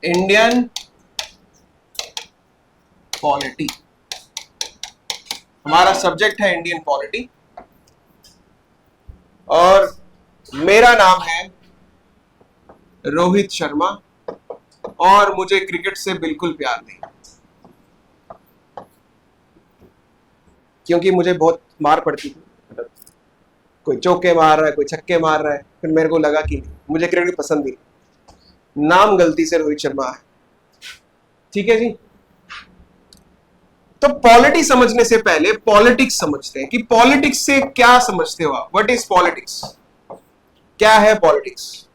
Indian polity, हमारा subject है Indian polity और मेरा नाम है रोहित शर्मा और मुझे क्रिकेट से बिल्कुल प्यार नहीं, क्योंकि मुझे बहुत मार पड़ती थी। कोई चौके मार रहा है, कोई छक्के मार रहा है, फिर मेरे को लगा कि मुझे क्रिकेट पसंद नहीं, नाम गलती से रोहित शर्मा है। ठीक है जी। तो पॉलिटी समझने से पहले पॉलिटिक्स समझते हैं कि पॉलिटिक्स से क्या समझते हो आप। What is politics? क्या है पॉलिटिक्स?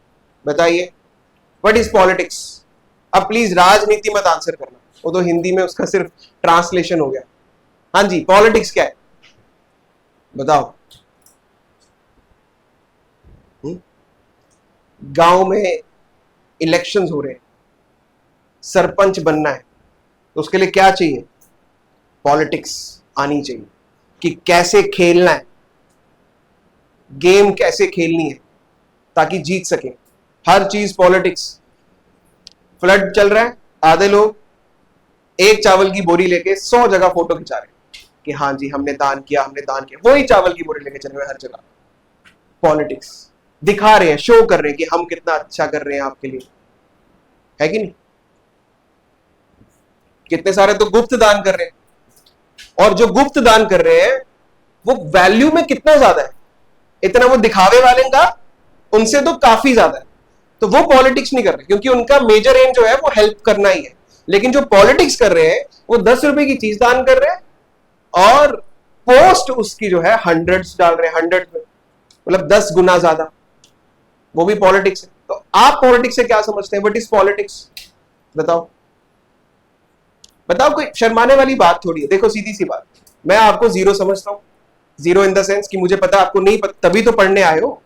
बताइए, व्हाट इज पॉलिटिक्स? अब प्लीज राजनीति मत आंसर करना, वो तो हिंदी में उसका सिर्फ ट्रांसलेशन हो गया। हाँ जी, पॉलिटिक्स क्या है बताओ। गांव में इलेक्शंस हो रहे हैं, सरपंच बनना है, तो उसके लिए क्या चाहिए? पॉलिटिक्स आनी चाहिए कि कैसे खेलना है, गेम कैसे खेलनी है ताकि जीत सके। हर चीज पॉलिटिक्स। फ्लड चल रहा है, आधे लोग एक चावल की बोरी लेके 100 जगह फोटो खिंचा रहे हैं कि हाँ जी हमने दान किया, हमने दान किया। वही चावल की बोरी लेके चल रहे हैं हर जगह। पॉलिटिक्स दिखा रहे हैं, शो कर रहे हैं कि हम कितना अच्छा कर रहे हैं आपके लिए, है कि नहीं? कितने सारे तो गुप्त दान कर रहे हैं, और जो गुप्त दान कर रहे हैं वो वैल्यू में कितना ज्यादा है, इतना वो दिखावे वाले का उनसे तो काफी ज्यादा है। तो वो पॉलिटिक्स नहीं कर रहे, क्योंकि उनका मेजर एम जो है वो हेल्प करना ही है। लेकिन जो पॉलिटिक्स कर रहे हैं वो 10 रुपए की चीज दान कर रहे हैं और पोस्ट उसकी जो है हंड्रेड्स डाल रहे हैं, 100 में, मतलब 10 गुना ज्यादा। वो भी पॉलिटिक्स है। तो आप पॉलिटिक्स से क्या समझते हैं? What is politics? बताओ बताओ। कोई शर्माने वाली बात थोड़ी है। देखो सीधी सी बात, मैं आपको जीरो समझता हूं। जीरो इन द सेंस कि मुझे पता आपको नहीं पता, तभी तो पढ़ने आए हो।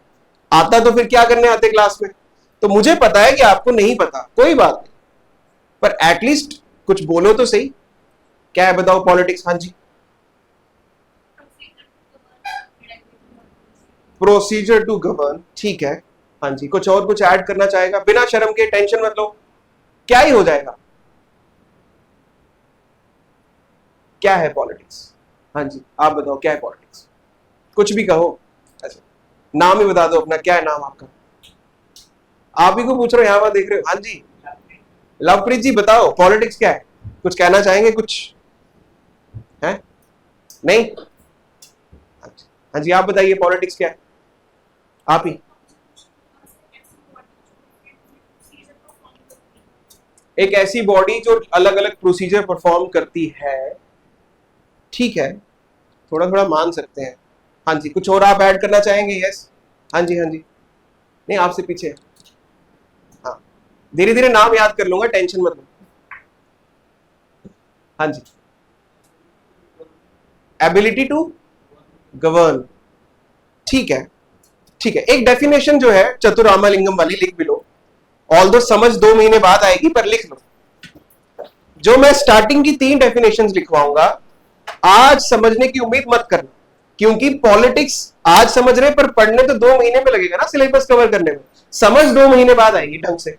आता तो फिर क्या करने आते क्लास में? तो मुझे पता है कि आपको नहीं पता, कोई बात नहीं, पर एटलीस्ट कुछ बोलो तो सही। क्या है बताओ पॉलिटिक्स? हाँ जी, प्रोसीजर टू गवर्न, ठीक है। हाँ जी, कुछ और कुछ ऐड करना चाहेगा? बिना शर्म के, टेंशन मत लो, क्या ही हो जाएगा। क्या है पॉलिटिक्स? हाँ जी आप बताओ क्या है पॉलिटिक्स? कुछ भी कहो, ऐसे नाम ही बता दो अपना। क्या है नाम आपका? आप ही को पूछ रहे हो, यहां वहां देख रहे हो। हाँ जी लवप्रीत जी बताओ पॉलिटिक्स क्या है? कुछ कहना चाहेंगे? कुछ है? नहीं? हाँ जी आप बताइए पॉलिटिक्स क्या है? आप ही। एक ऐसी बॉडी जो अलग अलग प्रोसीजर परफॉर्म करती है, ठीक है, थोड़ा थोड़ा मान सकते हैं। हाँ जी कुछ और आप ऐड करना चाहेंगे? यस। हाँ जी हाँ जी। नहीं आपसे पीछे। हाँ धीरे धीरे नाम याद कर लूंगा, टेंशन मत लो। हाँ जी, एबिलिटी टू गवर्न, ठीक है ठीक है। एक डेफिनेशन जो है चतुरामालिंगम वाली लिख भी लो, ऑल दो समझ 2 महीने बाद आएगी, पर लिख लो। जो मैं स्टार्टिंग की 3 डेफिनेशन लिखवाऊंगा, आज समझने की उम्मीद मत करना, क्योंकि पॉलिटिक्स आज समझ रहे पर पढ़ने तो 2 महीने में लगेगा ना, सिलेबस कवर करने में। समझ 2 महीने बाद आएगी ढंग से।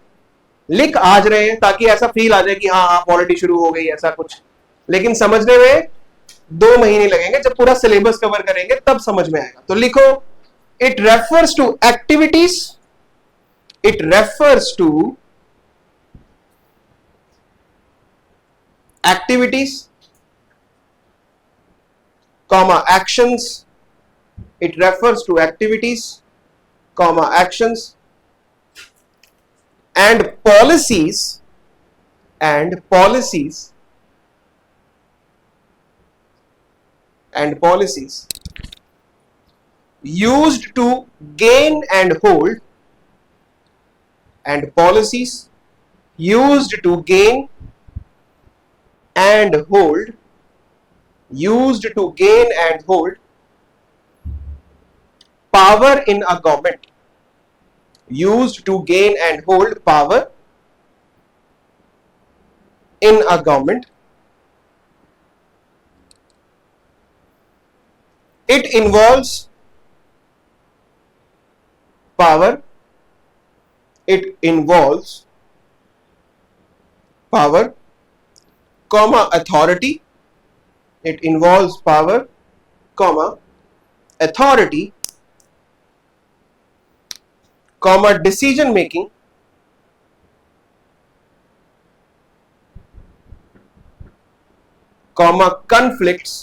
लिख आज रहे हैं ताकि ऐसा फील आ जाए कि हाँ हाँ पॉलिटी शुरू हो गई, ऐसा कुछ। लेकिन समझने में 2 महीने लगेंगे, जब पूरा सिलेबस कवर करेंगे तब समझ में आएगा। तो लिखो, it refers to activities, it refers to activities, comma actions. It refers to activities, comma actions, and policies, and policies, and policies used to gain and hold, and policies used to gain and hold, used to gain and hold power in a government, used to gain and hold power in a government. It involves power, it involves power, comma authority. It involves power, comma authority, comma decision making, comma conflicts,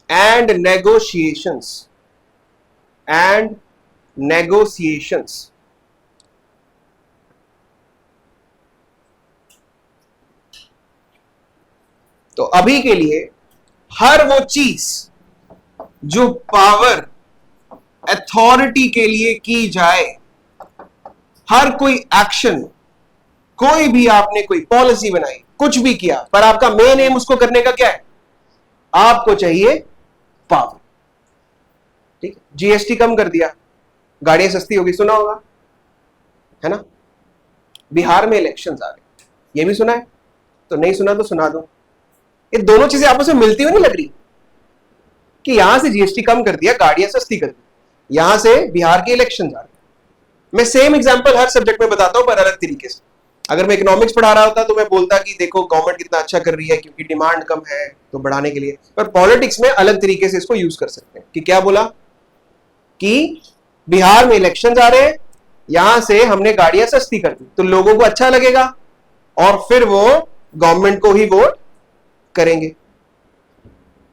and negotiations, तो अभी के लिए हर वो चीज जो power authority के लिए की जाए, हर कोई एक्शन, कोई भी आपने कोई पॉलिसी बनाई, कुछ भी किया, पर आपका मेन एम उसको करने का क्या है? आपको चाहिए पावर। ठीक है, जीएसटी कम कर दिया, गाड़ियां सस्ती होगी, सुना होगा है ना? बिहार में इलेक्शंस आ रहे, ये भी सुना है? तो नहीं सुना तो सुना दो। ये दोनों चीजें आपस में मिलती हुई नहीं लग रही कि यहां से जीएसटी कम कर दिया, गाड़ियां सस्ती कर दी, यहां से बिहार के इलेक्शंस आ रहे। मैं सेम एग्जांपल हर सब्जेक्ट में बताता हूं, पर अलग तरीके से। अगर मैं इकोनॉमिक्स पढ़ा रहा होता तो मैं बोलता कि देखो गवर्नमेंट कितना अच्छा कर रही है क्योंकि डिमांड कम है तो बढ़ाने के लिए, पर पॉलिटिक्स में अलग तरीके से इसको यूज कर सकते हैं। कि क्या बोला कि बिहार में इलेक्शंस आ रहे हैं, यहां से हमने गाड़ियां सस्ती कर दी तो लोगों को अच्छा लगेगा और फिर वो गवर्नमेंट को ही वोट करेंगे।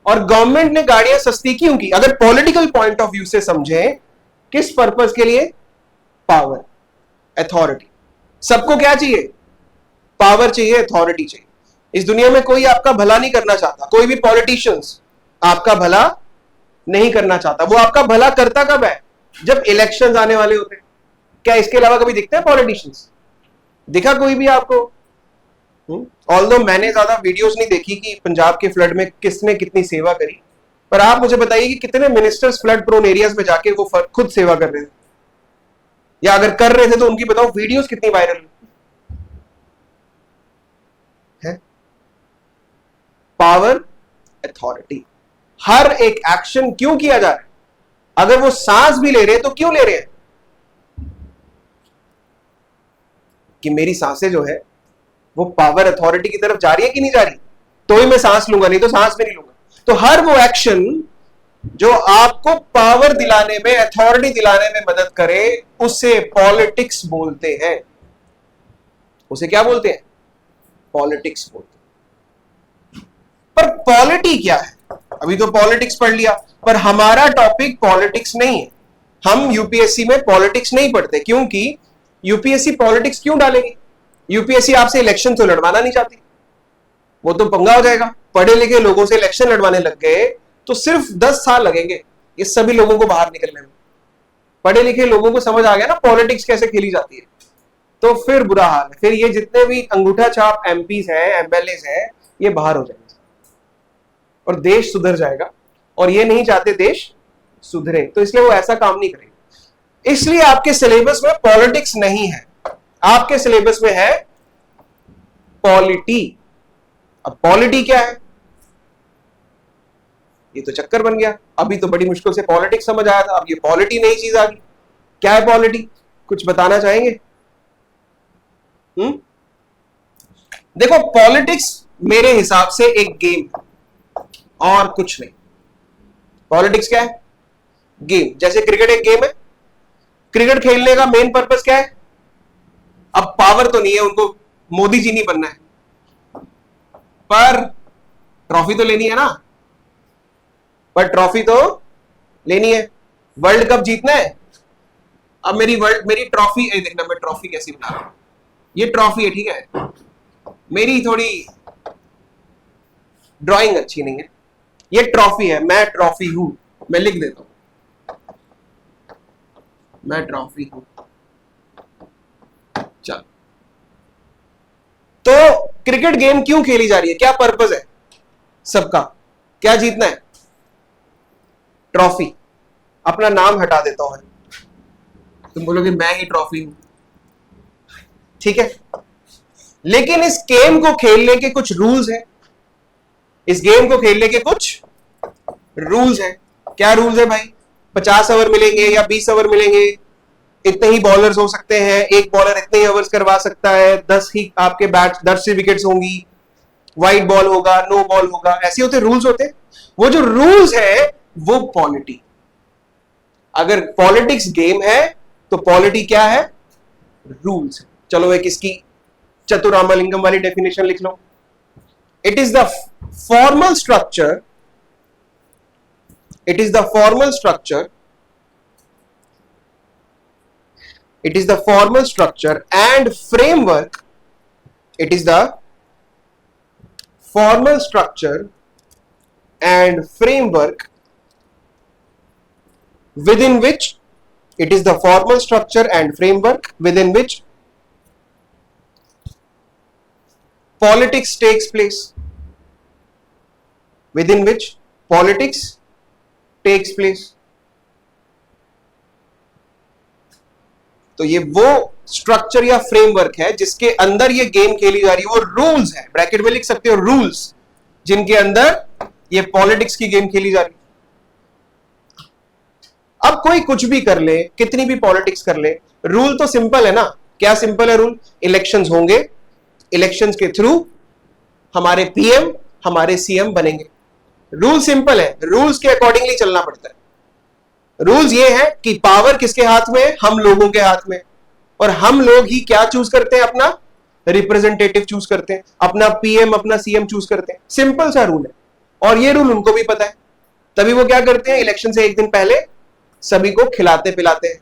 और गवर्नमेंट ने गाड़ियां सस्ती क्यों की? अगर पॉलिटिकल पॉइंट ऑफ व्यू से समझें, किस पर्पस के लिए? Power, authority. सबको क्या चाहिए? पावर चाहिए, अथॉरिटी चाहिए। इस दुनिया में कोई आपका भला नहीं करना चाहता, कोई भी पॉलिटिशियंस आपका भला नहीं करना चाहता। वो आपका भला करता कब है? जब इलेक्शंस आने वाले होते हैं। क्या इसके अलावा कभी दिखते हैं पॉलिटिशियंस? दिखा कोई भी आपको? ऑल्दो मैंने ज्यादा वीडियोस नहीं देखी कि पंजाब के फ्लड में किसने कितनी सेवा करी, पर आप मुझे बताइए कि कितने मिनिस्टर्स फ्लड प्रोन एरियाज में जाके वो खुद सेवा कर रहे थे, या अगर कर रहे थे तो उनकी बताओ वीडियोस कितनी वायरल है? Power, authority. हर एक एक्शन क्यों किया जा रहा है? अगर वो सांस भी ले रहे हैं तो क्यों ले रहे हैं? कि मेरी सांसें जो है वो पावर अथॉरिटी की तरफ जा रही है कि नहीं जा रही, तो ही मैं सांस लूंगा, नहीं तो सांस भी नहीं लूंगा। तो हर वो एक्शन जो आपको पावर दिलाने में, अथॉरिटी दिलाने में मदद करे, उसे पॉलिटिक्स बोलते हैं। उसे क्या बोलते हैं? पॉलिटिक्स बोलते हैं। पर पॉलिटी क्या है? अभी तो पॉलिटिक्स पढ़ लिया, पर हमारा टॉपिक पॉलिटिक्स नहीं है। हम यूपीएससी में पॉलिटिक्स नहीं पढ़ते, क्योंकि यूपीएससी पॉलिटिक्स क्यों डालेगी? यूपीएससी आपसे इलेक्शन तो लड़वाना नहीं चाहती, वो तो पंगा हो जाएगा। पढ़े लिखे लोगों से इलेक्शन लड़वाने लग गए तो सिर्फ 10 साल लगेंगे ये सभी लोगों को बाहर निकलने में। पढ़े लिखे लोगों को समझ आ गया ना पॉलिटिक्स कैसे खेली जाती है, तो फिर बुरा हाल है। फिर ये जितने भी अंगूठा छाप एमपीज हैं, एमएलएज हैं, ये बाहर हो जाएंगे और देश सुधर जाएगा। और ये नहीं चाहते देश सुधरे, तो इसलिए वो ऐसा काम नहीं करेंगे। इसलिए आपके सिलेबस में पॉलिटिक्स नहीं है, आपके सिलेबस में है पॉलिटी। अब पॉलिटी क्या है? ये तो चक्कर बन गया। अभी तो बड़ी मुश्किल से पॉलिटिक्स समझ आया था, अब ये पॉलिटी नई चीज आ गई। क्या है पॉलिटी? कुछ बताना चाहेंगे? देखो, पॉलिटिक्स मेरे हिसाब से एक गेम है और कुछ नहीं। पॉलिटिक्स क्या है? गेम। जैसे क्रिकेट एक गेम है, क्रिकेट खेलने का मेन पर्पस क्या है? अब पावर तो नहीं है उनको, मोदी जी नहीं बनना है, पर ट्रॉफी तो लेनी है ना। पर ट्रॉफी तो लेनी है, वर्ल्ड कप जीतना है। अब मेरी ट्रॉफी देखना, मैं ट्रॉफी कैसी बना रहा हूं। ये ट्रॉफी है, ठीक है, मेरी थोड़ी ड्राइंग अच्छी नहीं है। ये ट्रॉफी है, मैं ट्रॉफी हूं, मैं लिख देता हूं, मैं ट्रॉफी हूं। चल, तो क्रिकेट गेम क्यों खेली जा रही है? क्या पर्पस है सबका? क्या जीतना है? ट्रॉफी। अपना नाम हटा देता हूं, तुम बोलोगे मैं ही ट्रॉफी हूं, ठीक है, लेकिन इस गेम को खेलने के कुछ रूल्स हैं। इस गेम को खेलने के कुछ रूल्स हैं। क्या रूल्स है भाई? 50 ओवर मिलेंगे या 20 ओवर मिलेंगे, इतने ही बॉलर्स हो सकते हैं, एक बॉलर इतने ही ओवर्स करवा सकता है, 10 ही आपके बैट 10 से विकेट्स होंगी, वाइड बॉल होगा, नो बॉल होगा, ऐसे होते रूल्स होते। वो जो रूल्स है वो पॉलिटी। अगर पॉलिटिक्स गेम है तो पॉलिटी क्या है? रूल्स। चलो एक इसकी चतुरामलिंगम वाली डेफिनेशन लिख लो। It is the formal structure, it is the formal structure, it is the formal structure and framework, it is the formal structure and framework within which, it is the formal structure and framework within which politics takes place, within which politics takes place। तो ये वो structure या framework है जिसके अंदर ये game खेली जा रही है, वो रूल्स है, ब्रैकेट में लिख सकते हो रूल्स, जिनके अंदर ये पॉलिटिक्स की गेम खेली जा रही है। अब कोई कुछ भी कर ले, कितनी भी पॉलिटिक्स कर ले, रूल तो सिंपल है ना। क्या सिंपल है रूल? इलेक्शंस होंगे, इलेक्शंस के थ्रू हमारे पीएम हमारे सीएम बनेंगे। रूल सिंपल है, रूल्स के अकॉर्डिंगली चलना पड़ता है। रूल्स ये है कि पावर किसके हाथ में है? हम लोगों के हाथ में। और हम लोग ही क्या चूज करते हैं? अपना रिप्रेजेंटेटिव चूज करते हैं, अपना पीएम अपना सीएम चूज करते हैं। सिंपल सा रूल है, और ये रूल उनको भी पता है। तभी वो क्या करते हैं? इलेक्शन से एक दिन पहले सभी को खिलाते पिलाते हैं,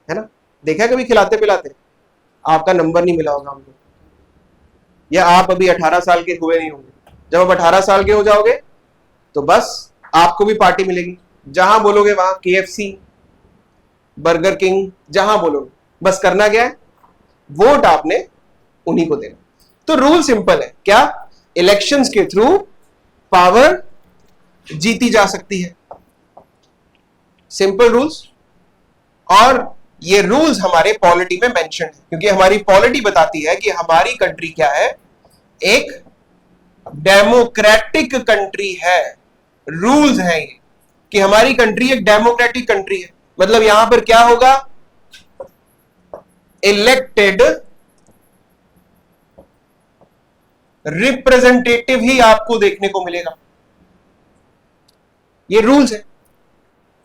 है ना? देखा है कभी खिलाते पिलाते? आपका नंबर नहीं मिला होगा हमको, या आप अभी 18 साल के हुए नहीं होंगे। जब आप 18 साल के हो जाओगे तो बस आपको भी पार्टी मिलेगी। जहां बोलोगे वहां KFC, बर्गर किंग, जहां बोलोगे। बस करना क्या है? वोट आपने उन्हीं को देना। तो रूल सिंपल है, क्या? इलेक्शंस के थ्रू पावर जीती जा सकती है। Simple rules. और ये रूल्स हमारे पॉलिटी में मेंशन है, क्योंकि हमारी पॉलिटी बताती है कि हमारी कंट्री क्या है? एक डेमोक्रेटिक कंट्री है। रूल्स है ये कि हमारी कंट्री एक डेमोक्रेटिक कंट्री है। मतलब यहां पर क्या होगा? इलेक्टेड रिप्रेजेंटेटिव ही आपको देखने को मिलेगा। ये रूल्स है।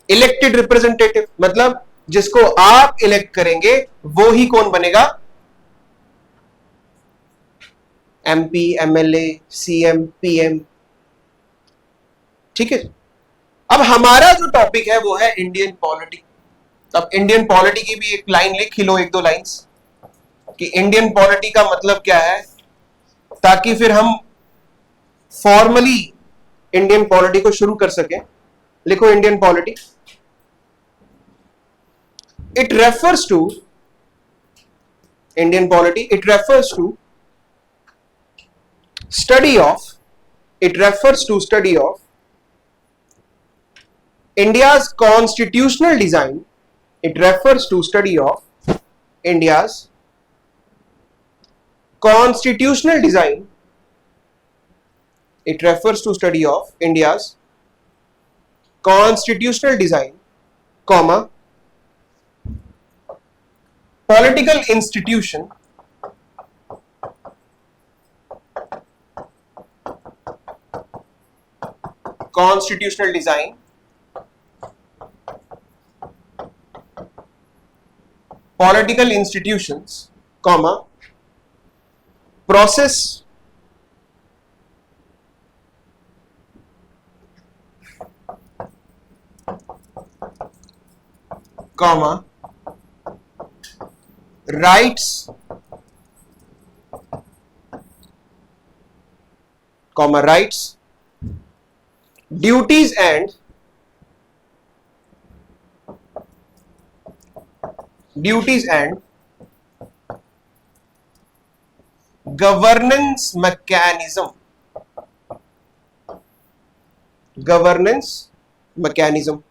इलेक्टेड रिप्रेजेंटेटिव मतलब जिसको आप इलेक्ट करेंगे वो ही कौन बनेगा? MP, MLA, CM, PM। ठीक है। अब हमारा जो टॉपिक है वो है इंडियन पॉलिटी। अब इंडियन पॉलिटी की भी एक लाइन लिख लो, एक दो लाइंस, कि इंडियन पॉलिटी का मतलब क्या है, ताकि फिर हम फॉर्मली इंडियन पॉलिटी को शुरू कर सकें। लिखो Indian polity. It refers to, Indian polity, it refers to study of, it refers to study of India's constitutional design, it refers to study of India's constitutional design, it refers to study of India's constitutional design, comma, political institution, constitutional design, political institutions, comma, process, comma, rights, comma, rights, duties and governance mechanism, governance mechanism।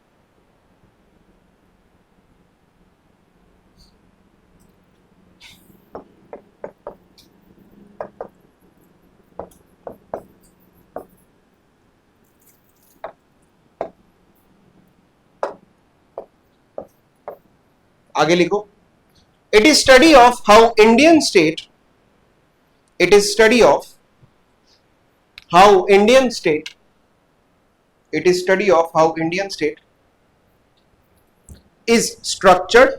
आगे लिखो, it is study of how Indian state, it is study of how Indian state, it is study of how Indian state is structured,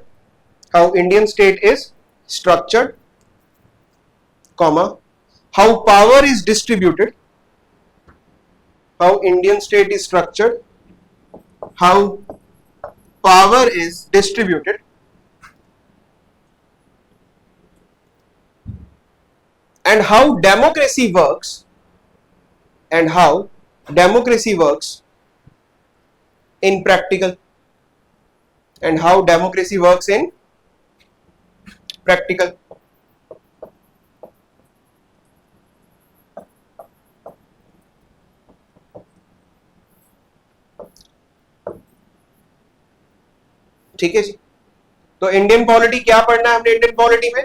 how Indian state is structured, comma, how power is distributed, how Indian state is structured, how power is distributed, and how democracy works, and how democracy works in practical, and how democracy works in practical. ठीक है जी, तो Indian polity क्या पढ़ना है हमने? Indian polity में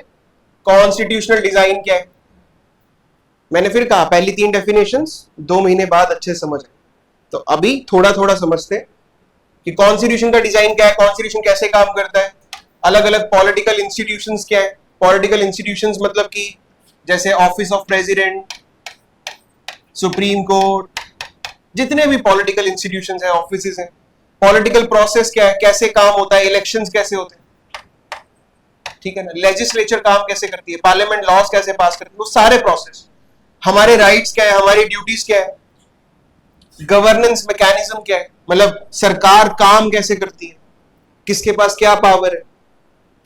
constitutional design क्या है? मैंने फिर कहा पहली 3 डेफिनेशंस 2 महीने बाद अच्छे से समझ आए, तो अभी थोड़ा थोड़ा समझते हैं कि कॉन्स्टिट्यूशन का डिजाइन क्या है, कॉन्स्टिट्यूशन कैसे काम करता है, अलग अलग पॉलिटिकल इंस्टीट्यूशंस क्या है। पॉलिटिकल इंस्टीट्यूशंस मतलब कि जैसे office of president, supreme court, जितने भी पॉलिटिकल इंस्टीट्यूशंस हैं, ऑफिसेस हैं। पॉलिटिकल प्रोसेस क्या है, कैसे काम होता है, इलेक्शंस कैसे होते हैं, ठीक है ना, लेजिस्लेचर काम कैसे करती है, पार्लियामेंट लॉज कैसे पास करती है, वो सारे प्रोसेस, हमारे राइट्स क्या है, हमारी ड्यूटीज क्या है, गवर्नेंस मैकेनिज्म क्या है, मतलब सरकार काम कैसे करती है, किसके पास क्या पावर है,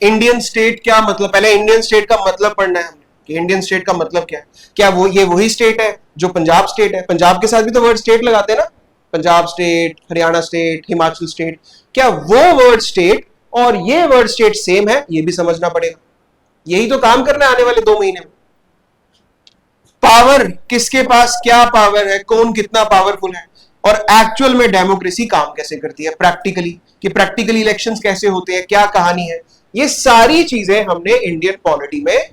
इंडियन स्टेट क्या मतलब, पहले इंडियन स्टेट का मतलब पढ़ना है हमने कि इंडियन स्टेट का मतलब क्या है। क्या वो ये वही स्टेट है जो पंजाब स्टेट है? पंजाब के साथ भी तो वर्ड स्टेट लगाते हैं ना, Punjab state, Haryana state, Himachal state. क्या वो वर्ड स्टेट और ये वर्ड स्टेट सेम है? ये भी समझना पड़ेगा, यही तो काम करना है आने वाले 2 महीने में। पावर, किसके पास क्या पावर है, कौन कितना पावरफुल है, और एक्चुअल में डेमोक्रेसी काम कैसे करती है प्रैक्टिकली, कि प्रैक्टिकली इलेक्शंस कैसे होते हैं, क्या कहानी है, ये सारी चीजें हमने इंडियन पॉलिटी में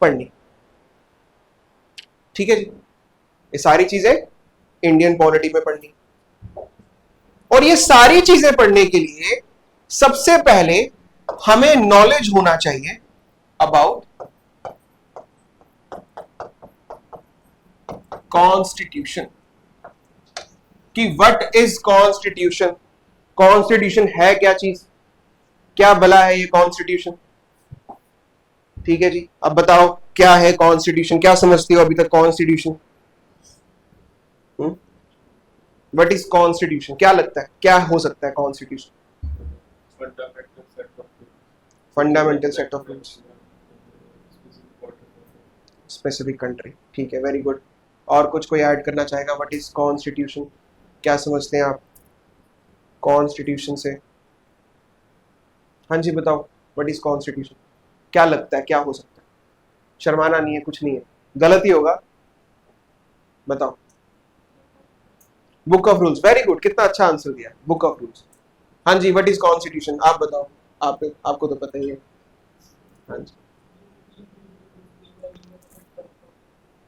पढ़नी। ठीक है जी, ये सारी चीजें इंडियन पॉलिटी में पढ़नी। और ये सारी चीजें पढ़ने के लिए सबसे पहले हमें नॉलेज होना चाहिए अबाउट कॉन्स्टिट्यूशन, कि व्हाट इज कॉन्स्टिट्यूशन, कॉन्स्टिट्यूशन है क्या चीज, क्या भला है ये कॉन्स्टिट्यूशन। ठीक है जी, अब बताओ क्या है कॉन्स्टिट्यूशन, क्या समझती हो अभी तक कॉन्स्टिट्यूशन? व्हाट इज कॉन्स्टिट्यूशन, क्या लगता है क्या हो सकता है constitution? Fundamental set of rules, specific country. ठीक है, वेरी गुड। और कुछ कोई ऐड करना चाहेगा? व्हाट इज कॉन्स्टिट्यूशन, क्या समझते हैं आप कॉन्स्टिट्यूशन से? हाँ जी बताओ, व्हाट इज कॉन्स्टिट्यूशन, क्या लगता है क्या हो सकता है? शर्माना नहीं है, कुछ नहीं है, गलत ही होगा, बताओ। Book of rules, very good, कितना अच्छा आंसर दिया, बुक ऑफ रूल्स। हाँ जी, व्हाट इज कॉन्स्टिट्यूशन, आप बताओ, आपको तो पता ही है। हाँ जी,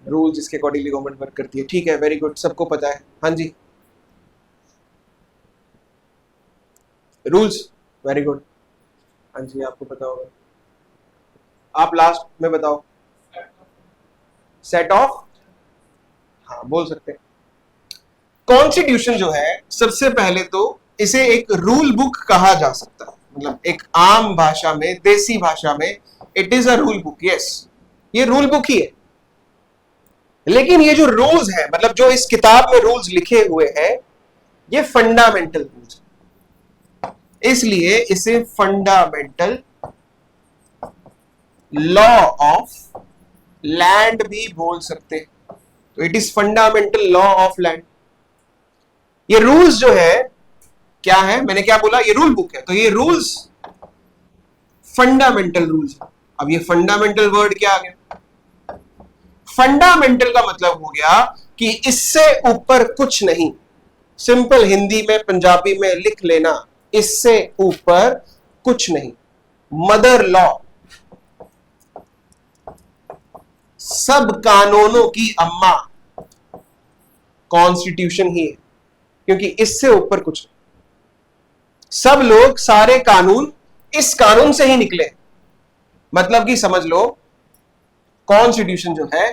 रूल जिसके अकॉर्डिंगली गवर्नमेंट वर्क करती है। ठीक है, वेरी गुड, सबको पता है। हाँ जी, रूल्स, वेरी गुड। हाँ जी, आपको पता होगा, आप लास्ट में बताओ। सेट ऑफ, हाँ बोल सकते हैं। कॉन्स्टिट्यूशन जो है, सबसे पहले तो इसे एक रूल बुक कहा जा सकता है, मतलब एक आम भाषा में, देसी भाषा में it is a rule book. Yes, ये रूल बुक ही है, लेकिन ये जो रूल्स है, मतलब जो इस किताब में रूल्स लिखे हुए हैं, ये फंडामेंटल रूल्स, इसलिए इसे फंडामेंटल लॉ ऑफ लैंड भी बोल सकते हैं। तो it is fundamental law of land. ये रूल्स जो है क्या है, मैंने क्या बोला, ये रूल बुक है, तो ये रूल्स फंडामेंटल रूल्स है। अब ये फंडामेंटल वर्ड क्या आ गया? फंडामेंटल का मतलब हो गया कि इससे ऊपर कुछ नहीं। सिंपल हिंदी में, पंजाबी में लिख लेना, इससे ऊपर कुछ नहीं। मदर लॉ, सब कानूनों की अम्मा कॉन्स्टिट्यूशन ही है, क्योंकि इससे ऊपर कुछ नहीं। सब लोग, सारे कानून इस कानून से ही निकले। मतलब कि समझ लो कॉन्स्टिट्यूशन जो है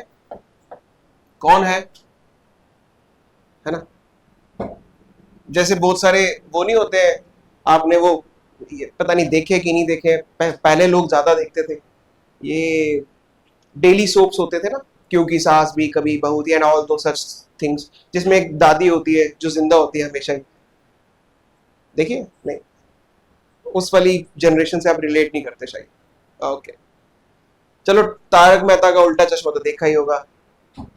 कौन है ना, जैसे बहुत सारे वो नहीं होते हैं, आपने वो पता नहीं देखे कि नहीं देखे, पहले लोग ज्यादा देखते थे, ये डेली सोप्स होते थे ना, क्योंकि सास भी कभी बहू थी एंड ऑल दो सच थिंग्स, जिसमें एक दादी होती है जो जिंदा होती है हमेशा ही, देखिए नहीं, उस वाली जनरेशन से आप रिलेट नहीं करते शायद, ओके चलो। तारक मेहता का उल्टा चश्मा तो देखा ही होगा,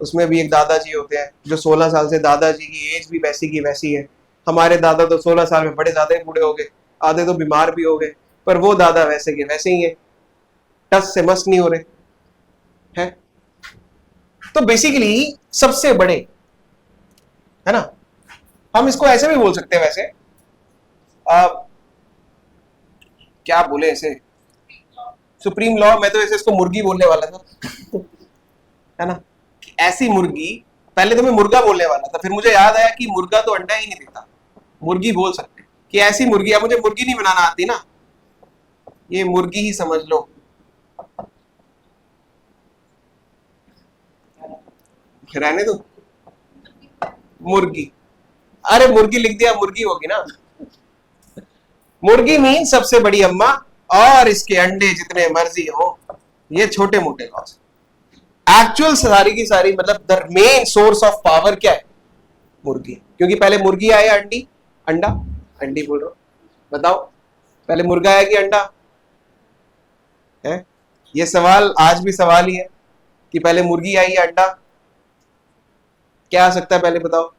उसमें भी एक दादाजी होते हैं जो 16 साल से, दादाजी की एज भी वैसी की वैसी है, हमारे दादा तो 16 साल में बड़े ज्यादा ही बूढ़े हो गए, आधे तो बीमार भी हो गए, पर वो दादा वैसे के वैसे ही है, टस से मस नहीं हो रहे हैं। तो बेसिकली सबसे बड़े, है ना, हम इसको ऐसे भी बोल सकते हैं वैसे, क्या बोले इसे, सुप्रीम लॉ, मैं तो ऐसे इसको मुर्गी बोलने वाला था है ना, ऐसी मुर्गी, पहले तो मैं मुर्गा बोलने वाला था, फिर मुझे याद आया कि मुर्गा तो अंडा ही नहीं देता, मुर्गी बोल सकते कि ऐसी मुर्गी, अब मुझे मुर्गी नहीं बनाना आती ना, ये मुर्गी ही समझ लो, रहने दो, मुर्गी, अरे मुर्गी लिख दिया, मुर्गी होगी ना, मुर्गी मीन सबसे बड़ी अम्मा, और इसके अंडे जितने मर्जी हो, ये छोटे मोटे लॉस। एक्चुअल सारी की सारी मतलब the main source of power क्या है, मुर्गी, क्योंकि पहले मुर्गी आया अंडी, अंडा, अंडी बोल रहा हूं, बताओ पहले मुर्गा आया कि अंडा है, ये सवाल आज भी सवाल ही है कि पहले मुर्गी आई या अंडा, क्या आ सकता है पहले बताओ,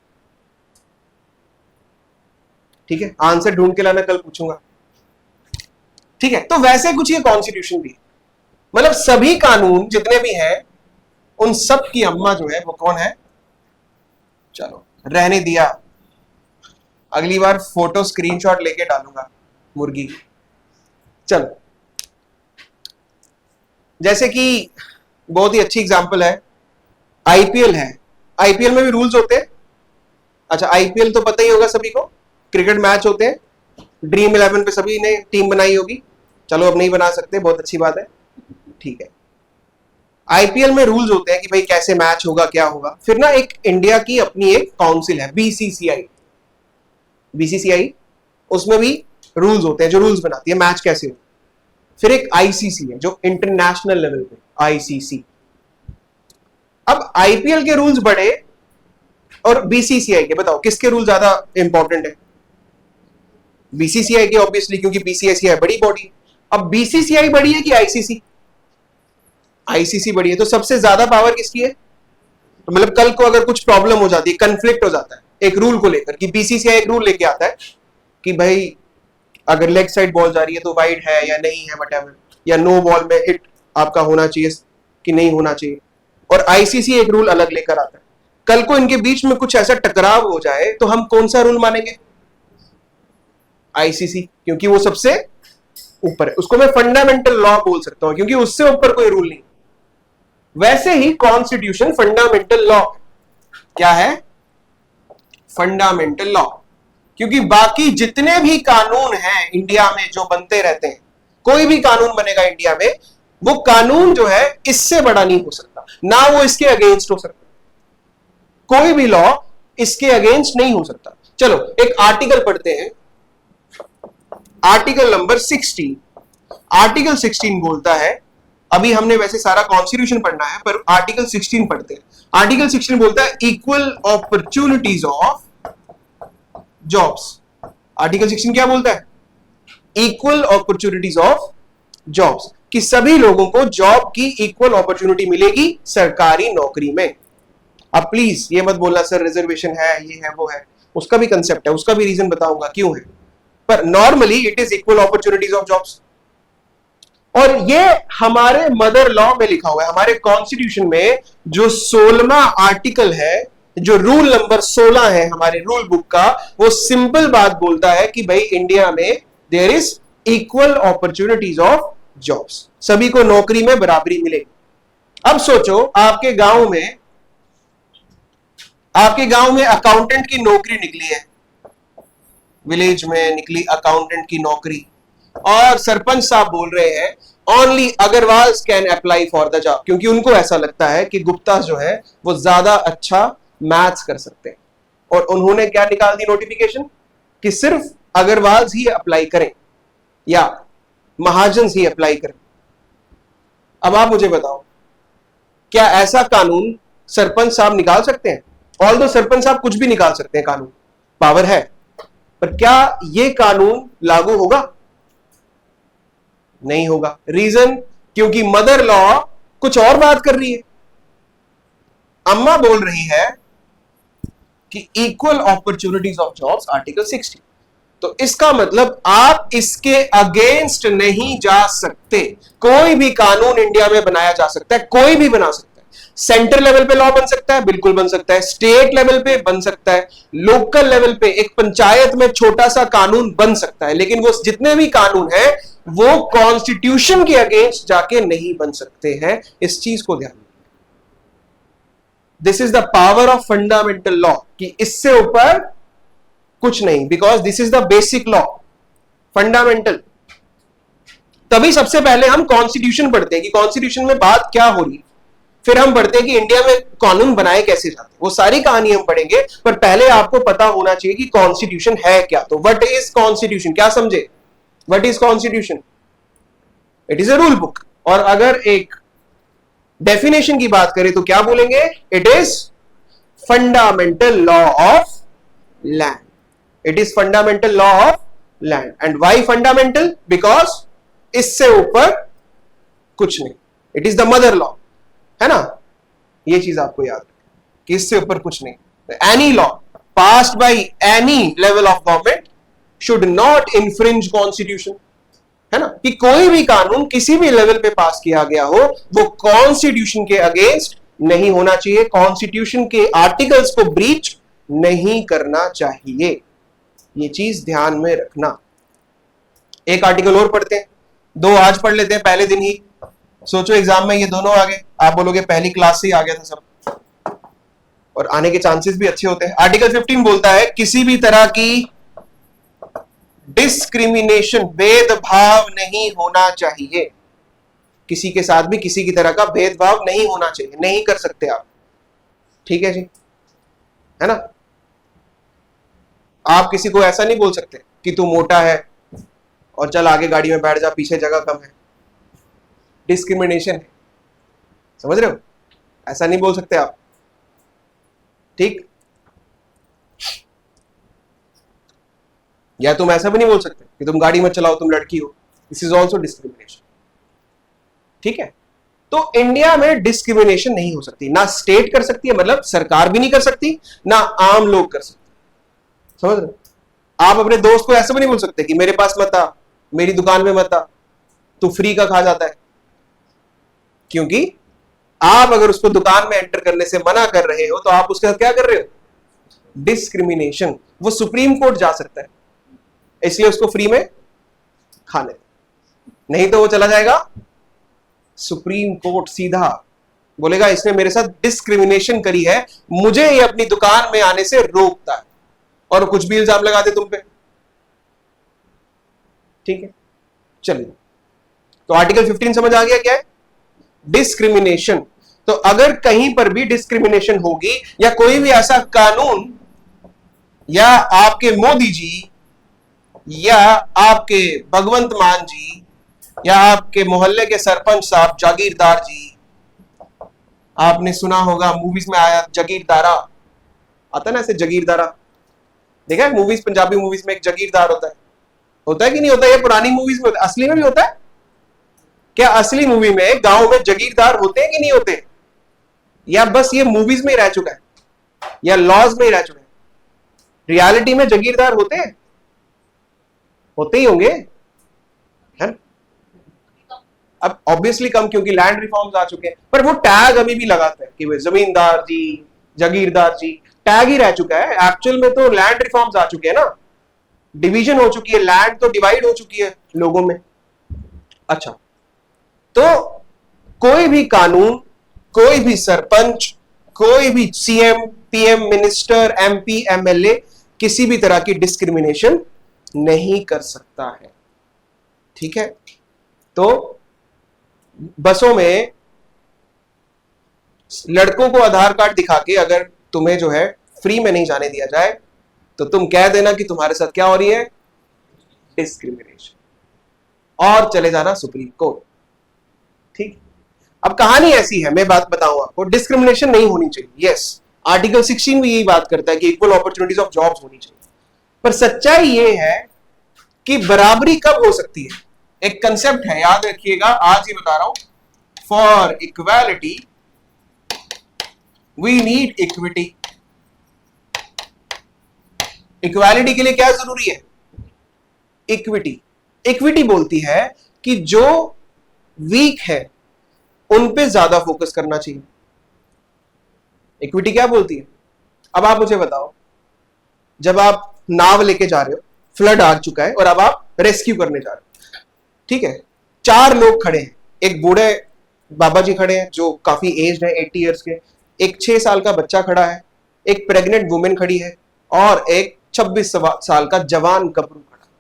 ठीक है, आंसर ढूंढ के लाना, कल पूछूंगा, ठीक है। तो वैसे कुछ ये कॉन्स्टिट्यूशन भी, मतलब सभी कानून जितने भी हैं उन सब की अम्मा जो है वो कौन है, चलो रहने दिया, अगली बार फोटो स्क्रीनशॉट लेके डालूंगा मुर्गी। चलो, जैसे कि बहुत ही अच्छी एग्जांपल है, आईपीएल है, आईपीएल में भी रूल्स होते हैं, अच्छा आईपीएल तो पता ही होगा सभी को, क्रिकेट मैच होते हैं, ड्रीम 11 पे सभी ने टीम बनाई होगी, चलो अब नहीं बना सकते, बहुत अच्छी बात है, ठीक है। आईपीएल में रूल्स होते हैं कि भाई कैसे मैच होगा, क्या होगा, फिर ना एक इंडिया की अपनी एक काउंसिल है, बीसीसीआई, बीसीसीआई, उसमें भी रूल्स होते हैं, जो रूल्स बनाती है मैच कैसे हो। फिर एक आईसीसी है जो इंटरनेशनल लेवल पे, आईसीसी। अब आईपीएल के रूल्स बड़े और बीसीसीआई के, बताओ किसके रूल ज्यादा इंपॉर्टेंट है, बीसीसीआई के ऑब्वियसली, क्योंकि बीसीसीआई बड़ी बॉडी। अब बीसीसीआई बड़ी है कि आईसीसी, आईसीसी बड़ी है, तो सबसे ज्यादा पावर किसकी है, तो मतलब कल को अगर कुछ प्रॉब्लम हो जाती है, कंफ्लिक्ट हो जाता है एक रूल को लेकर, कि बीसीसीआई एक रूल लेके आता है कि भाई अगर लेग साइड बॉल जा रही है तो वाइड है या नहीं है, व्हाटएवर, या नो बॉल में हिट आपका होना चाहिए कि नहीं होना चाहिए, और आईसीसी एक रूल अलग लेकर आता है। कल को इनके बीच में कुछ ऐसा टकराव हो जाए तो हम कौन सा रूल मानेंगे, आईसीसी, क्योंकि वो सबसे ऊपर है, उसको मैं फंडामेंटल लॉ बोल सकता हूं, क्योंकि उससे ऊपर कोई रूल नहीं। वैसे ही कॉन्स्टिट्यूशन फंडामेंटल लॉ क्या है, फंडामेंटल लॉ, क्योंकि बाकी जितने भी कानून हैं इंडिया में जो बनते रहते हैं, कोई भी कानून बनेगा इंडिया में, वो कानून जो है इससे बड़ा नहीं हो सकता, ना वो इसके अगेंस्ट हो सकता, कोई भी लॉ इसके अगेंस्ट नहीं हो सकता। चलो एक आर्टिकल पढ़ते हैं, आर्टिकल नंबर 16, आर्टिकल 16 बोलता है, अभी हमने वैसे सारा कॉन्स्टिट्यूशन पढ़ना है पर आर्टिकल 16 पढ़ते हैं। आर्टिकल 16 बोलता है equal opportunities of jobs. Article 16 क्या बोलता है, इक्वल अपॉर्चुनिटीज ऑफ जॉब्स, कि सभी लोगों को जॉब की इक्वल अपॉर्चुनिटी मिलेगी सरकारी नौकरी में। अब प्लीज ये मत बोलना सर रिजर्वेशन है, ये है वो है, उसका भी कंसेप्ट है, उसका भी रीजन बताऊंगा क्यों है, पर normally it is equal opportunities of jobs. और ये हमारे मदर लॉ में लिखा हुआ है, हमारे कॉन्स्टिट्यूशन में जो 16वां आर्टिकल है, जो रूल नंबर 16 है हमारे रूल बुक का, वो सिंपल बात बोलता है कि भाई इंडिया में there is equal opportunities of jobs, सभी को नौकरी में बराबरी मिलेगी। अब सोचो आपके गांव में अकाउंटेंट की नौकरी निकली है, विलेज में निकली अकाउंटेंट की नौकरी, और सरपंच साहब बोल रहे हैं only Agarwal can apply for the job, क्योंकि उनको ऐसा लगता है कि गुप्ता जो है वो ज्यादा अच्छा मैथ्स कर सकते हैं। और उन्होंने क्या निकाल दी नोटिफिकेशन कि सिर्फ अग्रवाल ही अप्लाई करें या महाजन ही अप्लाई करें। अब आप मुझे बताओ, क्या ऐसा कानून सरपंच साहब निकाल सकते हैं? ऑल दो सरपंच साहब कुछ भी निकाल सकते हैं, कानून पावर है, पर क्या यह कानून लागू होगा? नहीं होगा। रीजन, क्योंकि मदर लॉ कुछ और बात कर रही है। अम्मा बोल रही है कि equal opportunities of jobs article 60। तो इसका मतलब आप इसके अगेंस्ट नहीं जा सकते। कोई भी कानून इंडिया में बनाया जा सकता है, कोई भी बना सकता है। सेंटर लेवल पे लॉ बन सकता है, बिल्कुल बन सकता है। स्टेट लेवल पे बन सकता है, लोकल लेवल पे एक पंचायत में छोटा सा कानून बन सकता है, लेकिन वो जितने भी कानून है वो कॉन्स्टिट्यूशन के अगेंस्ट जाके नहीं बन सकते हैं। इस चीज को ध्यान, this is the power of fundamental law, कि इससे ऊपर कुछ नहीं, because this is the basic law, fundamental. तभी सबसे पहले हम कॉन्स्टिट्यूशन पढ़ते हैं कि कॉन्स्टिट्यूशन में बात क्या हो रही है, फिर हम पढ़ते हैं कि इंडिया में कानून बनाए कैसे जाते हैं। वो सारी कहानी हम पढ़ेंगे, पर पहले आपको पता होना चाहिए कि कॉन्स्टिट्यूशन है क्या। तो व्हाट इज कॉन्स्टिट्यूशन, क्या समझे? What is constitution? It is a rule book. और अगर एक डेफिनेशन की बात करें तो क्या बोलेंगे? It is fundamental law of land. It is fundamental law of land. And why fundamental? Because इससे ऊपर कुछ नहीं। It is the mother law, है ना? ये चीज आपको याद रखें कि इससे ऊपर कुछ नहीं। Any law passed by any level of government should not infringe constitution, है ना? कि कोई भी कानून किसी भी लेवल पे पास किया गया हो वो कॉन्स्टिट्यूशन के अगेंस्ट नहीं होना चाहिए, कॉन्स्टिट्यूशन के आर्टिकल्स को ब्रीच नहीं करना चाहिए। ये चीज ध्यान में रखना। एक आर्टिकल और पढ़ते हैं, दो आज पढ़ लेते हैं पहले दिन ही। सोचो एग्जाम में ये दोनों आ गए, आप बोलोगे पहली क्लास से ही आ गया था सब, और आने के चांसेस भी अच्छे होते हैं। आर्टिकल 15 बोलता है किसी भी तरह की डिस्क्रिमिनेशन, भेदभाव नहीं होना चाहिए। किसी के साथ भी किसी की तरह का भेदभाव नहीं होना चाहिए, नहीं कर सकते आप। ठीक है जी, है ना? आप किसी को ऐसा नहीं बोल सकते कि तू मोटा है और चल आगे गाड़ी में बैठ जा, पीछे जगह कम है। डिस्क्रिमिनेशन है, समझ रहे हो? ऐसा नहीं बोल सकते आप, ठीक? या तुम ऐसा भी नहीं बोल सकते कि तुम गाड़ी मत चलाओ, तुम लड़की हो। दिस इज ऑल्सो डिस्क्रिमिनेशन, ठीक है? तो इंडिया में डिस्क्रिमिनेशन नहीं हो सकती, ना स्टेट कर सकती है, मतलब सरकार भी नहीं कर सकती, ना आम लोग कर सकते। समझ रहे? आप अपने दोस्त को ऐसा भी नहीं बोल सकते कि मेरे पास मत आ, मेरी दुकान में मत आ, तू फ्री का खा जाता है। क्योंकि आप अगर उसको दुकान में एंटर करने से मना कर रहे हो तो आप उसके साथ क्या कर रहे हो? डिस्क्रिमिनेशन। वो सुप्रीम कोर्ट जा सकता है, इसलिए उसको फ्री में खाने, नहीं तो वो चला जाएगा सुप्रीम कोर्ट, सीधा बोलेगा इसने मेरे साथ डिस्क्रिमिनेशन करी है, मुझे ये अपनी दुकान में आने से रोकता है, और कुछ भी इल्जाम लगा दे तुम पे। ठीक है, चलिए, तो आर्टिकल 15 समझ आ गया क्या है? डिस्क्रिमिनेशन। तो अगर कहीं पर भी डिस्क्रिमिनेशन होगी या कोई भी ऐसा कानून, या आपके मोदी जी या आपके भगवंत मान जी या आपके मोहल्ले के सरपंच साहब जागीरदार जी, आपने सुना होगा मूवीज में आया जगीरदारा, आता ना ऐसे जगीरदारा, देखा है मूवीज, पंजाबी मूवीज में एक जगीरदार होता है कि नहीं होता? ये पुरानी मूवीज में होता है, असली में भी होता है क्या? असली मूवी में गांव में जगीरदार होते हैं कि नहीं होते? या बस ये मूवीज में ही रह चुका है, या लॉज में ही रह चुका है? रियलिटी में जगीरदार होते हैं, होते ही होंगे, है ना? अब ऑब्वियसली कम, क्योंकि लैंड रिफॉर्म्स आ चुके हैं, पर वो टैग अभी भी लगाता है कि वे जमींदार जी, जागीरदार जी, टैग ही रह चुका है। एक्चुअल में तो लैंड रिफॉर्म्स आ चुके हैं ना, डिवीजन हो चुकी है, लैंड तो डिवाइड हो चुकी है लोगों में। अच्छा, तो कोई भी कानून, कोई भी सरपंच, कोई भी CM, PM, minister, MP, MLA किसी भी तरह की डिस्क्रिमिनेशन नहीं कर सकता है। ठीक है, तो बसों में लड़कों को आधार कार्ड दिखा के अगर तुम्हें जो है फ्री में नहीं जाने दिया जाए तो तुम कह देना कि तुम्हारे साथ क्या हो रही है, डिस्क्रिमिनेशन, और चले जाना सुप्रीम कोर्ट। ठीक, अब कहानी ऐसी है, मैं बात बताऊं आपको, डिस्क्रिमिनेशन नहीं होनी चाहिए। यस, आर्टिकल 16 भी यही बात करता है कि इक्वल अपॉर्चुनिटीज ऑफ जॉब्स होनी चाहिए, पर सच्चाई ये है कि बराबरी कब हो सकती है। एक कंसेप्ट है, याद रखिएगा, आज ही बता रहा हूं, for equality we need equity. Equality के लिए क्या जरूरी है, इक्विटी। इक्विटी बोलती है कि जो वीक है उन पे ज्यादा फोकस करना चाहिए। इक्विटी क्या बोलती है, अब आप मुझे बताओ, जब आप नाव लेके जा रहे हो, फ्लड आ चुका है और अब आप रेस्क्यू करने जा रहे हो, ठीक है, 4 लोग खड़े हैं, एक बूढ़े बाबा जी खड़े हैं जो काफी एज्ड है, 80 इयर्स के, एक 6 साल का बच्चा खड़ा है, एक प्रेग्नेंट वुमेन खड़ी है और एक 26 साल का जवान गबरू खड़ा है।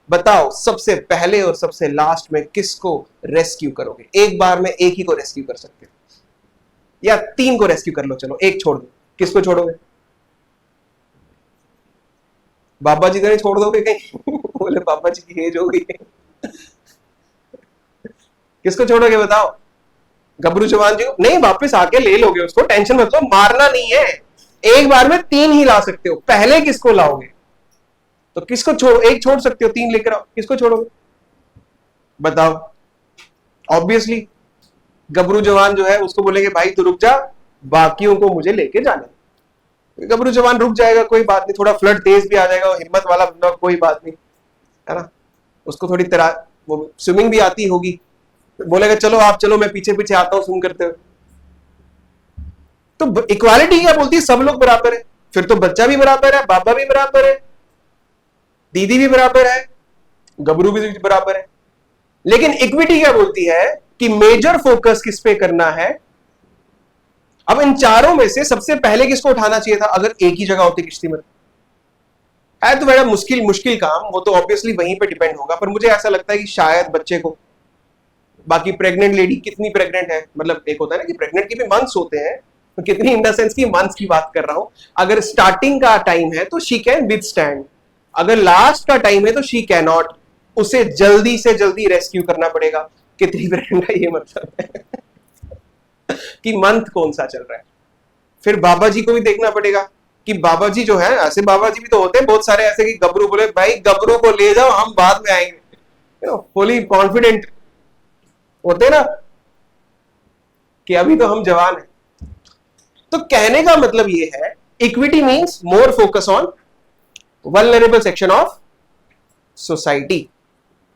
बताओ सबसे पहले और सबसे लास्ट में किसको रेस्क्यू करोगे? एक बार में एक ही को रेस्क्यू कर सकते हो या 3 को रेस्क्यू कर लो, चलो एक छोड़ दो, किसको छोड़ोगे? बाबा जी को नहीं छोड़ दोगे कहीं? बोले बाबा जी की एज हो गई है। किसको छोड़ोगे बताओ? गबरू जवान जी को नहीं, वापस आके ले लोगे उसको, टेंशन मत लो, मारना नहीं है, एक बार में 3 ही ला सकते हो, पहले किसको लाओगे? तो किसको छोड़ो, एक छोड़ सकते हो, 3 लेकर आओ, किसको छोड़ोगे बताओ? ऑब्वियसली गबरू जवान जो है उसको बोलेंगे भाई तू रुक जा, बाकियों को मुझे लेके जाने। गबरू जवान रुक जाएगा, कोई बात नहीं, थोड़ा फ्लड तेज भी आ जाएगा, हिम्मत वाला बंदा, कोई बात नहीं, है ना, उसको थोड़ी तरह वो स्विमिंग भी आती होगी, बोलेगा चलो आप चलो, मैं पीछे पीछे आता हूं स्विम करते हुए। तो इक्वालिटी क्या बोलती है, सब लोग बराबर है, फिर तो बच्चा भी बराबर है, बाबा भी बराबर है, दीदी भी बराबर है, गबरू भी बराबर है। लेकिन इक्विटी क्या बोलती है कि मेजर फोकस किस पे करना है। अब इन चारों में से सबसे पहले किसको उठाना चाहिए था अगर एक ही जगह होती किश्ती में? है तो बड़ा मुश्किल काम, वो तो ऑब्वियसली वहीं पे डिपेंड होगा, पर मुझे ऐसा लगता है कि शायद बच्चे को। बाकी प्रेग्नेंट लेडी कितनी प्रेग्नेंट है, मतलब एक होता है ना कि प्रेग्नेंट के भी मंथ्स होते हैं, तो कितनी इन द सेंस की मंथ्स की बात कर रहा हूं। अगर स्टार्टिंग का टाइम है तो शी कैन विथस्टैंड, अगर लास्ट का टाइम है तो शी कैन नॉट, उसे जल्दी से जल्दी रेस्क्यू करना पड़ेगा। कितनी प्रेग्नेंट है ये मतलब है कि मंथ कौन सा चल रहा है। फिर बाबा जी को भी देखना पड़ेगा कि बाबा जी जो है, ऐसे बाबा जी भी तो होते हैं बहुत सारे ऐसे कि गबरू बोले भाई गबरू को ले जाओ हम बाद में आएंगे, फुली कॉन्फिडेंट होते ना कि अभी तो हम जवान हैं। तो कहने का मतलब ये है equity means more focus on vulnerable section of society,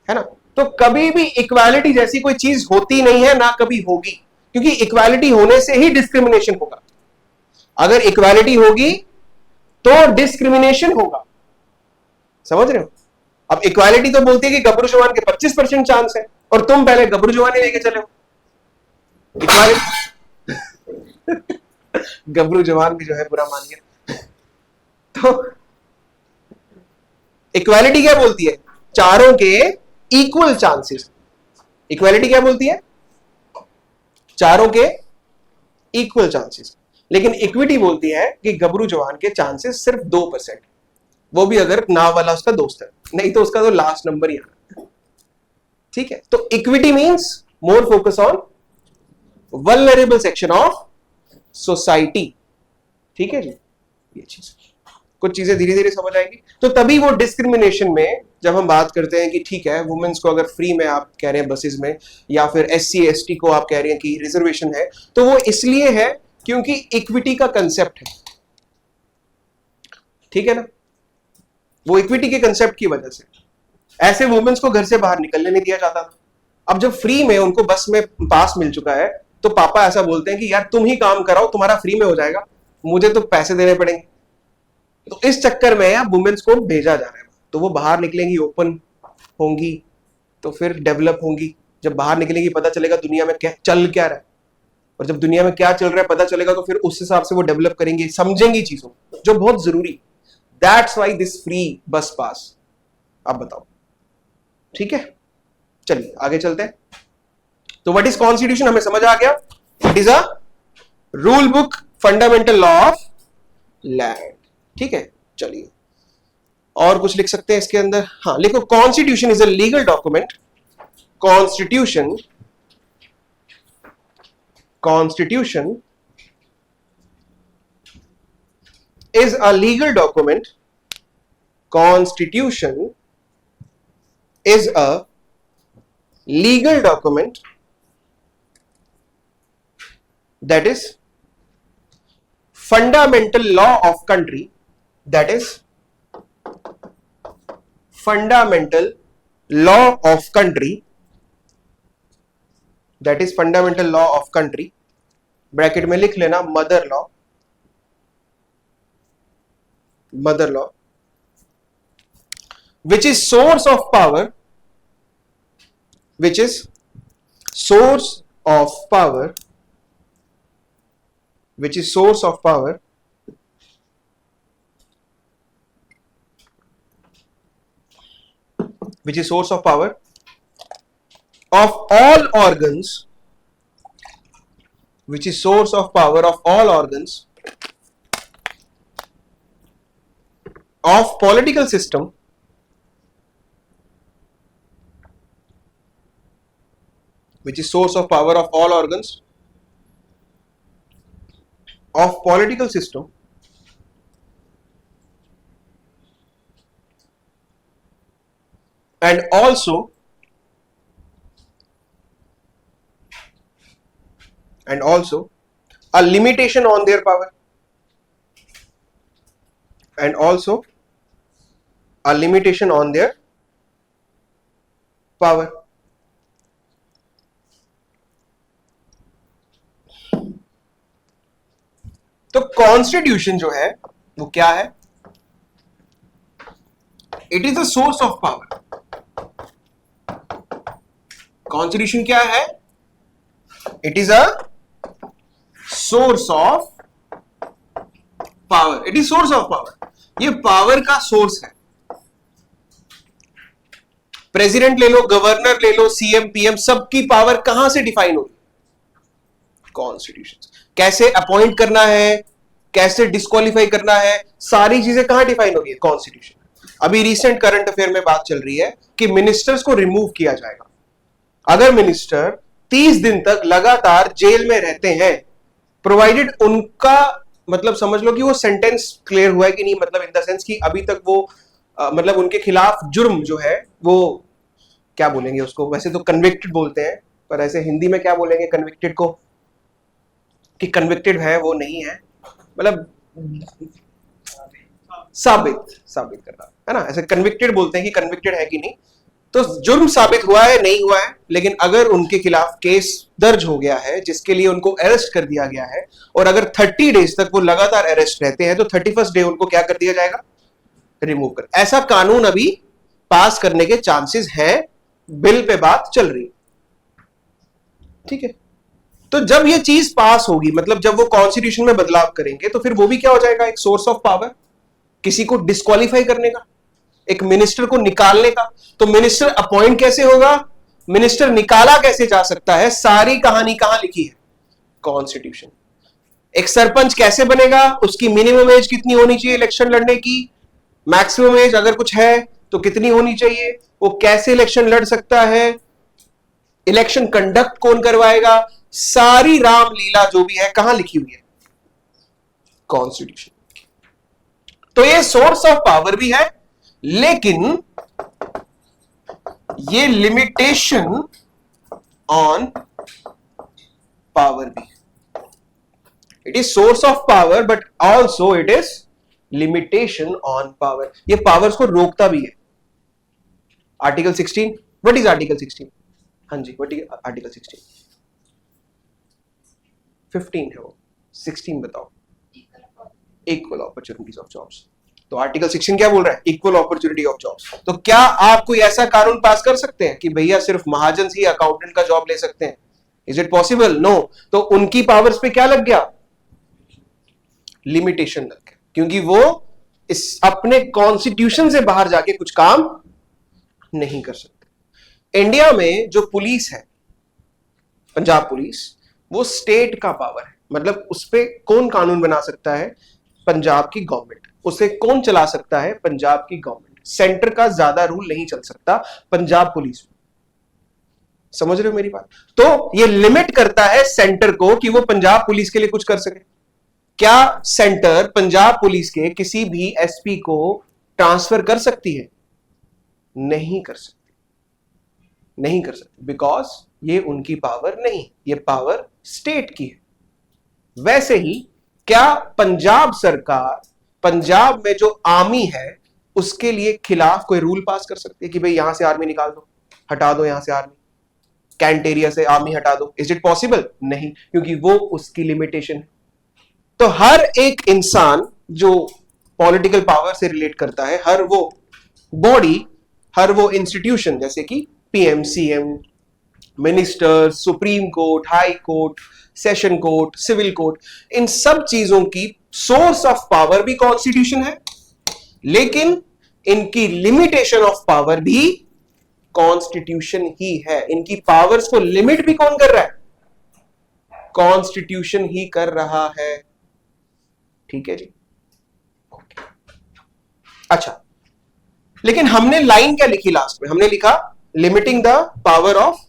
है ना। तो कभी भी इक्वालिटी जैसी कोई चीज होती नहीं है, ना कभी होगी, क्योंकि इक्वालिटी होने से ही डिस्क्रिमिनेशन होगा। अगर इक्वालिटी होगी तो डिस्क्रिमिनेशन होगा, समझ रहे हो? अब इक्वालिटी तो बोलती है कि गबरू जवान के 25% चांस है और तुम पहले गबरू जवान लेके चले हो। गबरू जवान भी जो है बुरा मान गया। तो इक्वालिटी क्या बोलती है? चारों के इक्वल चांसेस। इक्वालिटी क्या बोलती है? चारों के इक्वल चांसेस। लेकिन इक्विटी बोलती है कि गबरू जवान के चांसेस सिर्फ 2%, वो भी अगर नाव वाला उसका दोस्त है, नहीं तो उसका तो लास्ट नंबर ही आना। ठीक है, तो equity means more focus on vulnerable section of society. ठीक है जी, ये चीज, कुछ चीजें धीरे धीरे समझ आएगी। तो तभी वो डिस्क्रिमिनेशन में जब हम बात करते हैं कि ठीक है वुमेन्स को अगर फ्री में आप कह रहे हैं बसेस में, या फिर SC ST को आप कह रहे हैं कि रिजर्वेशन है, तो वो इसलिए है क्योंकि इक्विटी का कंसेप्ट है। ठीक है ना, वो इक्विटी के कंसेप्ट की वजह से ऐसे वुमेन्स को घर से बाहर निकलने नहीं दिया जाता था। अब जब फ्री में उनको बस में पास मिल चुका है तो पापा ऐसा बोलते हैं कि यार तुम ही काम कराओ, तुम्हारा फ्री में हो जाएगा, मुझे तो पैसे देने पड़ेंगे। तो इस चक्कर में अब वुमेन्स को भेजा जा रहा है, तो वो बाहर निकलेंगी, ओपन होंगी, तो फिर डेवलप होंगी। जब बाहर निकलेंगी पता चलेगा दुनिया में क्या चल क्या रहा है, और जब दुनिया में क्या चल रहा है पता चलेगा तो फिर उस हिसाब से वो डेवलप करेंगे, समझेंगी चीजों जो बहुत जरूरी। दैट्स वाई दिस फ्री बस पास। आप बताओ, ठीक है? चलिए आगे चलते हैं। तो व्हाट इज कॉन्स्टिट्यूशन हमें समझ आ गया, it is a rule book, fundamental law of land. ठीक है, चलिए और कुछ लिख सकते हैं इसके अंदर। हाँ लिखो, constitution is a legal document, constitution is a legal document. Constitution is a legal document that is fundamental law of country, that is fundamental law of country, that is fundamental law of country, bracket में लिख लेना mother law, mother law, which is source of power, which is source of power, which is source of power which is source of power of all organs, which is source of power of all organs of political system, which is source of power of all organs of political system and also a limitation on their power, and also a limitation on their power. तो constitution जो है वो क्या है, it is the source of power. Constitution क्या है, it is a source of power, it is source of power, ये power का सोर्स है। प्रेसिडेंट ले लो, गवर्नर ले लो, सीएम पीएम, सबकी पावर कहां से डिफाइन होगी, कॉन्स्टिट्यूशन। कैसे अपॉइंट करना है, कैसे डिस्क्वालीफाई करना है, सारी चीजें कहां डिफाइन होगी, कॉन्स्टिट्यूशन। अभी रिसेंट करंट अफेयर में बात चल रही है कि मिनिस्टर्स को रिमूव किया जाएगा अगर मिनिस्टर 30 दिन तक लगातार जेल में रहते हैं, प्रोवाइडेड उनका मतलब समझ लो कि वो सेंटेंस क्लियर हुआ है कि नहीं, मतलब इन द सेंस कि अभी तक वो मतलब उनके खिलाफ जुर्म जो है वो क्या बोलेंगे उसको, वैसे तो कन्विक्टेड बोलते हैं पर ऐसे हिंदी में क्या बोलेंगे कन्विक्टेड को, कि कन्विक्टेड है वो नहीं है, मतलब साबित करना है ना, ऐसे कन्विक्टेड बोलते हैं कि कन्विक्टेड है कि नहीं। तो जुर्म साबित हुआ है नहीं हुआ है, लेकिन अगर उनके खिलाफ केस दर्ज हो गया है जिसके लिए उनको अरेस्ट कर दिया गया है, और अगर 30 डेज तक वो लगातार अरेस्ट रहते हैं तो 31st डे उनको क्या कर दिया जाएगा, रिमूव कर। ऐसा कानून अभी पास करने के चांसेस हैं, बिल पे बात चल रही है। ठीक है, तो जब ये चीज पास होगी, मतलब जब वो कॉन्स्टिट्यूशन में बदलाव करेंगे, तो फिर वो भी क्या हो जाएगा, एक सोर्स ऑफ पावर, किसी को डिस्क्वालीफाई करने का, एक मिनिस्टर को निकालने का। तो मिनिस्टर अपॉइंट कैसे होगा, मिनिस्टर निकाला कैसे जा सकता है, सारी कहानी कहां लिखी है, कॉन्स्टिट्यूशन। एक सरपंच कैसे बनेगा, उसकी मिनिमम एज कितनी होनी चाहिए इलेक्शन लड़ने की, मैक्सिमम एज अगर कुछ है तो कितनी होनी चाहिए, वो कैसे इलेक्शन लड़ सकता है, इलेक्शन कंडक्ट कौन करवाएगा, सारी रामलीला जो भी है कहां लिखी हुई है, कॉन्स्टिट्यूशन। तो ये सोर्स ऑफ पावर भी है, लेकिन ये लिमिटेशन ऑन पावर भी, it is source of power but also it is limitation on power. ये पावर्स को रोकता भी है। Article 16, what is article 16? हाँ जी, व्हाट इज आर्टिकल 16? 15 है वो, 16 बताओ। Equal opportunities of jobs. तो आर्टिकल 16 क्या बोल रहा है, इक्वल अपॉर्चुनिटी ऑफ जॉब्स। तो क्या आप कोई ऐसा कानून पास कर सकते हैं कि भैया सिर्फ महाजन ही अकाउंटेंट का जॉब ले सकते हैं? Is it possible? नो। तो उनकी पावर्स पे क्या लग गया, लिमिटेशन लग गया, क्योंकि वो इस अपने कॉन्स्टिट्यूशन से बाहर जाके कुछ काम नहीं कर सकते। इंडिया में जो पुलिस है, पंजाब पुलिस, वो स्टेट का पावर है। मतलब उस पे कौन कानून बना सकता है? पंजाब की गवर्नमेंट। उसे कौन चला सकता है? पंजाब की गवर्नमेंट। सेंटर का ज्यादा रूल नहीं चल सकता पंजाब पुलिस में। समझ रहे हो मेरी बात? तो ये लिमिट करता है सेंटर को कि वो पंजाब पुलिस के लिए कुछ कर सके। क्या सेंटर पंजाब पुलिस के किसी भी एसपी को ट्रांसफर कर सकती है? नहीं कर सकती, नहीं कर सकती, बिकॉज ये उनकी पावर नहीं, ये पावर स्टेट की है। वैसे ही क्या पंजाब सरकार पंजाब में जो आर्मी है उसके लिए खिलाफ कोई रूल पास कर सकती है कि भाई यहां से आर्मी निकाल दो, हटा दो यहां से आर्मी, कैंट एरिया से आर्मी हटा दो? Is it possible? नहीं, क्योंकि वो उसकी लिमिटेशन है। तो हर एक इंसान जो पॉलिटिकल पावर से रिलेट करता है, हर वो बॉडी, हर वो इंस्टीट्यूशन, जैसे कि PM, CM, minister, supreme court, high court, session court, civil court, इन सब चीजों की सोर्स ऑफ पावर भी कॉन्स्टिट्यूशन है, लेकिन इनकी लिमिटेशन ऑफ पावर भी कॉन्स्टिट्यूशन ही है। इनकी पावर्स को लिमिट भी कौन कर रहा है? कॉन्स्टिट्यूशन ही कर रहा है। ठीक है जी। अच्छा, लेकिन हमने लाइन क्या लिखी लास्ट में? हमने लिखा limiting the power of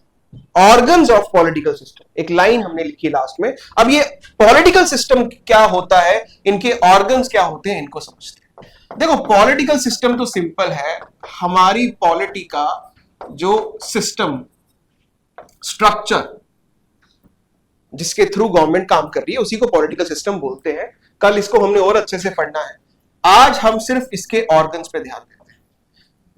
organs of political system. एक लाइन हमने लिखी लास्ट में। अब ये पॉलिटिकल सिस्टम क्या होता है, इनके ऑर्गन्स क्या होते हैं, इनको समझते हैं। देखो, पॉलिटिकल सिस्टम तो सिंपल है। हमारी पॉलिटी का जो सिस्टम, स्ट्रक्चर, जिसके थ्रू गवर्नमेंट काम कर रही है, उसी को पॉलिटिकल सिस्टम बोलते हैं। कल इसको हमने और अच्छे से पढ़ना है। आज हम सिर्फ इसके ऑर्गन्स पे ध्यान देते हैं।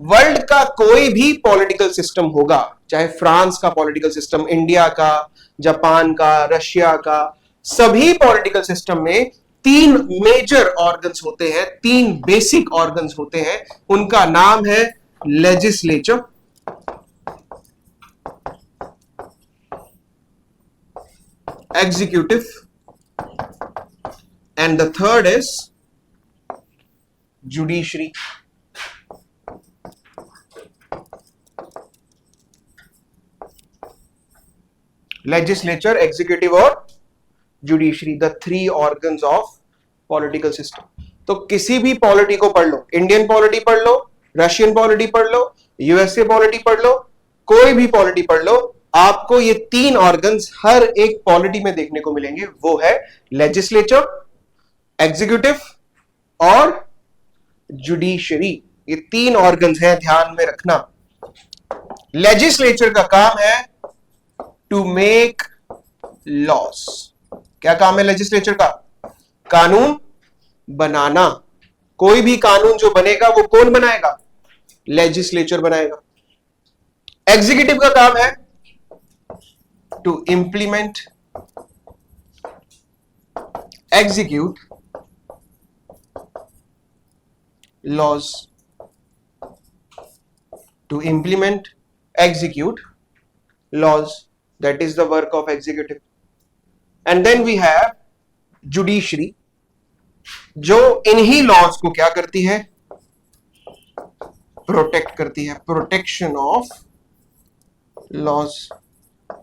वर्ल्ड का कोई भी पॉलिटिकल सिस्टम होगा, चाहे फ्रांस का पॉलिटिकल सिस्टम, इंडिया का, जापान का, रशिया का, सभी पॉलिटिकल सिस्टम में 3 मेजर ऑर्गन्स होते हैं, 3 बेसिक ऑर्गन्स होते हैं। उनका नाम है legislature, executive, and the third is judiciary. Legislature, executive और judiciary, the 3 organs of political system. तो किसी भी पॉलिटी को पढ़ लो, इंडियन पॉलिटी पढ़ लो, रशियन पॉलिटी पढ़ लो, यूएसए पॉलिटी पढ़ लो, कोई भी पॉलिटी पढ़ लो, आपको ये 3 ऑर्गन्स हर एक पॉलिटी में देखने को मिलेंगे। वो है लेजिस्लेचर, एग्जीक्यूटिव और जुडिशरी। ये 3 ऑर्गन्स हैं, ध्यान में रखना। लेजिस्लेचर का काम है टू मेक लॉस। क्या काम है लेजिस्लेचर का? कानून बनाना। कोई भी कानून जो बनेगा वो कौन बनाएगा? लेजिस्लेचर बनाएगा। एग्जीक्यूटिव का काम है to implement, execute laws, to implement, execute laws. That is the work of executive. And then we have judiciary, जो इन्हीं लॉज को क्या करती है? प्रोटेक्ट करती है। प्रोटेक्शन ऑफ लॉज,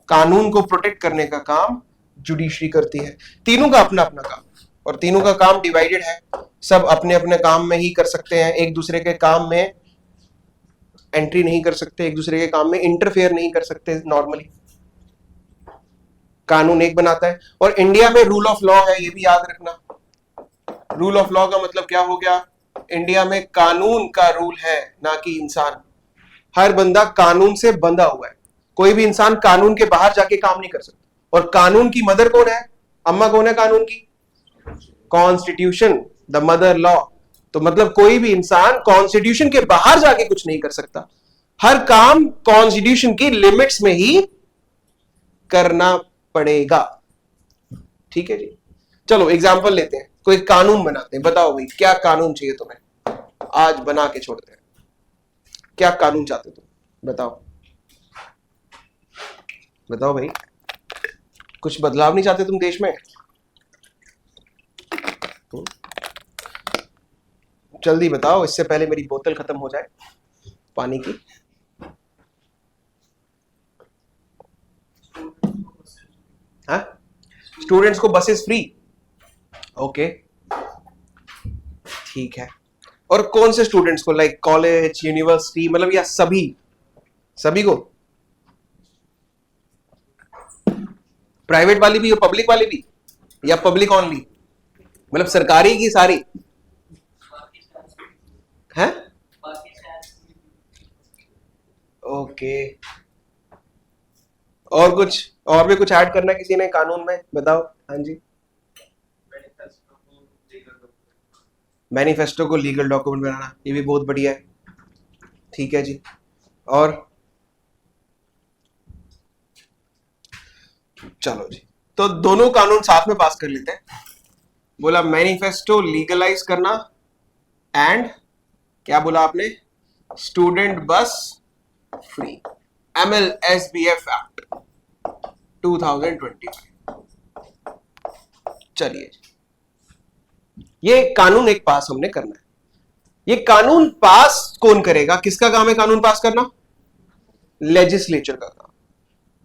कानून को प्रोटेक्ट करने का काम जुडिशरी करती है। तीनों का अपना अपना काम, और तीनों का काम डिवाइडेड है। सब अपने अपने काम में ही कर सकते हैं, एक दूसरे के काम में एंट्री नहीं कर सकते, एक दूसरे के काम में इंटरफेयर नहीं कर सकते। नॉर्मली कानून एक बनाता है। और इंडिया में रूल ऑफ लॉ है, ये भी याद रखना। रूल ऑफ लॉ का मतलब क्या हो गया? इंडिया में कानून का रूल है, ना कि इंसान। हर बंदा कानून से बंधा हुआ है। कोई भी इंसान कानून के बाहर जाके काम नहीं कर सकता। और कानून की मदर कौन है? अम्मा कौन है कानून की? Constitution, the mother law. तो मतलब कोई भी इंसान कॉन्स्टिट्यूशन के बाहर जाके कुछ नहीं कर सकता। हर काम कॉन्स्टिट्यूशन की लिमिट्स में ही करना पड़ेगा। ठीक है जी। चलो एग्जांपल लेते हैं, कोई कानून बनाते हैं। बताओ भाई, क्या कानून चाहिए तुम्हें? आज बना के छोड़ते हैं। क्या कानून चाहते तुम? बताओ बताओ भाई, कुछ बदलाव नहीं चाहते तुम देश में? जल्दी बताओ, इससे पहले मेरी बोतल खत्म हो जाए पानी की। हाँ, स्टूडेंट्स को बसेस फ्री, ओके ठीक है। और कौन से स्टूडेंट्स को, लाइक कॉलेज, यूनिवर्सिटी, मतलब या सभी सभी को? प्राइवेट वाली भी और पब्लिक वाली भी, या पब्लिक ओनली, मतलब सरकारी की सारी है? ओके। और कुछ, और भी कुछ ऐड करना है किसी ने कानून में? बताओ। हाँ जी। मैनिफेस्टो को लीगल डॉक्यूमेंट बनाना, ये भी बहुत बढ़िया है, ठीक है जी। और चलो जी, तो दोनों कानून साथ में पास कर लेते हैं। बोला मैनिफेस्टो लीगलाइज करना, एंड क्या बोला आपने? स्टूडेंट बस फ्री, MLSBF एक्ट 2025। चलिए, ये कानून एक पास हमने करना है। ये कानून पास कौन करेगा? किसका काम है कानून पास करना? लेजिस्लेचर का काम।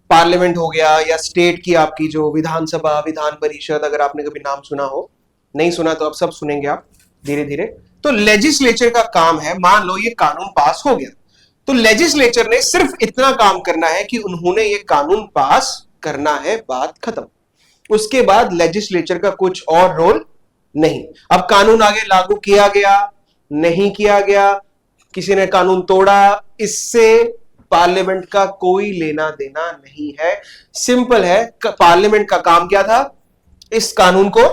पार्लियामेंट हो गया, या स्टेट की आपकी जो विधानसभा, विधान परिषद, अगर आपने कभी नाम सुना हो, नहीं सुना तो अब सब सुनेंगे आप धीरे धीरे। तो लेजिस्लेचर का काम है, मान लो ये कानून पास हो गया, तो लेजिस्लेचर ने सिर्फ इतना काम करना है कि उन्होंने ये कानून पास करना है, बात खत्म। उसके बाद लेजिस्लेचर का कुछ और रोल नहीं। अब कानून आगे लागू किया गया, नहीं किया गया, किसी ने कानून तोड़ा, इससे पार्लियामेंट का कोई लेना देना नहीं है। सिंपल है, पार्लियामेंट का काम क्या था? इस कानून को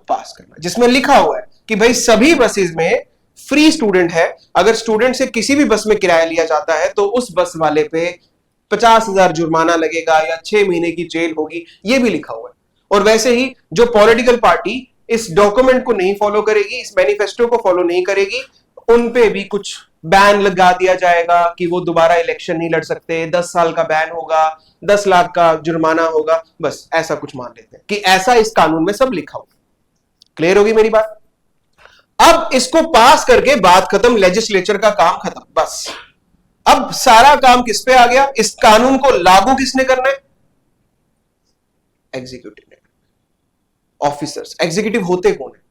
पास करना, जिसमें लिखा हुआ है कि भाई सभी बसेस में फ्री स्टूडेंट है। अगर स्टूडेंट से किसी भी बस में किराया लिया जाता है तो उस बस वाले पे 50,000 जुर्माना लगेगा या 6 महीने की जेल होगी, ये भी लिखा हुआ है। और वैसे ही जो पॉलिटिकल पार्टी इस डॉक्यूमेंट को नहीं फॉलो करेगी, इस मैनिफेस्टो को फॉलो नहीं करेगी, उन पे भी कुछ बैन लगा दिया जाएगा कि वो दोबारा इलेक्शन नहीं लड़ सकते, 10 साल का बैन होगा, 10 लाख का जुर्माना होगा, बस ऐसा कुछ मान लेते हैं कि ऐसा इस कानून में सब लिखा हुआ। क्लियर होगी मेरी बात? अब इसको पास करके बात खत्म, लेजिस्लेचर का काम खत्म, बस। अब सारा काम किस पे आ गया? इस कानून को लागू किसने करना है? एग्जीक्यूटिव ने। ऑफिसर्स, एग्जीक्यूटिव होते कौन है?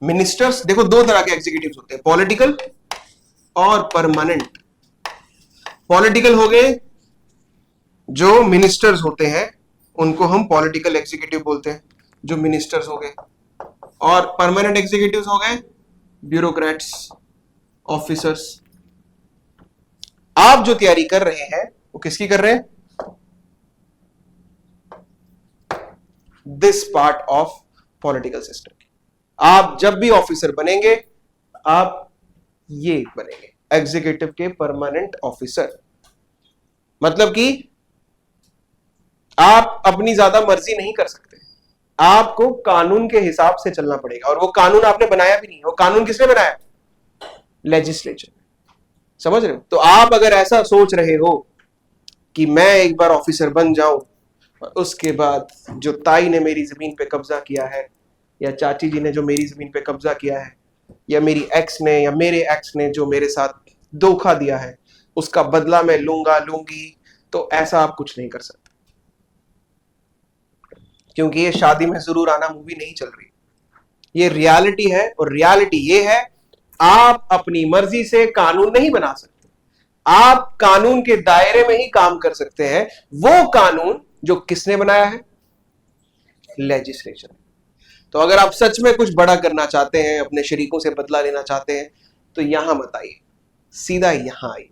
मिनिस्टर्स। देखो दो तरह के एग्जीक्यूटिव होते हैं, पॉलिटिकल और परमानेंट। पॉलिटिकल हो गए जो मिनिस्टर्स होते हैं, उनको हम पॉलिटिकल एग्जीक्यूटिव बोलते हैं, जो मिनिस्टर्स हो गए। और परमानेंट एग्जीक्यूटिव्स हो गए ब्यूरोक्रेट्स, ऑफिसर्स। आप जो तैयारी कर रहे हैं वो किसकी कर रहे हैं? This part of political system की। आप जब भी ऑफिसर बनेंगे, आप ये बनेंगे एग्जीक्यूटिव के परमानेंट ऑफिसर। मतलब कि आप अपनी ज्यादा मर्जी नहीं कर सकते, आपको कानून के हिसाब से चलना पड़ेगा। और वो कानून आपने बनाया भी नहीं, वो कानून किसने बनाया? लेजिस्लेचर। समझ रहे हो? तो आप अगर ऐसा सोच रहे हो कि मैं एक बार ऑफिसर बन जाऊं और उसके बाद जो ताई ने मेरी जमीन पे कब्जा किया है, या चाची जी ने जो मेरी जमीन पे कब्जा किया है, या मेरी एक्स ने या मेरे एक्स ने जो मेरे साथ धोखा दिया है, उसका बदला मैं लूंगा, लूंगी, तो ऐसा आप कुछ नहीं कर सकते। क्योंकि ये शादी में जरूर आना मूवी नहीं चल रही, ये रियलिटी है। और रियलिटी ये है, आप अपनी मर्जी से कानून नहीं बना सकते, आप कानून के दायरे में ही काम कर सकते हैं। वो कानून जो किसने बनाया है? लेजिस्लेचर। तो अगर आप सच में कुछ बड़ा करना चाहते हैं, अपने शरीकों से बदला लेना चाहते हैं, तो यहां मत आइए, सीधा यहां आइए।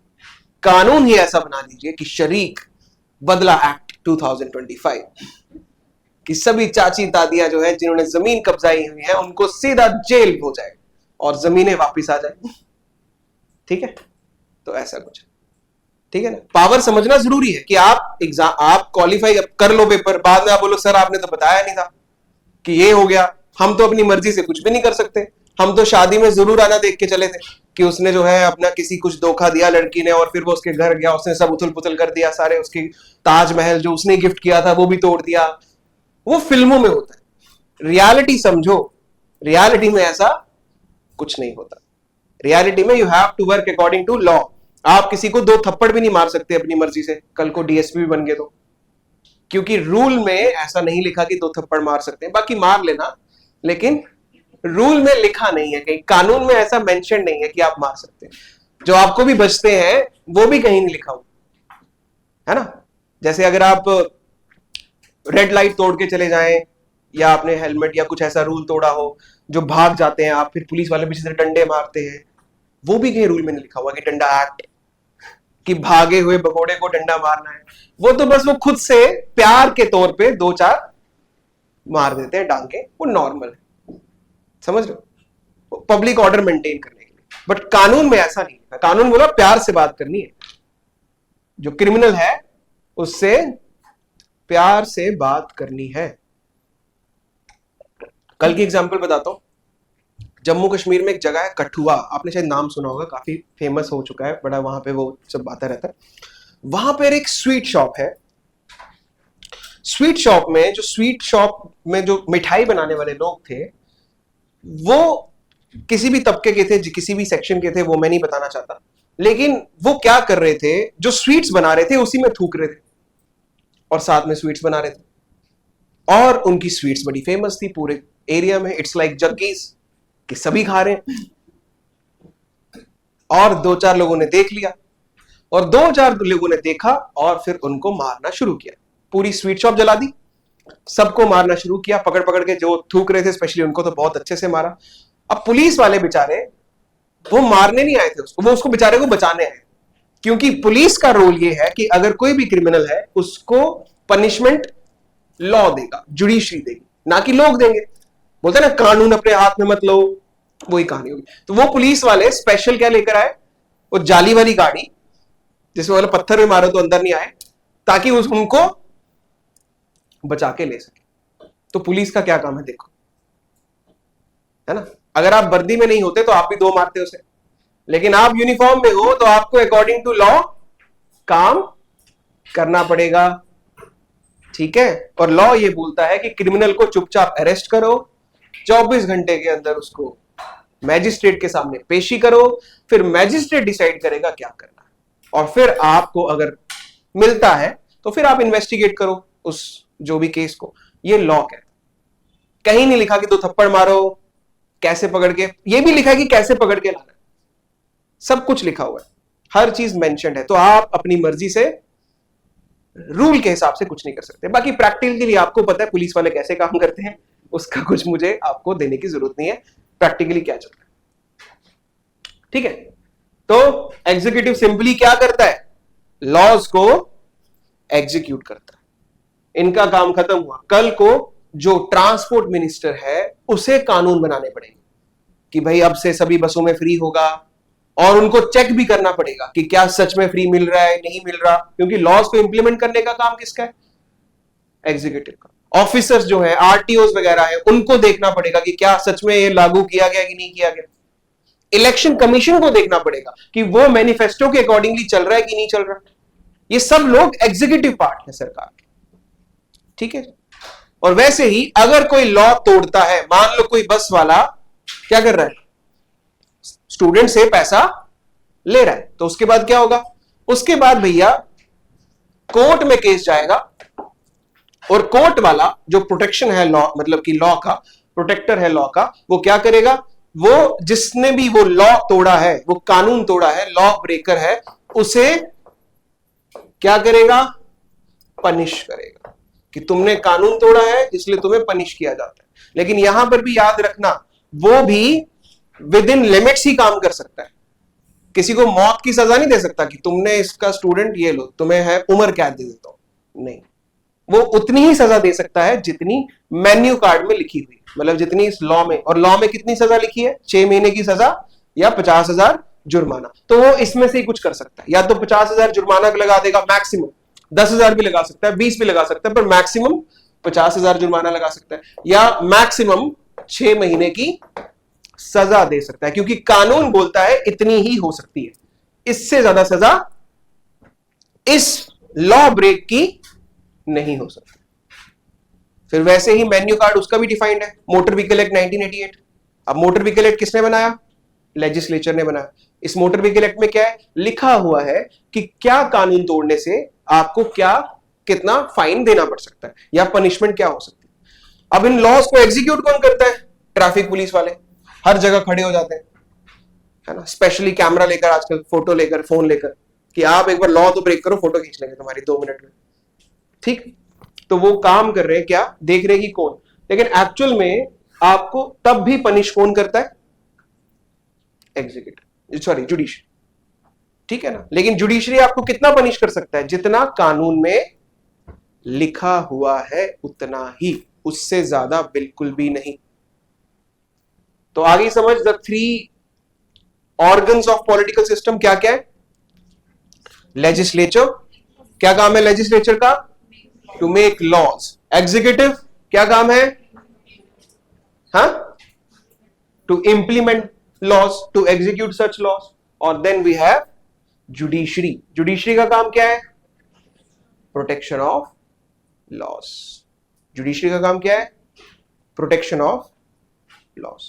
कानून ही ऐसा बना दीजिए कि शरीक बदला एक्ट 2025 कि सभी चाची दादियां जो है जिन्होंने जमीन कब्जाई हुई है, उनको सीधा जेल हो जाए और जमीनें वापस आ जाए। ठीक है? तो ऐसा कुछ, ठीक है ना? पावर समझना जरूरी है कि आप एग्जाम, आप क्वालिफाई कर लो पेपर, बाद में आप बोलो सर आपने तो बताया नहीं था कि ये हो गया। हम तो अपनी मर्जी से कुछ भी नहीं कर सकते। हम तो शादी में जरूर आना देख के चले थे कि उसने जो है अपना किसी कुछ धोखा दिया लड़की ने, और फिर वो उसके घर गया, उसने सब उथल पुथल कर दिया, सारे उसकी ताजमहल जो उसने गिफ्ट किया था वो भी तोड़ दिया। वो फिल्मों में होता है, रियलिटी समझो। रियलिटी में ऐसा कुछ नहीं होता। रियलिटी में you have to work according to law. आप किसी को 2 थप्पड़ भी नहीं मार सकते अपनी मर्जी से, कल को डीएसपी भी बन गए तो। क्योंकि रूल में ऐसा नहीं लिखा कि 2 थप्पड़ मार सकते हैं, बाकी मार लेना, लेकिन रूल में लिखा नहीं है, कहीं कानून में ऐसा मेंशन नहीं है कि आप मार सकते हैं। जो आपको भी बचते हैं वो भी कहीं नहीं लिखा हुआ है ना। जैसे अगर आप रेड लाइट तोड़ के चले जाएं, या आपने हेलमेट या कुछ ऐसा रूल तोड़ा हो, जो भाग जाते हैं आप, फिर पुलिस वाले पीछे से डंडे मारते हैं, वो भी कहीं रूल में नहीं लिखा हुआ कि डंडा एक्ट, कि भागे हुए भगोड़े को डंडा मारना है। वो तो बस वो खुद से प्यार के तौर पे 2-4 मार देते हैं डांगे, वो नॉर्मल है, समझ रहे हो, पब्लिक ऑर्डर मेंटेन करने के लिए। बट कानून में ऐसा नहीं है। कानून बोला प्यार से बात करनी है, जो क्रिमिनल है उससे प्यार से बात करनी है। कल की एग्जांपल बताता हूं। जम्मू कश्मीर में एक जगह है कठुआ, आपने शायद नाम सुना होगा, काफी फेमस हो चुका है, बड़ा वहां पे वो सब आता रहता है। वहां पर एक स्वीट शॉप है। स्वीट शॉप में जो मिठाई बनाने वाले लोग थे, वो किसी भी तबके के थे, किसी भी सेक्शन के थे, वो मैं नहीं बताना चाहता, लेकिन वो क्या कर रहे थे, जो स्वीट्स बना रहे थे उसी में थूक रहे थे और साथ में स्वीट्स बना रहे थे, और उनकी स्वीट्स बड़ी फेमस थी पूरे एरिया में। इट्स लाइक जग्गीज कि सभी खा रहे हैं। और 2-4 लोगों ने देख लिया, और 2-4 लोगों ने देखा और फिर उनको मारना शुरू किया। पूरी स्वीट शॉप जला दी, सबको मारना शुरू किया, पकड़ पकड़ के, जो थूक रहे थे स्पेशली उनको तो बहुत अच्छे से मारा। अब पुलिस वाले बेचारे, वो मारने नहीं आए थे उसको, वो उसको बेचारे को बचाने आए, क्योंकि पुलिस का रोल ये है कि अगर कोई भी क्रिमिनल है उसको पनिशमेंट लॉ देगा, जुडिशरी देगी, ना कि लोग देंगे। बोलते हैं ना, कानून अपने हाथ में मत लो, वही कहानी होगी। तो वो पुलिस वाले स्पेशल क्या लेकर आए, वो जाली वाली गाड़ी जिसमें वाले पत्थर में मारो तो अंदर नहीं आए, ताकि उनको बचा के ले सके। तो पुलिस का क्या काम है देखो, है ना। अगर आप वर्दी में नहीं होते तो आप भी 2 मारते उसे, लेकिन आप यूनिफॉर्म में हो तो आपको अकॉर्डिंग टू लॉ काम करना पड़ेगा, ठीक है। और लॉ ये बोलता है कि क्रिमिनल को चुपचाप अरेस्ट करो, 24 घंटे के अंदर उसको मैजिस्ट्रेट के सामने पेशी करो, फिर मैजिस्ट्रेट डिसाइड करेगा क्या करना है, और फिर आपको अगर मिलता है तो फिर आप इन्वेस्टिगेट करो उस जो भी केस को। ये लॉ कहता है। कहीं नहीं लिखा कि 2 थप्पड़ मारो, कैसे पकड़ के, ये भी लिखा है कि कैसे पकड़ के लाना है, सब कुछ लिखा हुआ है, हर चीज मेंशन्ड है। तो आप अपनी मर्जी से रूल के हिसाब से कुछ नहीं कर सकते। बाकी प्रैक्टिकली आपको पता है पुलिस वाले कैसे काम करते हैं, उसका कुछ मुझे आपको देने की जरूरत नहीं है, प्रैक्टिकली क्या चलता है, ठीक है। तो एग्जीक्यूटिव सिंपली क्या करता है, लॉज को एग्जीक्यूट करता है। इनका काम खत्म हुआ। कल को जो ट्रांसपोर्ट मिनिस्टर है उसे कानून बनाने पड़ेंगे कि भाई अब से सभी बसों में फ्री होगा, और उनको चेक भी करना पड़ेगा कि क्या सच में फ्री मिल रहा है नहीं मिल रहा, क्योंकि लॉज को इंप्लीमेंट करने का काम किसका है, एग्जीक्यूटिव का। ऑफिसर्स जो है, आरटीओ वगैरह है, उनको देखना पड़ेगा कि क्या सच में ये लागू किया गया कि नहीं किया गया। इलेक्शन कमीशन को देखना पड़ेगा कि वो मैनिफेस्टो के अकॉर्डिंगली चल रहा है कि नहीं चल रहा। ये सब लोग एग्जीक्यूटिव पार्ट है सरकार के, ठीक है। और वैसे ही अगर कोई लॉ तोड़ता है, मान लो कोई बस वाला क्या कर रहा है, स्टूडेंट से पैसा ले रहा है, तो उसके बाद क्या होगा, उसके बाद भैया कोर्ट में केस जाएगा, और कोर्ट वाला जो प्रोटेक्शन है लॉ, मतलब कि लॉ का प्रोटेक्टर है लॉ का, वो क्या करेगा, वो जिसने भी वो लॉ तोड़ा है, वो कानून तोड़ा है, लॉ ब्रेकर है, उसे क्या करेगा, पनिश करेगा कि तुमने कानून तोड़ा है इसलिए तुम्हें पनिश किया जाता है। लेकिन यहां पर भी याद रखना, वो भी विद इन लिमिट्स ही काम कर सकता है। किसी को मौत की सजा नहीं दे सकता कि तुमने इसका स्टूडेंट ये लो, तुम्हें है उम्र कैद दे देता हूं, नहीं। वो उतनी ही सजा दे सकता है जितनी मेन्यू कार्ड में लिखी हुई, मतलब जितनी इस लॉ में, और लॉ में कितनी सजा लिखी है, 6 महीने की सजा या 50,000 जुर्माना। तो वो इसमें से ही कुछ कर सकता है, या तो 50,000 जुर्माना भी लगा देगा मैक्सिमम, 10,000 भी लगा सकता है, 20 भी लगा सकता है, पर मैक्सिमम 50,000 जुर्माना लगा सकता है, या मैक्सिमम 6 महीने की सजा दे सकता है, क्योंकि कानून बोलता है इतनी ही हो सकती है, इससे ज्यादा सजा इस लॉ ब्रेक की नहीं हो सकती। फिर वैसे ही मेन्यू कार्ड उसका भी डिफाइंड है, मोटर व्हीकल एक्ट 1988। अब मोटर व्हीकल एक्ट किसने बनाया, लेजिस्लेचर ने बनाया। इस मोटर व्हीकल एक्ट में क्या है लिखा हुआ है कि क्या कानून तोड़ने से आपको क्या कितना फाइन देना पड़ सकता है या पनिशमेंट क्या हो सकती है। अब इन लॉज को एग्जीक्यूट कौन करता है? ट्रैफिक पुलिस वाले हर जगह खड़े हो जाते हैं, है ना, स्पेशली कैमरा लेकर, आजकल फोटो लेकर, फोन लेकर, कि आप एक बार लॉ तो ब्रेक करो, फोटो खींच लेंगे तुम्हारी 2 मिनट में। ठीक, तो वो काम कर रहे हैं, क्या देख रहे हैं कि कौन, लेकिन एक्चुअल में आपको तब भी पनिश कौन करता है? एग्जीक्यूटिव, सॉरी जुडिशरी, ठीक है ना। लेकिन जुडिशरी आपको कितना पनिश कर सकता है? जितना कानून में लिखा हुआ है उतना ही, उससे ज्यादा बिल्कुल भी नहीं। तो आगे समझ, the 3 organs of political system क्या क्या है? लेजिस्लेचर, क्या काम है लेजिस्लेचर का? To make laws. एग्जीक्यूटिव क्या काम है? हाँ, to implement laws, to execute such laws. और then we have judiciary. Judiciary का काम क्या है? Protection of laws. जुडिशरी का काम क्या है? Protection of laws.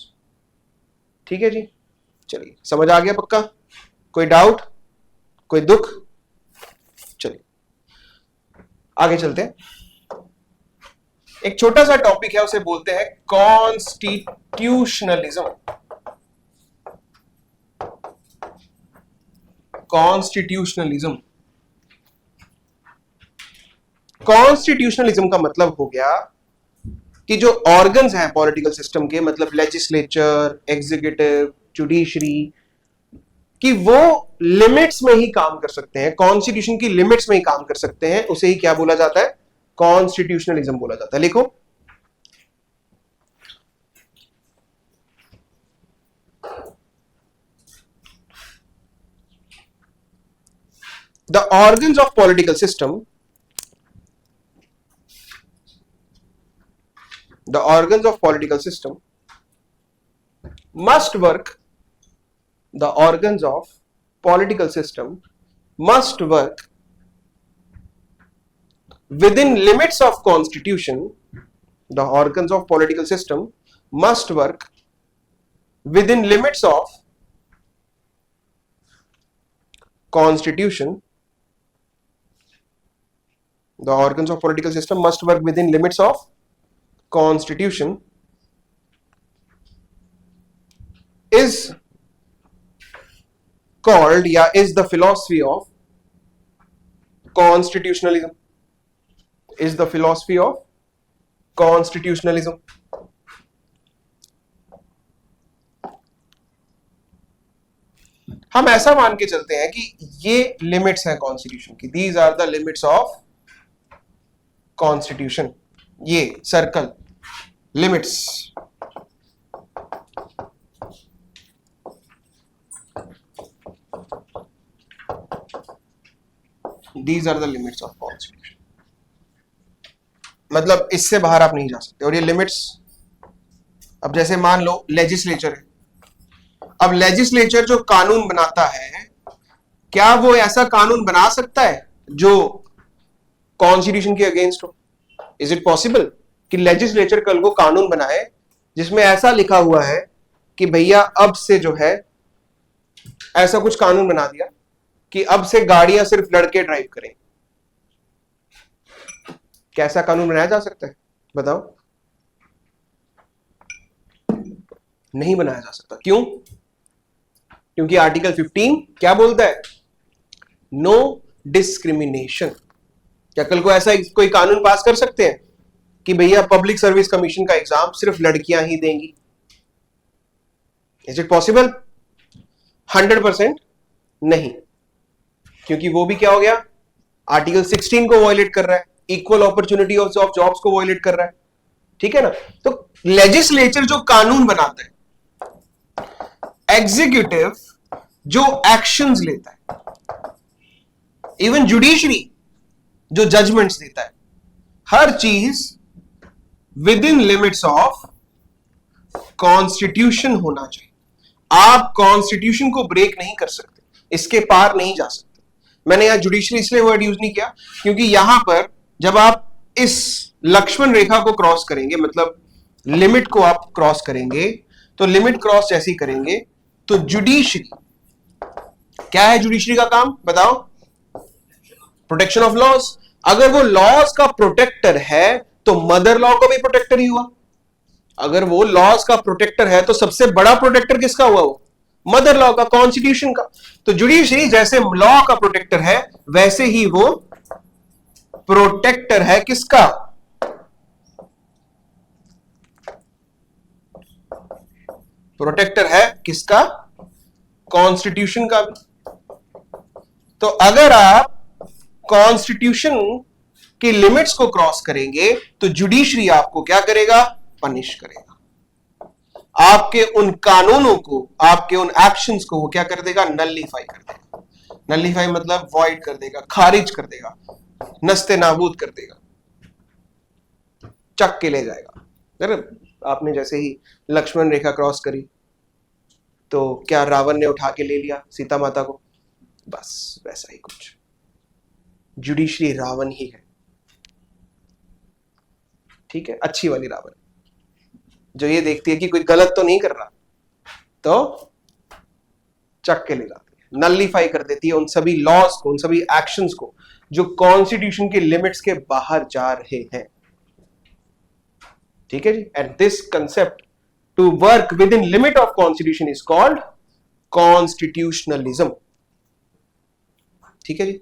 ठीक है जी, चलिए समझ आ गया पक्का? कोई डाउट, कोई दुख? चलिए आगे चलते हैं। एक छोटा सा टॉपिक है, उसे बोलते हैं कॉन्स्टिट्यूशनलिज्म। कॉन्स्टिट्यूशनलिज्म, कॉन्स्टिट्यूशनलिज्म का मतलब हो गया कि जो ऑर्गन्स हैं पॉलिटिकल सिस्टम के, मतलब लेजिस्लेचर, एग्जीक्यूटिव, जुडिशरी, कि वो लिमिट्स में ही काम कर सकते हैं, कॉन्स्टिट्यूशन की लिमिट्स में ही काम कर सकते हैं, उसे ही क्या बोला जाता है? कॉन्स्टिट्यूशनलिज्म बोला जाता है। लिखो, the organs of political system, the organs of political system must work, the organs of political system must work within limits of constitution. The organs of political system must work within limits of constitution. The organs of political system must work within limits of constitution is called, या is the philosophy of constitutionalism, is the philosophy of constitutionalism. हम ऐसा मान के चलते हैं कि ये limits हैं कॉन्स्टिट्यूशन की, these are the limits of constitution, ये circle limits. These are the limits of constitution, मतलब इससे बाहर आप नहीं जा सकते। और ये लिमिट्स, अब जैसे मान लो लेजिस्लेचर है, अब लेजिस्लेचर जो कानून बनाता है, क्या वो ऐसा कानून बना सकता है जो कॉन्स्टिट्यूशन के अगेंस्ट हो? इज इट पॉसिबल कि लेजिस्लेचर कल को कानून बनाए जिसमें ऐसा लिखा हुआ है कि भैया अब से जो है, ऐसा कुछ कानून बना दिया कि अब से गाड़ियां सिर्फ लड़के ड्राइव करें? कैसा कानून बनाया जा सकता है बताओ? नहीं बनाया जा सकता। क्यों? क्योंकि आर्टिकल 15 क्या बोलता है? No discrimination. क्या कल को ऐसा कोई कानून पास कर सकते हैं कि भैया पब्लिक सर्विस कमीशन का एग्जाम सिर्फ लड़कियां ही देंगी? Is it possible? 100% नहीं, क्योंकि वो भी क्या हो गया? आर्टिकल 16 को वायलेट कर रहा है, इक्वल अपॉर्चुनिटी ऑफ जॉब्स को वायलेट कर रहा है। ठीक है ना? तो लेजिस्लेचर जो कानून बनाता है, एग्जीक्यूटिव जो एक्शंस लेता है, इवन जुडिशरी जो जजमेंट्स देता है, हर चीज with in limits of constitution होना चाहिए। आप कॉन्स्टिट्यूशन को ब्रेक नहीं कर सकते, इसके पार नहीं जा सकते। मैंने यहां जुडिशरी इसलिए वर्ड यूज नहीं किया क्योंकि यहां पर जब आप इस लक्ष्मण रेखा को क्रॉस करेंगे, मतलब लिमिट को आप क्रॉस करेंगे, तो लिमिट क्रॉस जैसे ही करेंगे तो जुडिशरी, क्या है जुडिशरी का काम बताओ? Protection of laws. अगर वो लॉज का प्रोटेक्टर है तो मदर लॉ का भी प्रोटेक्टर ही हुआ। अगर वो लॉज का प्रोटेक्टर है तो सबसे बड़ा प्रोटेक्टर किसका हुआ? वो मदर लॉ का, कॉन्स्टिट्यूशन का। तो जुडिशरी जैसे लॉ का प्रोटेक्टर है वैसे ही वो प्रोटेक्टर है किसका? प्रोटेक्टर है किसका? कॉन्स्टिट्यूशन का भी। तो अगर आप कॉन्स्टिट्यूशन की लिमिट्स को क्रॉस करेंगे तो जुडिशरी आपको क्या करेगा? पनिश करेगा। आपके उन कानूनों को, आपके उन एक्शंस को वो क्या कर देगा? नलिफाई कर देगा। नलिफाई मतलब वॉइड कर देगा, खारिज कर देगा, नस्ते नाबूद कर देगा, चक के ले जाएगा। अगर आपने जैसे ही लक्ष्मण रेखा क्रॉस करी तो क्या रावण ने उठा के ले लिया सीता माता को? बस वैसा ही कुछ। जुडिशरी रावण ही है, ठीक है, अच्छी वाली रावण, जो ये देखती है कि कोई गलत तो नहीं कर रहा तो चक के ले जाती है, नलिफाई कर देती है उन सभी लॉज को, उन सभी एक्शंस को जो कॉन्स्टिट्यूशन के लिमिट्स के बाहर जा रहे हैं। ठीक है जी। And this concept to work within limit of constitution is called constitutionalism. ठीक है जी।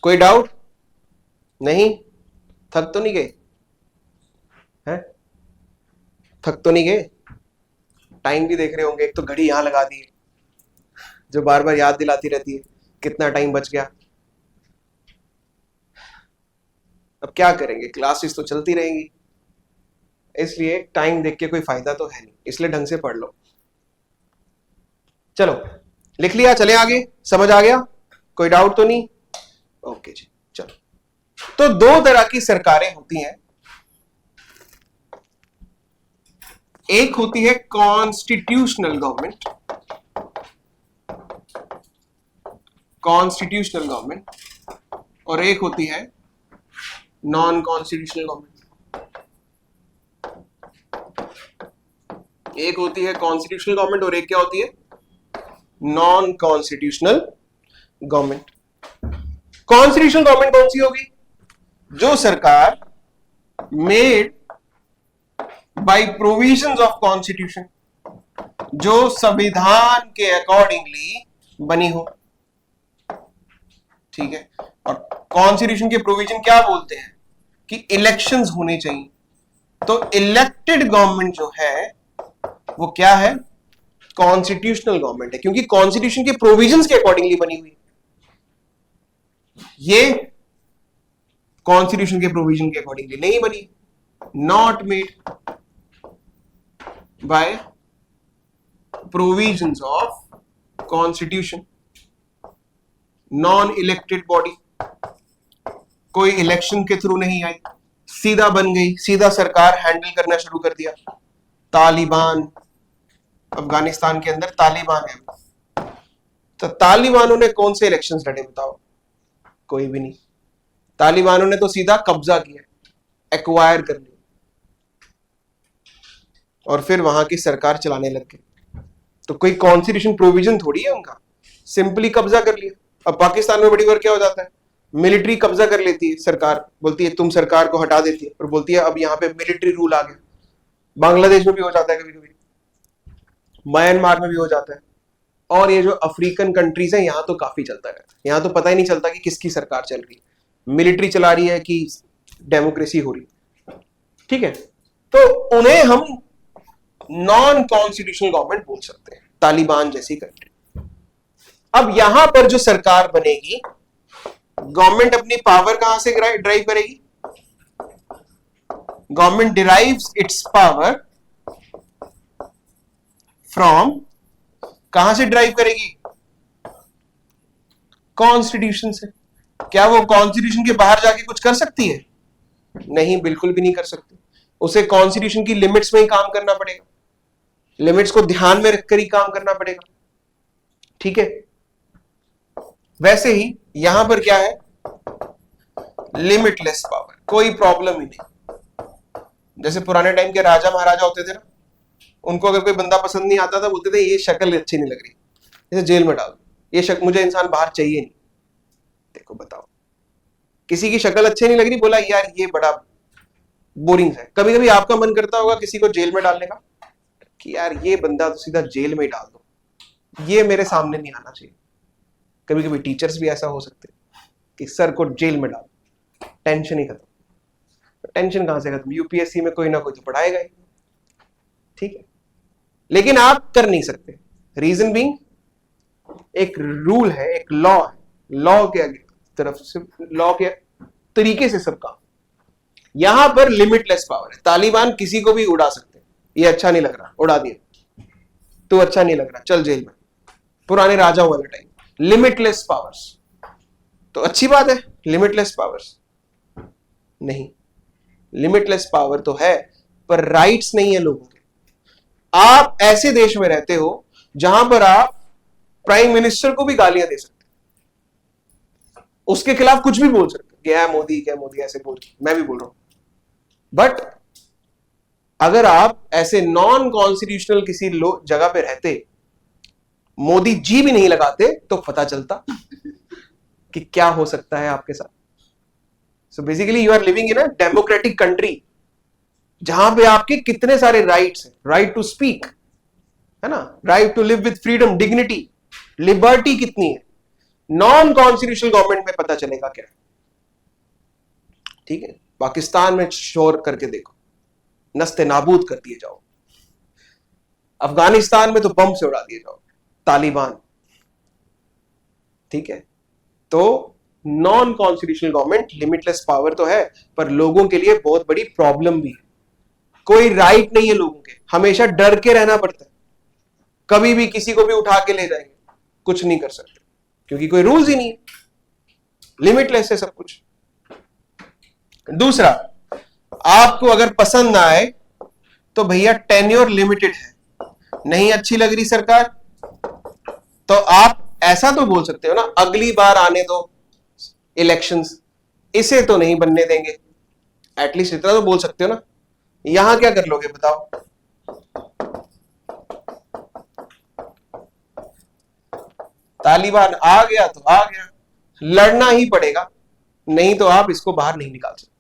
कोई डाउट नहीं? थक तो नहीं गए हैं? थक तो नहीं गए? टाइम भी देख रहे होंगे, एक तो घड़ी यहां लगा दी है जो बार बार याद दिलाती रहती है कितना टाइम बच गया। अब क्या करेंगे, क्लासेस तो चलती रहेंगी, इसलिए टाइम देख के कोई फायदा तो है नहीं, इसलिए ढंग से पढ़ लो। चलो लिख लिया, चले आगे, समझ आ गया? कोई डाउट तो नहीं? ओके जी। चलो, तो दो तरह की सरकारें होती हैं। एक होती है कॉन्स्टिट्यूशनल गवर्नमेंट, कॉन्स्टिट्यूशनल गवर्नमेंट, और एक होती है नॉन कॉन्स्टिट्यूशनल गवर्नमेंट। एक होती है कॉन्स्टिट्यूशनल गवर्नमेंट और एक क्या होती है? Non constitutional government. Constitutional government कौन सी होगी? जो सरकार made by provisions of constitution, जो संविधान के अकॉर्डिंगली बनी हो। ठीक है। और कॉन्स्टिट्यूशन के प्रोविजन क्या बोलते हैं? कि इलेक्शंस होने चाहिए। तो इलेक्टेड गवर्नमेंट जो है वो क्या है? कॉन्स्टिट्यूशनल गवर्नमेंट है, क्योंकि कॉन्स्टिट्यूशन के प्रोविजंस के अकॉर्डिंगली बनी हुई। ये कॉन्स्टिट्यूशन के प्रोविजन के अकॉर्डिंगली नहीं बनी, not made by provisions of constitution. Non elected body, कोई इलेक्शन के थ्रू नहीं आई, सीधा बन गई, सीधा सरकार हैंडल करना शुरू कर दिया। तालिबान, अफगानिस्तान के अंदर तालिबान है, तो तालिबानों ने कौन से इलेक्शंस लड़े बताओ? कोई भी नहीं। तालिबानों ने तो सीधा कब्जा किया, एक्वायर कर लिया और फिर वहां की सरकार चलाने लग गए। तो कोई कॉन्स्टिट्यूशन प्रोविजन थोड़ी है उनका, सिंपली कब्जा कर लिया। अब पाकिस्तान में बड़ी बार क्या हो जाता है? मिलिट्री कब्जा कर लेती है, सरकार बोलती है तुम सरकार को हटा देती है और बोलती है अब यहां पे मिलिट्री रूल आ गया। बांग्लादेश में भी हो जाता है कभी कभी, म्यांमार में भी हो जाता है, और ये जो अफ्रीकन कंट्रीज हैं यहां तो काफी चलता रहता है। यहां तो पता ही नहीं चलता कि किसकी सरकार चल रही है, मिलिट्री चला रही है कि डेमोक्रेसी हो रही। ठीक है। तो उन्हें हम नॉन कॉन्स्टिट्यूशनल गवर्नमेंट बोल सकते हैं, तालिबान जैसी कंट्री। अब यहां पर जो सरकार बनेगी, गवर्नमेंट अपनी पावर कहां से ड्राइव करेगी? Government derives it's power from, कहां से ड्राइव करेगी? कॉन्स्टिट्यूशन से। क्या वो कॉन्स्टिट्यूशन के बाहर जाके कुछ कर सकती है? नहीं, बिल्कुल भी नहीं कर सकती। उसे कॉन्स्टिट्यूशन की लिमिट्स में ही काम करना पड़ेगा, लिमिट्स को ध्यान में रखकर ही काम करना पड़ेगा। ठीक है। वैसे ही यहां पर क्या है? लिमिटलेस पावर, कोई प्रॉब्लम ही नहीं। जैसे पुराने टाइम के राजा महाराजा होते थे ना, उनको अगर कोई बंदा पसंद नहीं आता था बोलते थे ये शक्ल अच्छी नहीं लग रही, जैसे जेल में डाल दो, मुझे इंसान बाहर चाहिए नहीं। देखो बताओ, किसी की शक्ल अच्छी नहीं लग रही, बोला यार ये बड़ा बोरिंग है। कभी कभी आपका मन करता होगा किसी को जेल में डालने का, कि यार ये बंदा तो सीधा जेल में ही डाल दो, ये मेरे सामने नहीं आना चाहिए। कभी कभी टीचर्स भी ऐसा हो सकते हैं कि सर को जेल में डाल, टेंशन ही खत्म। टेंशन कहां से खत्म, यूपीएससी में कोई ना कोई तो पढ़ाएगा ही, ठीक है। लेकिन आप कर नहीं सकते, रीजन बीइंग एक रूल है, एक लॉ है, लॉ के तरफ से, लॉ के तरीके से सब काम। यहां पर लिमिटलेस पावर है। तालिबान किसी को भी उड़ा सकते हैं, ये अच्छा नहीं लग रहा उड़ा दिया, तो अच्छा नहीं लग रहा चल जेल में, पुराने राजाओं वाला टाइम। लिमिटलेस पावर्स तो अच्छी बात है, लिमिटलेस पावर्स नहीं। लिमिटलेस पावर तो है, पर राइट्स नहीं है लोगों के। आप ऐसे देश में रहते हो जहां पर आप प्राइम मिनिस्टर को भी गालियां दे सकते, उसके खिलाफ कुछ भी बोल सकते, क्या मोदी ऐसे बोल, मैं भी बोल रहा हूं। बट अगर आप ऐसे नॉन कॉन्स्टिट्यूशनल किसी जगह पे रहते, मोदी जी भी नहीं लगाते, तो पता चलता कि क्या हो सकता है आपके साथ। So basically you are living in a democratic country, जहां पे आपके कितने सारे राइट्स हैं। राइट टू स्पीक है ना, right to live with freedom, dignity, liberty कितनी है। नॉन कॉन्स्टिट्यूशनल गवर्नमेंट में पता चलेगा क्या, ठीक है। पाकिस्तान में शोर करके देखो, नस्ते नाबूद कर दिए जाओ। अफगानिस्तान में तो बम से उड़ा दिए जाओ, तालिबान, ठीक है। तो non constitutional government, limitless power तो है, पर लोगों के लिए बहुत बड़ी प्रॉब्लम भी है। कोई राइट नहीं है लोगों के, हमेशा डर के रहना पड़ता है। कभी भी किसी को भी उठा के ले जाएंगे, कुछ नहीं कर सकते, क्योंकि कोई रूल्स ही नहीं है, लिमिटलेस है सब कुछ। दूसरा, आपको अगर पसंद ना आए तो भैया टेन्योर लिमिटेड है, नहीं अच्छी लग रही सरकार, तो आप ऐसा तो बोल सकते हो ना, अगली बार आने दो इलेक्शंस, इसे तो नहीं बनने देंगे, एटलीस्ट इतना तो बोल सकते हो ना। यहां क्या कर लोगे बताओ? तालिबान आ गया तो आ गया, लड़ना ही पड़ेगा, नहीं तो आप इसको बाहर नहीं निकाल सकते।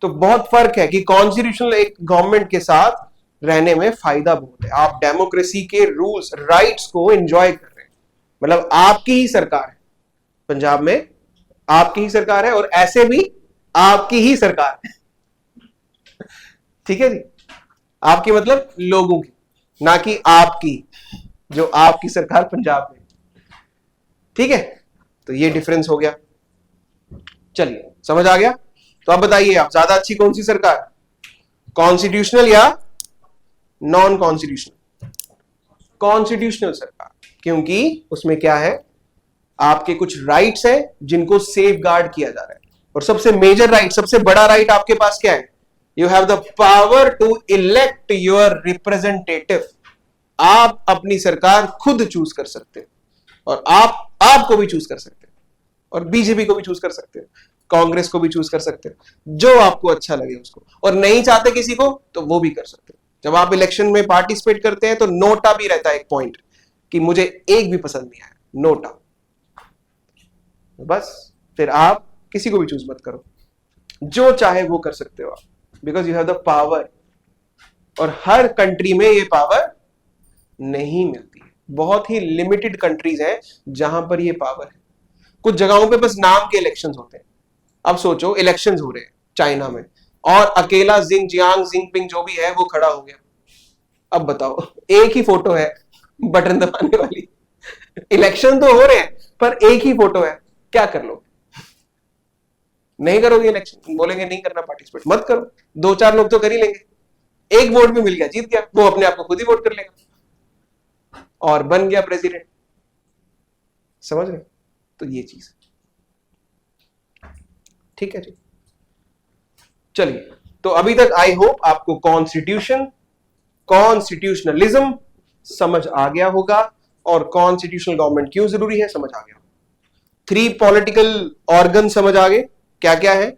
तो बहुत फर्क है कि कॉन्स्टिट्यूशनल एक गवर्नमेंट के साथ रहने में फायदा बहुत है, आप डेमोक्रेसी के रूल्स राइट्स को एंजॉय कर रहे हैं। मतलब आपकी ही सरकार है, पंजाब में आपकी ही सरकार है, और ऐसे भी आपकी ही सरकार है, ठीक है जी। आपकी मतलब लोगों की, ना कि आपकी, जो आपकी सरकार पंजाब में, ठीक है। तो ये डिफरेंस हो गया, चलिए समझ आ गया। तो अब बताइए, आप ज्यादा अच्छी कौन सी सरकार, कॉन्स्टिट्यूशनल या नॉन कॉन्स्टिट्यूशनल? कॉन्स्टिट्यूशनल सरकार, क्योंकि उसमें क्या है, आपके कुछ राइट्स हैं जिनको सेफ गार्ड किया जा रहा है। और सबसे मेजर राइट, सबसे बड़ा राइट आपके पास क्या है? You have the power to elect your representative. आप अपनी सरकार खुद चूज कर सकते हैं, और आपको भी चूज कर सकते हैं, और बीजेपी को भी चूज कर सकते हैं, कांग्रेस को भी चूज कर सकते हैं, जो आपको अच्छा लगे उसको। और नहीं चाहते किसी को तो वो भी कर सकते हैं। जब आप इलेक्शन में पार्टिसिपेट करते हैं तो नोटा भी रहता है एक पॉइंट, कि मुझे एक भी पसंद नहीं आया, नोटा। बस फिर आप किसी को भी चूज मत करो, जो चाहे वो कर सकते हो आप, because you have the power. और हर कंट्री में ये पावर नहीं मिलती है, बहुत ही लिमिटेड कंट्रीज हैं जहां पर ये पावर है। कुछ जगहों पे बस नाम के इलेक्शंस होते हैं। अब सोचो, इलेक्शंस हो रहे हैं चाइना में, और अकेला जिंगजियांग जिंगपिंग जो भी है वो खड़ा हो गया। अब बताओ, एक ही फोटो है बटन दबाने वाली, इलेक्शन तो हो रहे हैं पर एक ही फोटो है, क्या कर लोगे? नहीं करोगे इलेक्शन, बोलेंगे नहीं करना पार्टिसिपेट, मत करो। दो चार लोग तो कर ही लेंगे, एक वोट भी मिल गया, जीत गया, वो अपने आप को खुद ही वोट कर लेगा और बन गया प्रेसिडेंट। समझ रहे? तो ये चीज, ठीक है जी। चलिए, तो अभी तक आई होप आपको कॉन्स्टिट्यूशन, कॉन्स्टिट्यूशनलिज्म समझ आ गया होगा, और कॉन्स्टिट्यूशनल गवर्नमेंट क्यों जरूरी है समझ आ गया। 3 पॉलिटिकल ऑर्गन समझ आ गए, क्या क्या है?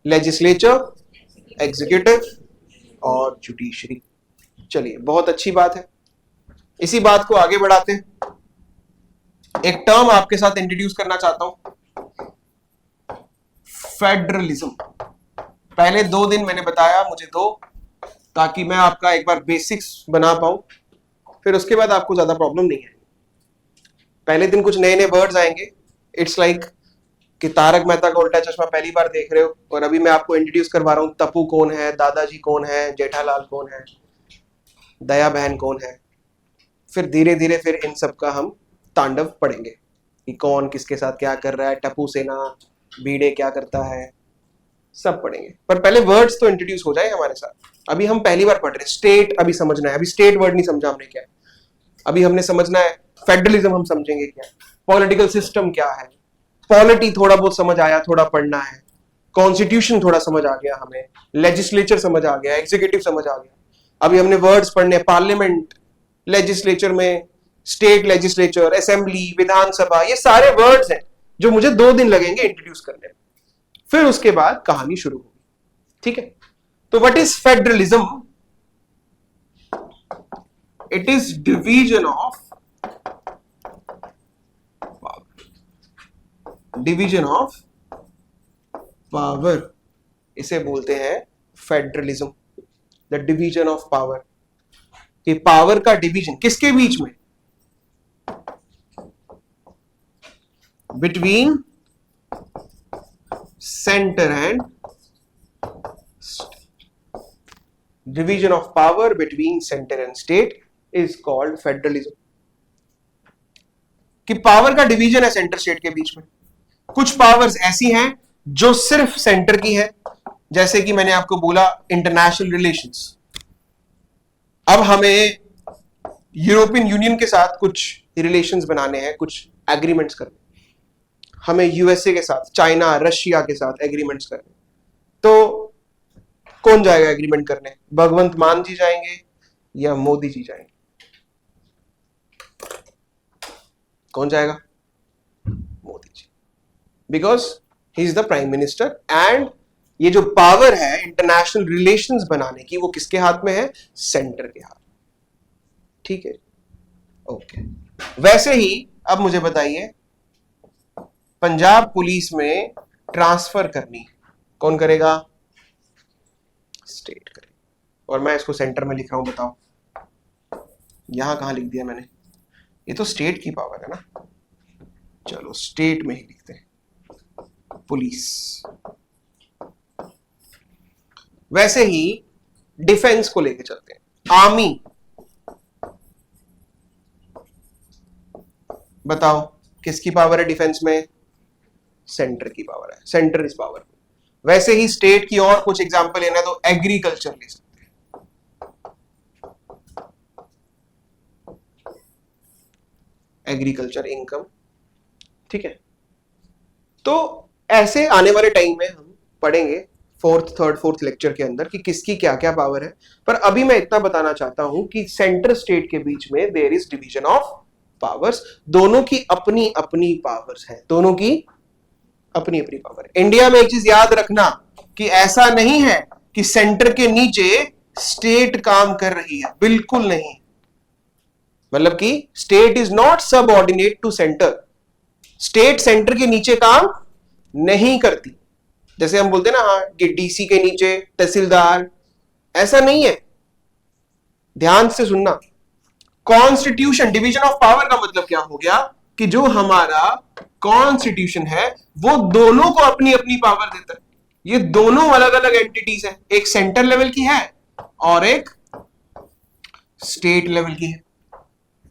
लेजिस्लेचर, एग्जीक्यूटिव और जुडिशरी। चलिए, बहुत अच्छी बात है, इसी बात को आगे बढ़ाते हैं। एक टर्म आपके साथ इंट्रोड्यूस करना चाहता हूं, फेडरलिज्म। पहले 2 दिन मैंने बताया, मुझे दो, ताकि मैं आपका एक बार बेसिक्स बना पाऊं, फिर उसके बाद आपको ज्यादा प्रॉब्लम नहीं है। पहले दिन कुछ नए नए वर्ड्स आएंगे, इट्स लाइक कि तारक मेहता का उल्टा चश्मा पहली बार देख रहे हो, और अभी मैं आपको इंट्रोड्यूस करवा रहा हूं, टप्पू कौन है, दादाजी कौन है, जेठालाल कौन है, दया बहन कौन है। फिर धीरे धीरे फिर इन सब का हम तांडव पढ़ेंगे कि कौन किसके साथ क्या कर रहा है, टप्पू सेना बीड़े क्या करता है, सब पढ़ेंगे। पर पहले वर्ड्स तो इंट्रोड्यूस हो जाए हमारे साथ। अभी हम पहली बार पढ़ रहे हैं, स्टेट अभी समझना है। अभी स्टेट वर्ड नहीं समझा हमने क्या है, अभी हमने समझना है फेडरलिज्म, हम समझेंगे क्या, पॉलिटिकल सिस्टम क्या है, पॉलिटी थोड़ा बहुत समझ आया, थोड़ा पढ़ना है, कॉन्स्टिट्यूशन थोड़ा समझ आ गया हमें, लेजिस्लेचर समझ आ गया, एग्जीक्यूटिव समझ आ गया। अभी हमने वर्ड्स पढ़ने, पार्लियामेंट, लेजिस्लेचर में स्टेट लेजिस्लेचर, असेंबली, विधानसभा, ये सारे वर्ड्स हैं जो मुझे 2 दिन लगेंगे इंट्रोड्यूस करने में। फिर उसके बाद कहानी शुरू होगी, ठीक है। तो what is federalism? It is division of power, इसे बोलते हैं federalism, the division of power. कि पावर का डिवीजन किसके बीच में? Between centre and division of power between centre and state is called federalism. कि पावर का डिवीजन है सेंटर स्टेट के बीच में। कुछ पावर्स ऐसी हैं जो सिर्फ सेंटर की है, जैसे कि मैंने आपको बोला इंटरनेशनल रिलेशंस। अब हमें यूरोपियन यूनियन के साथ कुछ रिलेशंस बनाने हैं, कुछ एग्रीमेंट्स करने, हमें यूएसए के साथ, चाइना, रशिया के साथ एग्रीमेंट्स करने, तो कौन जाएगा एग्रीमेंट करने? भगवंत मान जी जाएंगे या मोदी जी जाएंगे? कौन जाएगा? Modi ji, because he is the prime minister. And ये जो पावर है इंटरनेशनल रिलेशंस बनाने की, वो किसके हाथ में है? सेंटर के हाथ। ठीक है, ओके। वैसे ही अब मुझे बताइए, पंजाब पुलिस में ट्रांसफर करनी कौन करेगा? स्टेट करेगा। और मैं इसको सेंटर में लिख रहा हूं, बताओ यहां कहां लिख दिया मैंने? ये तो स्टेट की पावर है ना, चलो स्टेट में ही लिखते हैं, पुलिस। वैसे ही डिफेंस को लेके चलते हैं, आर्मी। बताओ किसकी पावर है डिफेंस में? सेंटर की पावर है, सेंटर इज पावर। वैसे ही स्टेट की और कुछ एग्जांपल लेना तो एग्रीकल्चर ले सकते हैं, एग्रीकल्चर इनकम, ठीक है। तो ऐसे आने वाले टाइम में हम पढ़ेंगे थर्ड फोर्थ लेक्चर के अंदर कि किसकी क्या क्या पावर है। पर अभी मैं इतना बताना चाहता हूं कि सेंटर स्टेट के बीच में there is division of powers. दोनों की अपनी अपनी पावर्स है, दोनों की अपनी अपनी पावर है। इंडिया में एक चीज याद रखना कि ऐसा नहीं है कि सेंटर के नीचे स्टेट काम कर रही है, बिल्कुल नहीं। मतलब कि state is not subordinate to centre, state centre के नीचे काम नहीं करती। जैसे हम बोलते हैं ना, हाँ कि डीसी के नीचे तहसीलदार, ऐसा नहीं है, ध्यान से सुनना। कॉन्स्टिट्यूशन, डिवीजन ऑफ पावर का मतलब क्या हो गया कि जो हमारा कॉन्स्टिट्यूशन है वो दोनों को अपनी अपनी पावर देता है। ये दोनों अलग अलग एंटिटीज हैं, एक सेंटर लेवल की है और एक स्टेट लेवल की है।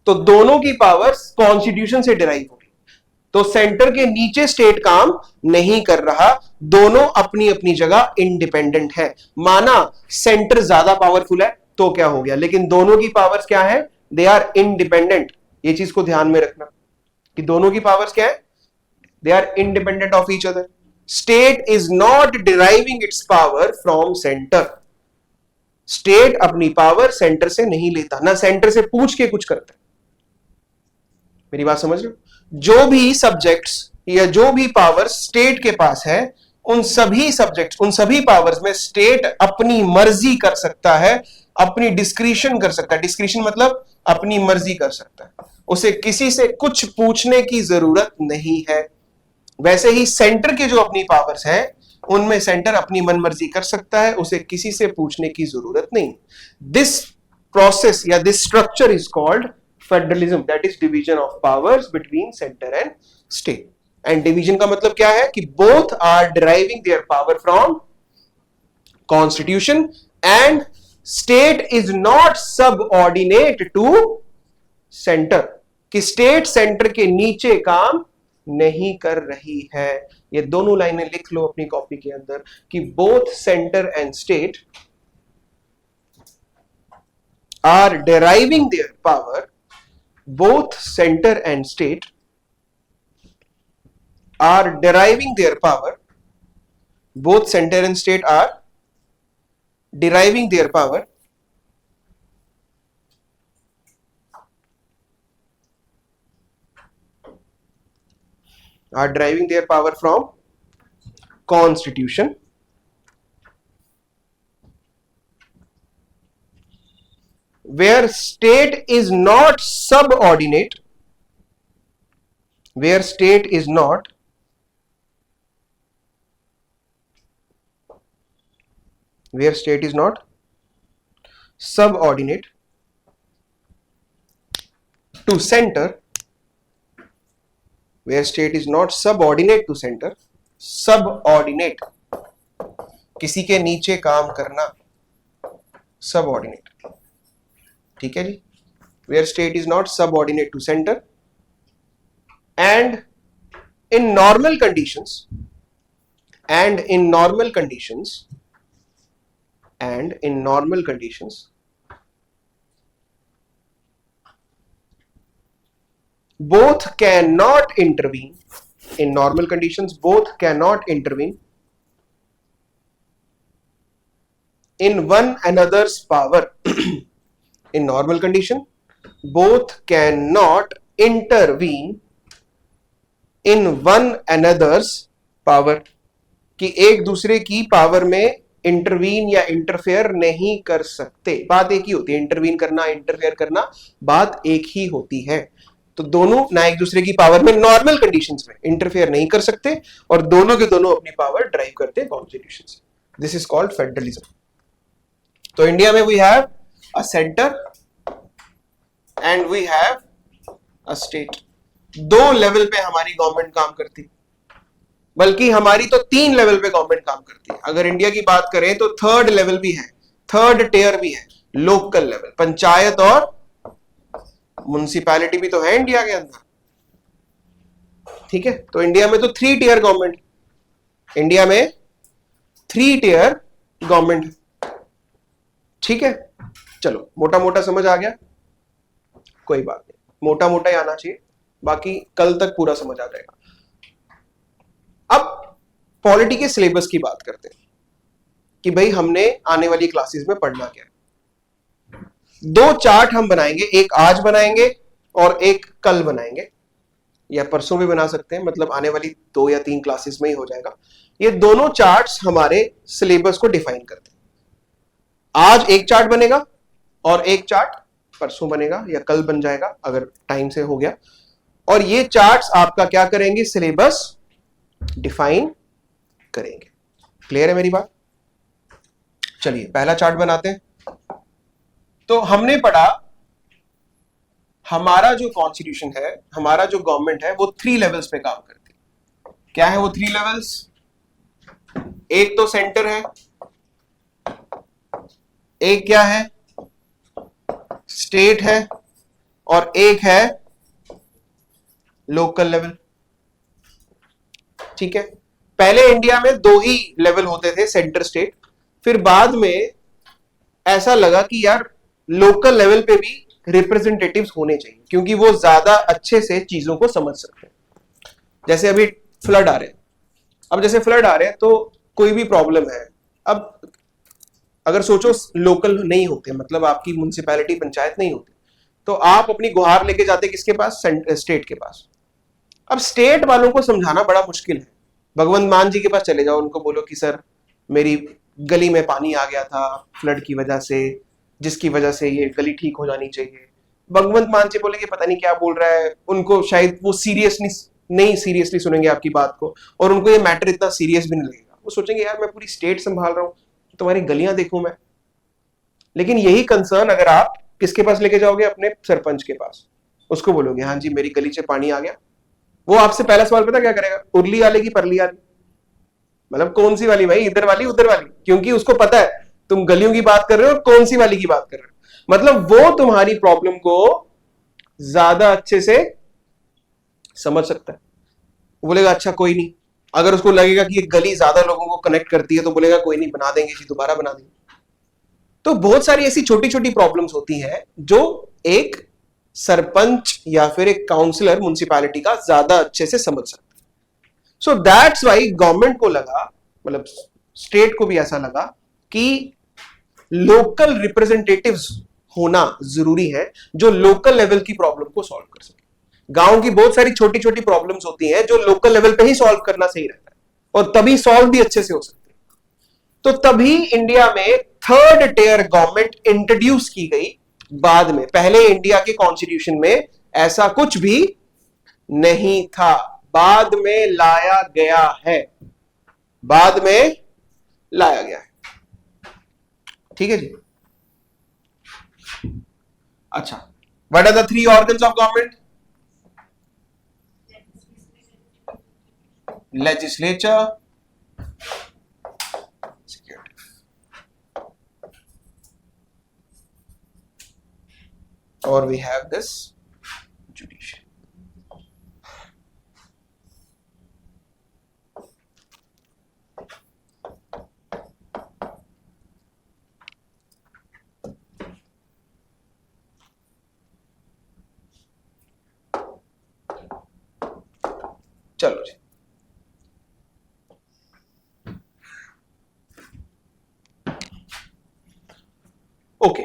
तो दोनों की पावर्स कॉन्स्टिट्यूशन से डिराइव होगी। तो सेंटर के नीचे स्टेट काम नहीं कर रहा, दोनों अपनी अपनी जगह इंडिपेंडेंट है। माना सेंटर ज्यादा पावरफुल है तो क्या हो गया, लेकिन दोनों की पावर्स क्या है? They are independent. ये चीज को ध्यान में रखना कि दोनों की पावर्स क्या है? They are independent of each other. State is not deriving its power from centre. State अपनी पावर सेंटर से नहीं लेता, ना सेंटर से पूछ के कुछ करता है। मेरी बात समझ रहे हो? जो भी सब्जेक्ट्स या जो भी पावर स्टेट के पास है, उन सभी सब्जेक्ट्स, उन सभी पावर्स में स्टेट अपनी मर्जी कर सकता है, अपनी डिस्क्रिशन कर सकता है। डिस्क्रिशन मतलब अपनी मर्जी कर सकता है, उसे किसी से कुछ पूछने की जरूरत नहीं है। वैसे ही सेंटर के जो अपनी पावर्स हैं उनमें सेंटर अपनी मनमर्जी कर सकता है, उसे किसी से पूछने की जरूरत नहीं। दिस प्रोसेस या this structure is called federalism, that is division of powers between centre and state. And division का मतलब क्या है कि both are deriving their power from constitution and state is not subordinate to centre, कि state centre के नीचे काम नहीं कर रही है। ये दोनों लाइनें लिख लो अपनी कॉपी के अंदर कि both centre and state are deriving their power, both center and state are deriving their power, both center and state are deriving their power from constitution, where state is not subordinate, where state is not subordinate to center, where state is not subordinate to center, subordinate किसी के नीचे काम करना, subordinate, ठीक है जी। where state is not subordinate to center and in normal conditions both cannot intervene, in normal conditions both cannot intervene in one another's power in normal condition both cannot intervene in one another's power, कि एक दूसरे की power में intervene या interfere नहीं कर सकते। बात एक ही होती है, इंटरवीन करना इंटरफेयर करना बात एक ही होती है। तो दोनों ना एक दूसरे की पावर में नॉर्मल कंडीशंस में इंटरफेयर नहीं कर सकते और दोनों के दोनों अपनी पावर ड्राइव करते हैं कॉन्स्टिट्यूशन से। This is called federalism. तो इंडिया में we have a centre and we have a state. दो लेवल पे हमारी गवर्नमेंट काम करती, बल्कि हमारी तो 3 लेवल पे गवर्नमेंट काम करती है। अगर इंडिया की बात करें तो 3rd लेवल भी है, 3rd टियर भी है, लोकल लेवल, पंचायत और म्युनिसिपैलिटी भी तो है इंडिया के अंदर, ठीक है। तो इंडिया में तो 3 टियर गवर्नमेंट, इंडिया में 3 टियर गवर्नमेंट, ठीक है। चलो मोटा मोटा समझ आ गया, कोई बात नहीं, मोटा मोटा ही आना चाहिए, बाकी कल तक पूरा समझ आ जाएगा। अब पॉलिटी के सिलेबस की बात करते हैं कि भाई हमने आने वाली क्लासेस में पढ़ना क्या है। 2 चार्ट हम बनाएंगे, एक आज बनाएंगे और एक कल बनाएंगे, या परसों भी बना सकते हैं, मतलब आने वाली 2 या 3 क्लासेस में ही हो जाएगा। ये दोनों चार्ट्स हमारे सिलेबस को डिफाइन करते हैं। आज एक चार्ट बनेगा और एक चार्ट परसों बनेगा या कल बन जाएगा अगर टाइम से हो गया, और ये चार्ट्स आपका क्या करेंगे, सिलेबस डिफाइन करेंगे। क्लियर है मेरी बात? चलिए पहला चार्ट बनाते हैं। तो हमने पढ़ा हमारा जो कॉन्स्टिट्यूशन है, हमारा जो गवर्नमेंट है वो 3 लेवल्स पे काम करती है। क्या है वो 3 लेवल्स? एक तो सेंटर है, एक क्या है, स्टेट है, और एक है लोकल लेवल, ठीक है। पहले इंडिया में 2 ही लेवल होते थे, सेंटर स्टेट। फिर बाद में ऐसा लगा कि यार लोकल लेवल पे भी रिप्रेजेंटेटिव्स होने चाहिए, क्योंकि वो ज्यादा अच्छे से चीजों को समझ सकते हैं। जैसे अभी फ्लड आ रहे हैं, अब जैसे फ्लड आ रहे हैं तो कोई भी प्रॉब्लम है, अब अगर सोचो लोकल नहीं होते, मतलब आपकी म्युनिसिपैलिटी पंचायत नहीं होती, तो आप अपनी गुहार लेके जाते किसके पास? स्टेट के पास। अब स्टेट वालों को समझाना बड़ा मुश्किल है। भगवंत मान जी के पास चले जाओ, उनको बोलो कि सर मेरी गली में पानी आ गया था फ्लड की वजह से, जिसकी वजह से ये गली ठीक हो जानी चाहिए। भगवंत मान जी बोलेंगे पता नहीं क्या बोल रहा है, उनको शायद वो सीरियसली सुनेंगे आपकी बात को, और उनको ये मैटर इतना सीरियस भी नहीं लगेगा। वो सोचेंगे यार मैं पूरी स्टेट संभाल रहा हूँ, तुम्हारी गलियां देखूं मैं। लेकिन यही कंसर्न अगर आप किसके पास लेके जाओगे, अपने सरपंच के पास, उसको बोलोगे हाँ जी मेरी गली से पानी आ गया, वो आपसे पहला सवाल पता क्या करेगा, उरली वाले की परली वाली, मतलब कौन सी वाली भाई, इधर वाली उधर वाली, क्योंकि उसको पता है तुम गलियों की बात कर रहे हो और कौन सी वाली की बात कर रहे हो। मतलब वो तुम्हारी प्रॉब्लम को ज्यादा अच्छे से समझ सकता है। वो बोलेगा अच्छा कोई नहीं, अगर उसको लगेगा कि ये गली ज्यादा लोगों को कनेक्ट करती है तो बोलेगा कोई नहीं बना देंगे जी, दोबारा बना देंगे। तो बहुत सारी ऐसी छोटी छोटी प्रॉब्लम्स होती हैं जो एक सरपंच या फिर एक काउंसलर म्युनिसिपैलिटी का ज्यादा अच्छे से समझ सकता है। सो दैट्स वाई गवर्नमेंट को लगा, मतलब स्टेट को भी ऐसा लगा कि लोकल रिप्रेजेंटेटिव्स होना जरूरी है जो लोकल लेवल की प्रॉब्लम को सॉल्व कर सके। गांव की बहुत सारी छोटी छोटी प्रॉब्लम्स होती हैं जो लोकल लेवल पे ही सॉल्व करना सही रहता है, और तभी सॉल्व भी अच्छे से हो सकती है। तो तभी इंडिया में थर्ड टियर गवर्नमेंट इंट्रोड्यूस की गई बाद में। पहले इंडिया के कॉन्स्टिट्यूशन में ऐसा कुछ भी नहीं था, बाद में लाया गया है, बाद में लाया गया है। ठीक है जी। अच्छा, what are the three organs of government? Legislature, or we have this judiciary. चलो जी, ओके।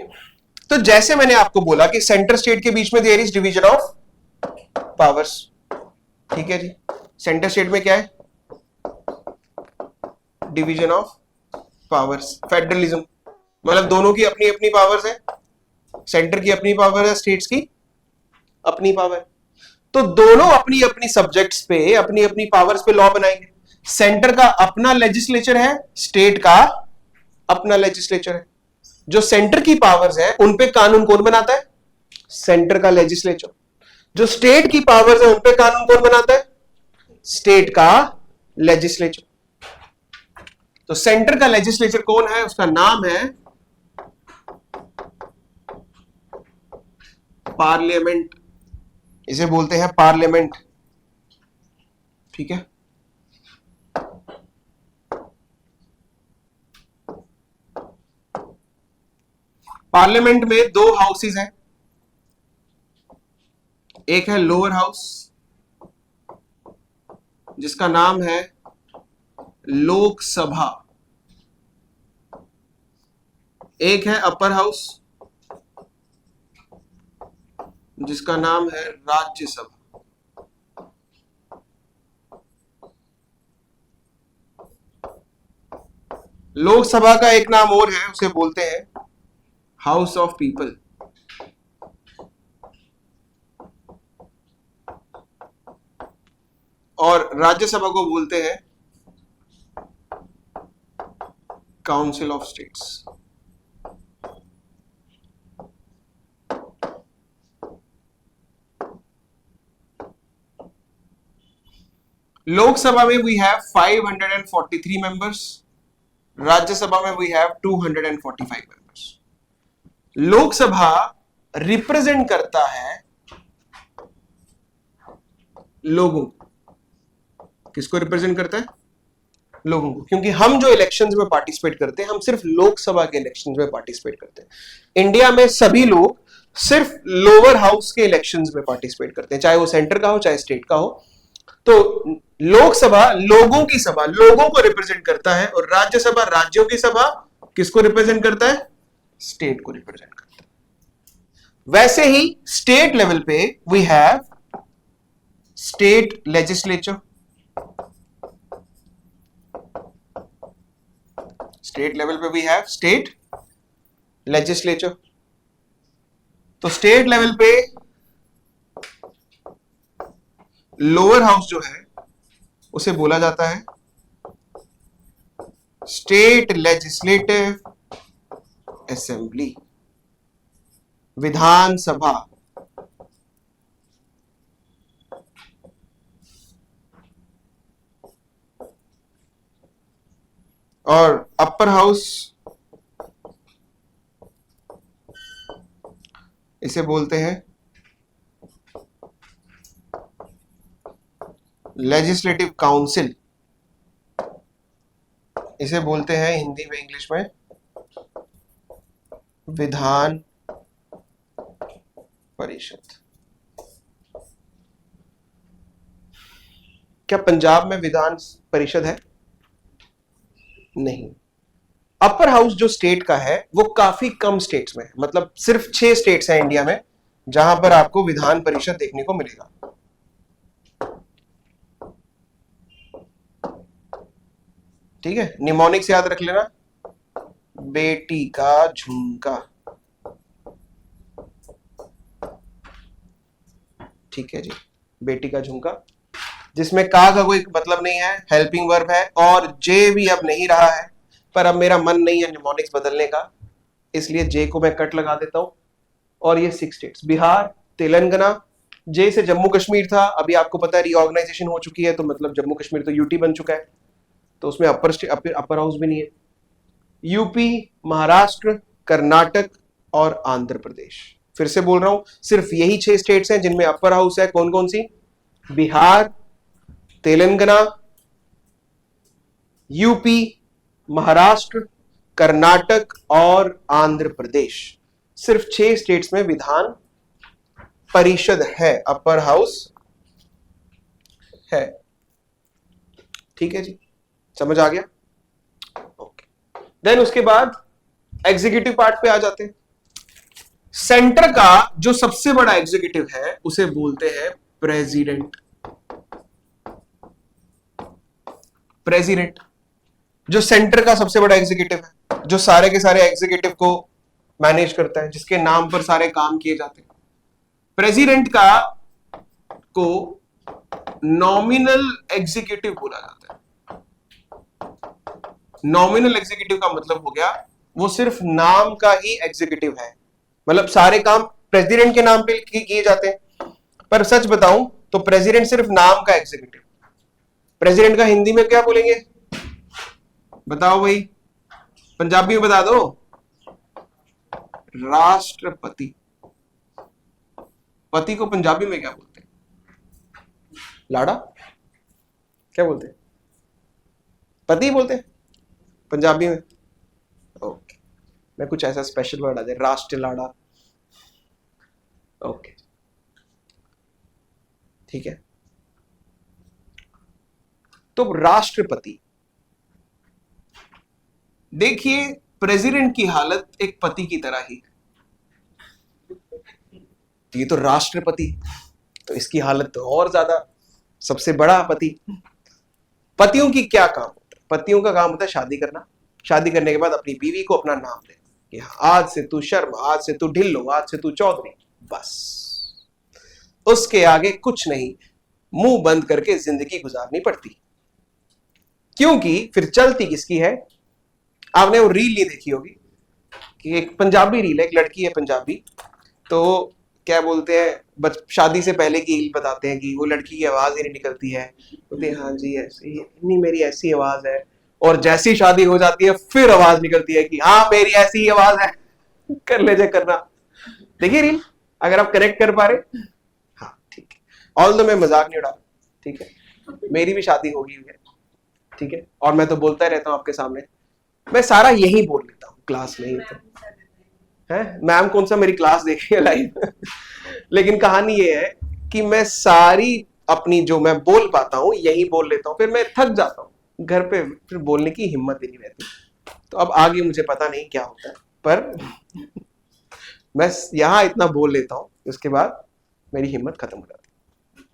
तो जैसे मैंने आपको बोला कि सेंटर स्टेट के बीच में there is division of powers. ठीक है जी, सेंटर स्टेट में क्या है? डिवीजन ऑफ पावर्स, फेडरलिज्म, मतलब दोनों की अपनी अपनी पावर्स है, सेंटर की अपनी पावर है, स्टेट्स की अपनी पावर। तो दोनों अपनी अपनी सब्जेक्ट्स पे अपनी अपनी पावर्स पे लॉ बनाएंगे। सेंटर का अपना लेजिस्लेचर है, स्टेट का अपना लेजिस्लेचर है। जो सेंटर की पावर्स है उन पे कानून कौन बनाता है? सेंटर का लेजिस्लेचर। जो स्टेट की पावर्स है उन पे कानून कौन बनाता है? स्टेट का लेजिस्लेचर। तो सेंटर का लेजिस्लेचर कौन है? उसका नाम है पार्लियामेंट, इसे बोलते हैं पार्लियामेंट। ठीक है, पार्लियामेंट में दो हाउसेस हैं, एक है लोअर हाउस जिसका नाम है लोकसभा, एक है अपर हाउस जिसका नाम है राज्यसभा। लोकसभा का एक नाम और है, उसे बोलते हैं हाउस ऑफ पीपल। और राज्यसभा को बोलते हैं काउंसिल ऑफ स्टेट्स। लोकसभा में वी हैव 543 मेंबर्स, राज्यसभा में we have 245 members. Lok Sabha represent करता है लोगों को। किसको रिप्रेजेंट करता है? लोगों को, क्योंकि हम जो इलेक्शंस में पार्टिसिपेट करते हैं हम सिर्फ लोकसभा के इलेक्शंस में पार्टिसिपेट करते हैं। इंडिया में सभी लोग सिर्फ लोअर हाउस के इलेक्शंस में पार्टिसिपेट करते हैं, चाहे वो सेंटर का हो चाहे स्टेट का हो। तो लोकसभा लोगों की सभा, लोगों को रिप्रेजेंट करता है, और राज्यसभा राज्यों की सभा किसको रिप्रेजेंट करता है? स्टेट को रिप्रेजेंट करता है। वैसे ही स्टेट लेवल पे we have state legislature. State level पे वी हैव स्टेट लेजिस्लेचर। तो स्टेट लेवल पे लोअर हाउस जो है उसे बोला जाता है स्टेट लेजिस्लेटिव असेंबली, विधानसभा। और अपर हाउस इसे बोलते हैं लेजिस्लेटिव काउंसिल, इसे बोलते हैं हिंदी में इंग्लिश में विधान परिषद। क्या पंजाब में विधान परिषद है? नहीं। अपर हाउस जो स्टेट का है वो काफी कम स्टेट्स में है, मतलब सिर्फ 6 स्टेट्स हैं इंडिया में जहां पर आपको विधान परिषद देखने को मिलेगा। ठीक है, निमोनिक्स याद रख लेना, बेटी का झुमका। ठीक है जी, बेटी का झुमका, जिसमें का कोई मतलब नहीं है, हेल्पिंग वर्ब है, और जे भी अब नहीं रहा है, पर अब मेरा मन नहीं है निमोनिक्स बदलने का, इसलिए जे को मैं कट लगा देता हूं। और ये 6 स्टेट्स, बिहार, तेलंगाना, जे से जम्मू कश्मीर था, अभी आपको पता है रीऑर्गेनाइजेशन हो चुकी है, तो मतलब जम्मू कश्मीर तो यूटी बन चुका है, तो उसमें अपर हाउस भी नहीं है। यूपी, महाराष्ट्र, कर्नाटक और आंध्र प्रदेश। फिर से बोल रहा हूं, सिर्फ यही 6 स्टेट्स हैं जिनमें अपर हाउस है। कौन कौन सी? बिहार, तेलंगाना, यूपी, महाराष्ट्र, कर्नाटक और आंध्र प्रदेश। सिर्फ 6 स्टेट्स में विधान परिषद है, अपर हाउस है। ठीक है जी, समझ आ गया? ओके। देन उसके बाद एग्जीक्यूटिव पार्ट पे आ जाते हैं। सेंटर का जो सबसे बड़ा एग्जीक्यूटिव है उसे बोलते हैं प्रेसिडेंट। प्रेसिडेंट जो सेंटर का सबसे बड़ा एग्जीक्यूटिव है, जो सारे के सारे एग्जीक्यूटिव को मैनेज करता है, जिसके नाम पर सारे काम किए जाते हैं। प्रेसिडेंट का को नॉमिनल एग्जीक्यूटिव बोला जाता है। नॉमिनल एग्जीक्यूटिव का मतलब हो गया वो सिर्फ नाम का ही एग्जीक्यूटिव है, मतलब सारे काम प्रेसिडेंट के नाम पे किए जाते हैं। पर सच बताऊं तो प्रेसिडेंट सिर्फ नाम का एग्जीक्यूटिव। प्रेसिडेंट का हिंदी में क्या बोलेंगे? बताओ भाई, पंजाबी में बता दो। राष्ट्रपति। पति को पंजाबी में क्या बोलते हैं? लाड़ा? क्या बोलते हैं? पति बोलते हैं पंजाबी में। ओके, मैं कुछ ऐसा स्पेशल वर्ड आ जाए, राष्ट्र लाड़ा। ओके, ठीक है। तो राष्ट्रपति, देखिए प्रेसिडेंट की हालत एक पति की तरह ही, ये तो राष्ट्रपति, तो इसकी हालत तो और ज्यादा, सबसे बड़ा पति। पतियों की क्या काम होता है? पतियों का काम होता है शादी करना, शादी करने के बाद अपनी बीवी को अपना नाम देना कि आज से तू शर्मा, आज से तू ढिल्लो, आज से तू चौधरी, बस उसके आगे कुछ नहीं, मुंह बंद करके जिंदगी गुजारनी पड़ती। क्योंकि फिर चलती किसकी है? आपने वो रील नहीं देखी होगी कि एक पंजाबी रील है, एक लड़की है पंजाबी, तो क्या बोलते हैं, शादी से पहले की रील बताते हैं कि वो लड़की की आवाज ही नहीं निकलती है, बोलते हैं हाँ जी ऐसी, इतनी मेरी ऐसी आवाज है, और जैसी शादी हो जाती है फिर आवाज निकलती है कि हाँ मेरी ऐसी ही आवाज है, कर ले जाए करना। देखिए रील, अगर आप कनेक्ट कर पा रहे। हाँ ठीक है, ऑल दो मैं मजाक नहीं उड़ा, ठीक है, मेरी भी शादी होगी है, ठीक है, और मैं तो बोलता ही रहता हूँ आपके सामने, मैं सारा यही बोल लेता हूँ क्लास में ही तो है। मैम कौन सा मेरी क्लास देखी है लाइव लेकिन कहानी ये है कि मैं सारी अपनी जो मैं बोल पाता हूँ यही बोल लेता हूँ, फिर मैं थक जाता हूँ घर पे, फिर बोलने की हिम्मत ही नहीं रहती। तो अब आगे मुझे पता नहीं क्या होता है, पर मैं यहां इतना बोल लेता हूँ, उसके बाद मेरी हिम्मत खत्म हो जाती है।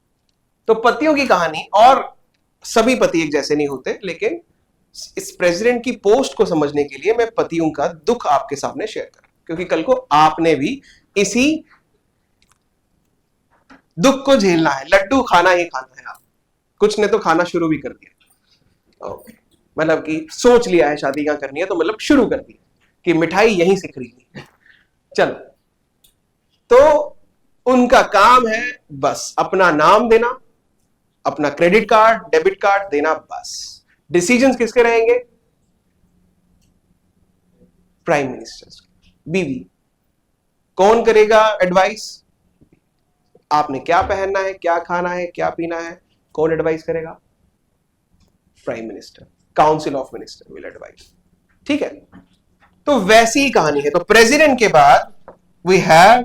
तो पतियों की कहानी, और सभी पति एक जैसे नहीं होते, लेकिन इस प्रेसिडेंट की पोस्ट को समझने के लिए मैं पतियों का दुख आपके सामने शेयर कर रहा हूं। क्योंकि कल को आपने भी इसी दुख को झेलना है, लड्डू खाना ही खाना है। आप कुछ ने तो खाना शुरू भी कर दिया, मतलब कि सोच लिया है शादी क्या करनी है, तो मतलब शुरू कर दिया कि मिठाई यहीं से खरीदनी है। चलो, तो उनका काम है बस अपना नाम देना, अपना क्रेडिट कार्ड डेबिट कार्ड देना, बस। डिसीजंस किसके रहेंगे? प्राइम मिनिस्टर, बीवी। कौन करेगा एडवाइस? आपने क्या पहनना है, क्या खाना है, क्या पीना है, कौन एडवाइस करेगा? Prime minister, council of minister will advice. ठीक है, तो वैसी ही कहानी है। तो प्रेसिडेंट के बाद we have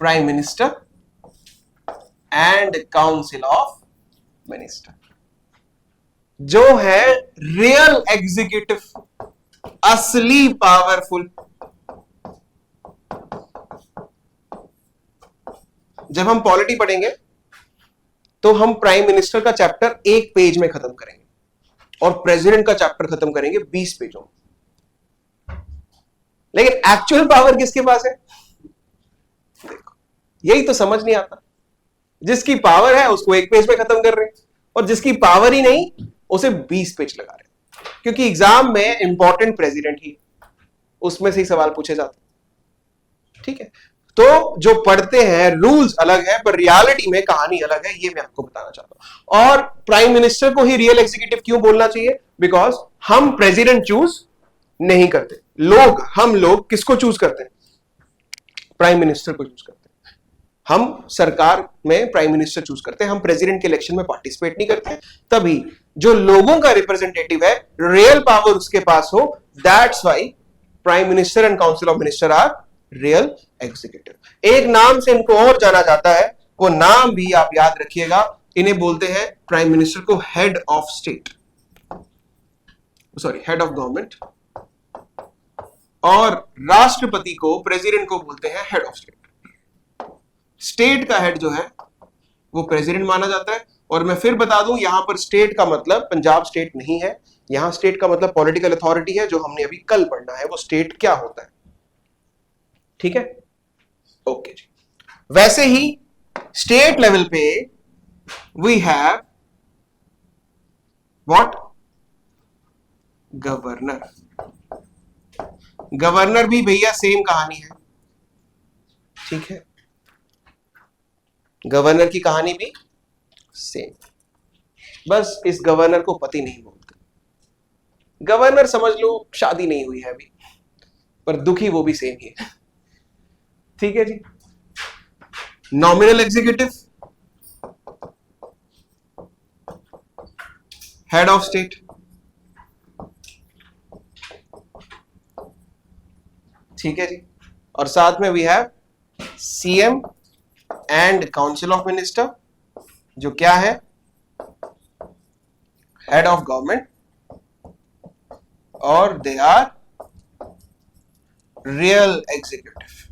prime minister and council of minister, जो है रियल एग्जीक्यूटिव, असली पावरफुल। जब हम पॉलिटी पढ़ेंगे तो हम प्राइम मिनिस्टर का चैप्टर 1 पेज में खत्म करेंगे और प्रेसिडेंट का चैप्टर खत्म करेंगे 20 पेजों में। लेकिन एक्चुअल पावर किसके पास है? देखो, यही तो समझ नहीं आता। जिसकी पावर है उसको 1 पेज में खत्म कर रहे हैं, और जिसकी पावर ही नहीं उसे 20 पेज लगा रहे हैं, क्योंकि एग्जाम में इंपॉर्टेंट प्रेसिडेंट ही, उसमें से ही सवाल पूछे जाते। ठीक है, तो जो पढ़ते हैं रूल्स अलग है, पर रियलिटी में कहानी अलग है, ये मैं आपको बताना चाहता हूं। और प्राइम मिनिस्टर को ही रियल एग्जीक्यूटिव क्यों बोलना चाहिए? बिकॉज हम प्रेसिडेंट चूज नहीं करते, हम लोग किसको चूज करते हैं? प्राइम मिनिस्टर को चूज करते हैं। हम सरकार में प्राइम मिनिस्टर चूज करते हैं, हम प्रेसिडेंट के इलेक्शन में पार्टिसिपेट नहीं करते। तभी जो लोगों का रिप्रेजेंटेटिव है, रियल पावर उसके पास हो, that's why prime minister and council of minister are real executive. एक नाम से इनको और जाना जाता है, वो नाम भी आप याद रखिएगा, इन्हें बोलते हैं प्राइम मिनिस्टर को head of state, sorry head of government, और राष्ट्रपति को, प्रेसिडेंट को बोलते हैं हेड ऑफ स्टेट। स्टेट का हेड जो है वो प्रेसिडेंट माना जाता है। और मैं फिर बता दूं, यहां पर स्टेट का मतलब पंजाब स्टेट नहीं है, यहां स्टेट का मतलब पॉलिटिकल अथॉरिटी है, जो हमने अभी कल पढ़ना है वो स्टेट क्या होता है। ठीक है, ओके जी। वैसे ही स्टेट लेवल पे we have what? Governor. Governor भी भैया सेम कहानी है। ठीक है, गवर्नर की कहानी भी सेम, बस इस गवर्नर को पति नहीं बोलते। गवर्नर समझ लो शादी नहीं हुई है अभी, पर दुखी वो भी सेम ही है। ठीक है जी। Nominal executive, head of state. ठीक है जी, और साथ में we have CM and council of minister, जो क्या है? हेड ऑफ गवर्नमेंट, और दे आर रियल एग्जीक्यूटिव।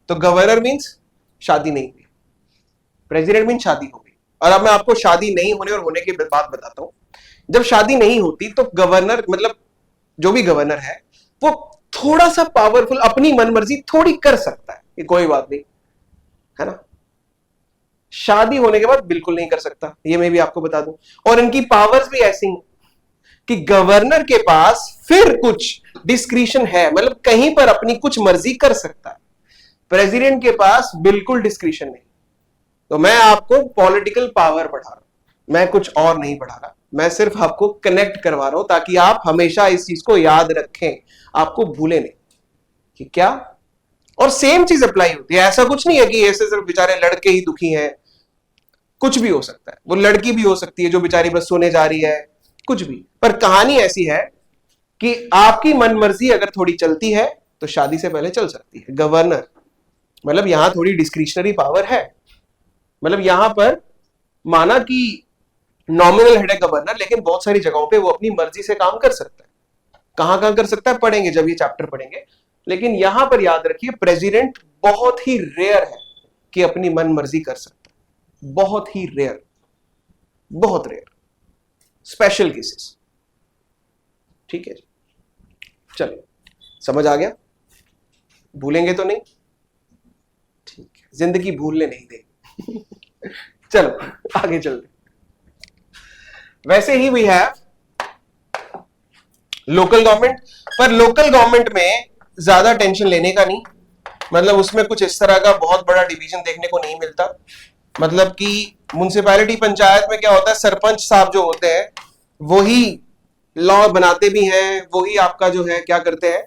तो गवर्नर मींस शादी नहीं हुई, प्रेसिडेंट मींस शादी हो गई। और अब मैं आपको शादी नहीं होने और होने की बात बताता हूं। जब शादी नहीं होती तो गवर्नर, मतलब जो भी गवर्नर है, वो थोड़ा सा पावरफुल, अपनी मनमर्जी थोड़ी कर सकता है, ये कोई बात नहीं है ना। शादी होने के बाद बिल्कुल नहीं कर सकता, ये मैं भी आपको बता दूं। और इनकी पावर्स भी ऐसी हैं कि गवर्नर के पास फिर कुछ डिस्क्रिशन है, मतलब कहीं पर अपनी कुछ मर्जी कर सकता है। प्रेसिडेंट के पास बिल्कुल डिस्क्रिशन नहीं। तो मैं आपको पॉलिटिकल पावर बढ़ा रहा हूं, मैं कुछ और नहीं बढ़ा रहा, मैं सिर्फ आपको कनेक्ट करवा रहा हूं ताकि आप हमेशा इस चीज को याद रखें, आपको भूले नहीं कि क्या। और सेम चीज अप्लाई होती है, ऐसा कुछ नहीं है कि ऐसे सिर्फ बेचारे लड़के ही दुखी हैं, कुछ भी हो सकता है। वो लड़की भी हो सकती है जो बेचारी बस सोने जा रही है, कुछ भी। पर कहानी ऐसी है कि आपकी मनमर्जी अगर थोड़ी चलती है तो शादी से पहले चल सकती है। गवर्नर मतलब यहां थोड़ी डिस्क्रिशनरी पावर है, मतलब यहां पर माना कि नॉमिनल हेड है गवर्नर, लेकिन बहुत सारी जगहों पे वो अपनी मर्जी से काम कर सकता है। कहां कहां कर सकता है पढ़ेंगे जब ये चैप्टर पढ़ेंगे। लेकिन यहां पर याद रखिए, प्रेसिडेंट बहुत ही रेयर है कि अपनी मन मर्जी कर सकता है, बहुत ही रेयर, बहुत रेयर। Special cases. ठीक है, चलो समझ आ गया, भूलेंगे तो नहीं? ठीक है, जिंदगी भूलने नहीं देगी। चलो आगे चलते। वैसे ही वी हैव लोकल गवर्नमेंट, पर लोकल गवर्नमेंट में ज्यादा टेंशन लेने का नहीं, मतलब उसमें कुछ इस तरह का बहुत बड़ा डिवीजन देखने को नहीं मिलता। मतलब कि म्युनिसिपैलिटी पंचायत में क्या होता है, सरपंच साहब जो होते हैं वही लॉ बनाते भी हैं, वही आपका जो है क्या करते हैं,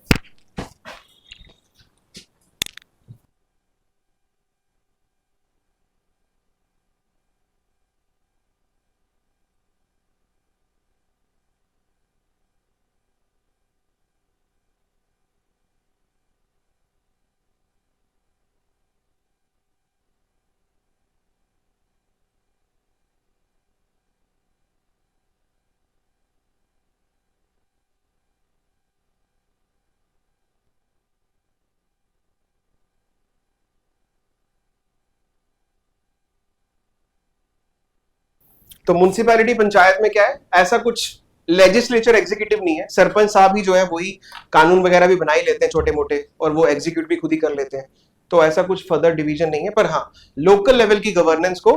तो म्युनिसिपैलिटी पंचायत में क्या है, ऐसा कुछ लेजिस्लेचर एग्जीक्यूटिव नहीं है, सरपंच साहब ही जो है वही कानून वगैरह भी बना ही लेते हैं छोटे मोटे, और वो एग्जीक्यूट भी खुद ही कर लेते हैं। तो ऐसा कुछ फर्दर डिवीजन नहीं है। पर हाँ, लोकल लेवल की गवर्नेंस को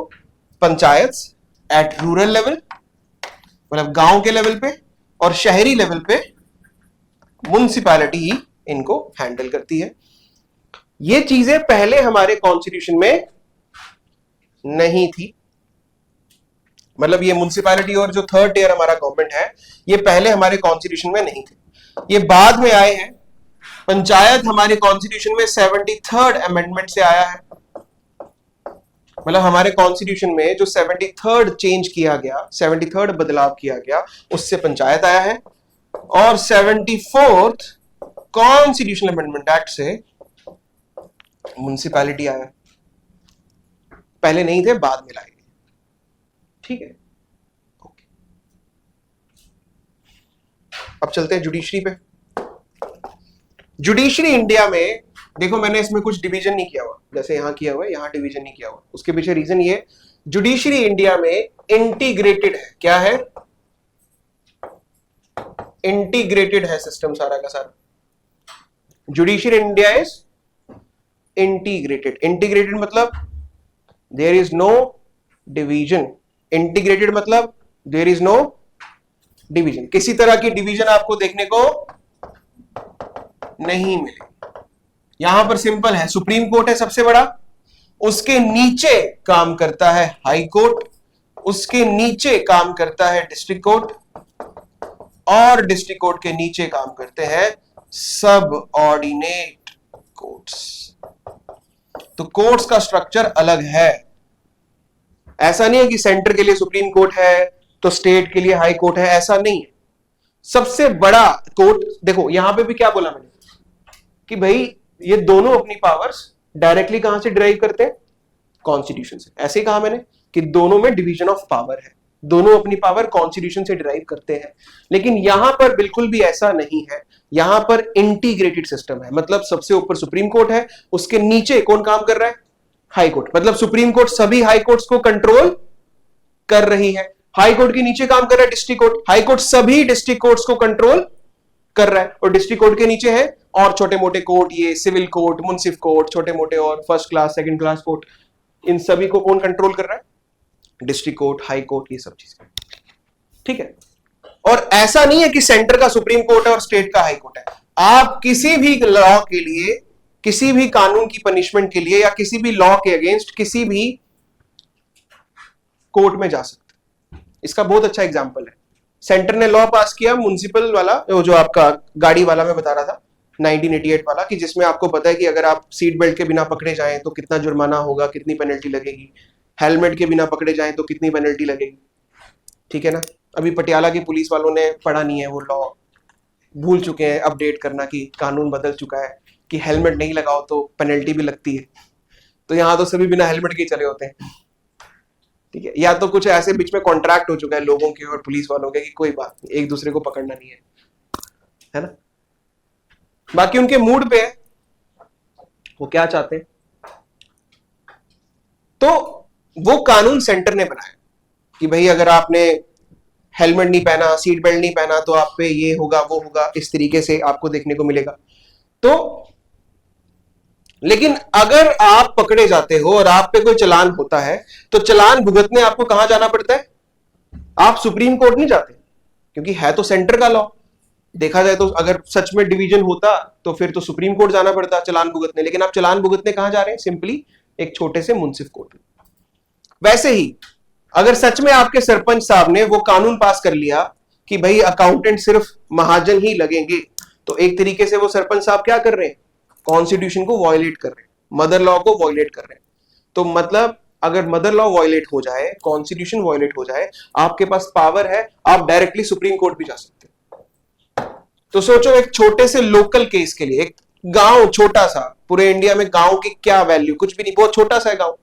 पंचायत एट रूरल लेवल, मतलब गांव के लेवल पे, और शहरी लेवल पे म्युनिसिपैलिटी ही इनको हैंडल करती है। ये चीजें पहले हमारे कॉन्स्टिट्यूशन में नहीं थी, मतलब ये म्युनिसिपैलिटी और जो थर्ड टियर हमारा गवर्नमेंट है, ये पहले हमारे कॉन्स्टिट्यूशन में नहीं थे, ये बाद में आए हैं। पंचायत हमारे कॉन्स्टिट्यूशन में 73rd अमेंडमेंट से आया है, मतलब हमारे कॉन्स्टिट्यूशन में जो 73rd चेंज किया गया, 73rd बदलाव किया गया, उससे पंचायत आया है। और 74th कॉन्स्टिट्यूशनल अमेंडमेंट एक्ट से म्युनिसिपैलिटी आया, पहले नहीं थे, बाद में लाए। ठीक है, ओके। अब चलते हैं जुडिशरी पे। जुडिशरी इंडिया में देखो, मैंने इसमें कुछ डिवीजन नहीं किया हुआ, जैसे यहां किया हुआ है, यहां डिवीजन नहीं किया हुआ। उसके पीछे रीजन ये, जुडिशरी इंडिया में इंटीग्रेटेड है। क्या है? इंटीग्रेटेड है सिस्टम सारा का सारा। Judiciary India is integrated. Integrated मतलब there is no division. Integrated मतलब देयर इज नो डिवीजन। किसी तरह की डिवीजन आपको देखने को नहीं मिलेगी। यहां पर सिंपल है, सुप्रीम कोर्ट है सबसे बड़ा, उसके नीचे काम करता है हाई कोर्ट, उसके नीचे काम करता है डिस्ट्रिक्ट कोर्ट, और डिस्ट्रिक्ट कोर्ट के नीचे काम करते हैं सब ऑर्डिनेट कोर्ट्स। तो कोर्ट्स का स्ट्रक्चर अलग है। ऐसा नहीं है कि सेंटर के लिए सुप्रीम कोर्ट है तो स्टेट के लिए हाई कोर्ट है, ऐसा नहीं है। सबसे बड़ा कोर्ट, देखो यहां पे भी क्या बोला मैंने कि भाई ये दोनों अपनी पावर्स डायरेक्टली कहां से डिराइव करते हैं? कॉन्स्टिट्यूशन से। ऐसे ही कहा मैंने कि दोनों में डिवीजन ऑफ पावर है, दोनों अपनी पावर कॉन्स्टिट्यूशन से डिराइव करते हैं। लेकिन यहां पर बिल्कुल भी ऐसा नहीं है, यहां पर इंटीग्रेटेड सिस्टम है। मतलब सबसे ऊपर सुप्रीम कोर्ट है, उसके नीचे कौन काम कर रहा है? High court. मतलब सुप्रीम कोर्ट सभी हाई कोर्ट्स को कंट्रोल कर रही है, हाई कोर्ट के नीचे काम कर रहा है डिस्ट्रिक्ट कोर्ट, हाई कोर्ट सभी डिस्ट्रिक्ट कोर्ट्स को कंट्रोल कर रहा है, और डिस्ट्रिक्ट कोर्ट के नीचे है और छोटे मोटे कोर्ट, ये सिविल कोर्ट, मुंसिफ कोर्ट, छोटे मोटे और first class second class court, इन सभी को कौन कंट्रोल कर रहा है? डिस्ट्रिक्ट कोर्ट, हाई कोर्ट, ये सब चीजें। ठीक है, और ऐसा नहीं है कि सेंटर का सुप्रीम कोर्ट है और स्टेट का हाई कोर्ट है। आप किसी भी लॉ के लिए, किसी भी कानून की पनिशमेंट के लिए, या किसी भी लॉ के अगेंस्ट किसी भी कोर्ट में जा सकते। इसका बहुत अच्छा एग्जांपल है, सेंटर ने लॉ पास किया म्युनिसिपल वाला, जो आपका गाड़ी वाला मैं बता रहा था 1988 वाला, कि जिसमें आपको पता है कि अगर आप सीट बेल्ट के बिना पकड़े जाएं तो कितना जुर्माना होगा, कितनी पेनल्टी लगेगी, हेलमेट के बिना पकड़े जाएं तो कितनी पेनल्टी लगेगी। ठीक है ना? अभी पटियाला की पुलिस वालों ने पढ़ा नहीं है वो लॉ, भूल चुके हैं अपडेट करना कि कानून बदल चुका है कि हेलमेट नहीं लगाओ तो पेनल्टी भी लगती है। तो यहां तो सभी बिना हेलमेट के चले होते हैं। ठीक है, या तो कुछ ऐसे बीच में कॉन्ट्रैक्ट हो चुका है लोगों के और पुलिस वालों के कि कोई बात नहीं, एक दूसरे को पकड़ना नहीं है ना? बाकी उनके मूड पे है, वो क्या चाहते हैं। तो वो कानून सेंटर ने बनाया कि भाई अगर आपने हेलमेट नहीं पहना, सीट बेल्ट नहीं पहना तो आप पे ये होगा वो होगा, इस तरीके से आपको देखने को मिलेगा। तो लेकिन अगर आप पकड़े जाते हो और आप पे कोई चालान होता है तो चालान भुगतने आपको कहां जाना पड़ता है? आप सुप्रीम कोर्ट नहीं जाते, क्योंकि है तो सेंटर का लॉ। देखा जाए तो अगर सच में डिवीजन होता तो फिर तो सुप्रीम कोर्ट जाना पड़ता चालान भुगतने, लेकिन आप चालान भुगतने कहां जा रहे हैं? सिंपली एक छोटे से मुंसिफ कोर्ट में। वैसे ही अगर सच में आपके सरपंच साहब ने वो कानून पास कर लिया कि भाई अकाउंटेंट सिर्फ महाजन ही लगेंगे, तो एक तरीके से वो सरपंच साहब क्या कर रहे हैं? कॉन्स्टिट्यूशन को वॉयलेट कर रहे हैं, मदर लॉ को वॉयलेट कर रहे हैं। तो मतलब अगर मदर लॉ वॉयलेट हो जाए, कॉन्स्टिट्यूशन वॉयलेट हो जाए, आपके पास पावर है, आप डायरेक्टली सुप्रीम कोर्ट भी जा सकते हैं। तो सोचो एक छोटे से लोकल केस के लिए, एक गांव छोटा सा, पूरे इंडिया में गांव की क्या वैल्यू, कुछ भी नहीं, बहुत छोटा सा है गांव।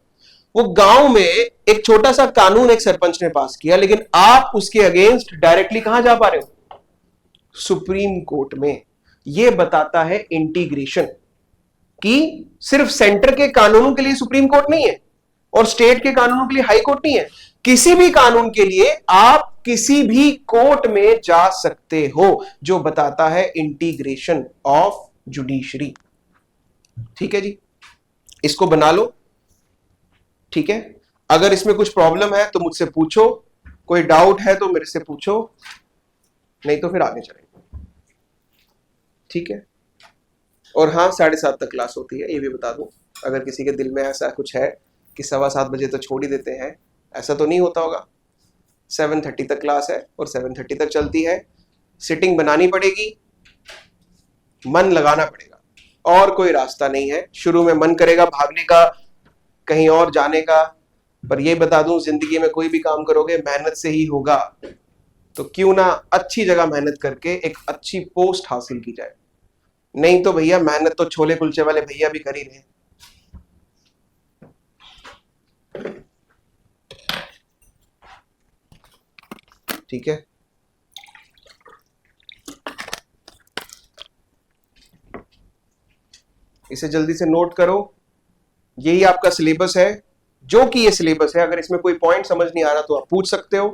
वो गांव में एक छोटा सा कानून एक सरपंच ने पास किया, लेकिन आप उसके अगेंस्ट डायरेक्टली कहां जा पा रहे हो? सुप्रीम कोर्ट में। यह बताता है इंटीग्रेशन, कि सिर्फ सेंटर के कानूनों के लिए सुप्रीम कोर्ट नहीं है और स्टेट के कानूनों के लिए हाई कोर्ट नहीं है। किसी भी कानून के लिए आप किसी भी कोर्ट में जा सकते हो, जो बताता है इंटीग्रेशन ऑफ जुडिशरी। ठीक है जी, इसको बना लो। ठीक है, अगर इसमें कुछ प्रॉब्लम है तो मुझसे पूछो, कोई डाउट है तो मेरे से पूछो, नहीं तो फिर आगे चलेंगे। ठीक है, और हाँ 7:30 तक क्लास होती है, ये भी बता दूं। अगर किसी के दिल में ऐसा कुछ है कि 7:15 बजे तो छोड़ ही देते हैं, ऐसा तो नहीं होता होगा। 7:30 तक क्लास है और 7:30 तक चलती है। सिटिंग बनानी पड़ेगी, मन लगाना पड़ेगा, और कोई रास्ता नहीं है। शुरू में मन करेगा भागने का, कहीं और जाने का, पर यह बता दूं जिंदगी में कोई भी काम करोगे मेहनत से ही होगा। तो क्यों ना अच्छी जगह मेहनत करके एक अच्छी पोस्ट हासिल की जाए। नहीं तो भैया मेहनत तो छोले कुलचे वाले भैया भी कर ही रहे। ठीक है, इसे जल्दी से नोट करो। यही आपका सिलेबस है, जो कि ये सिलेबस है। अगर इसमें कोई पॉइंट समझ नहीं आ रहा तो आप पूछ सकते हो।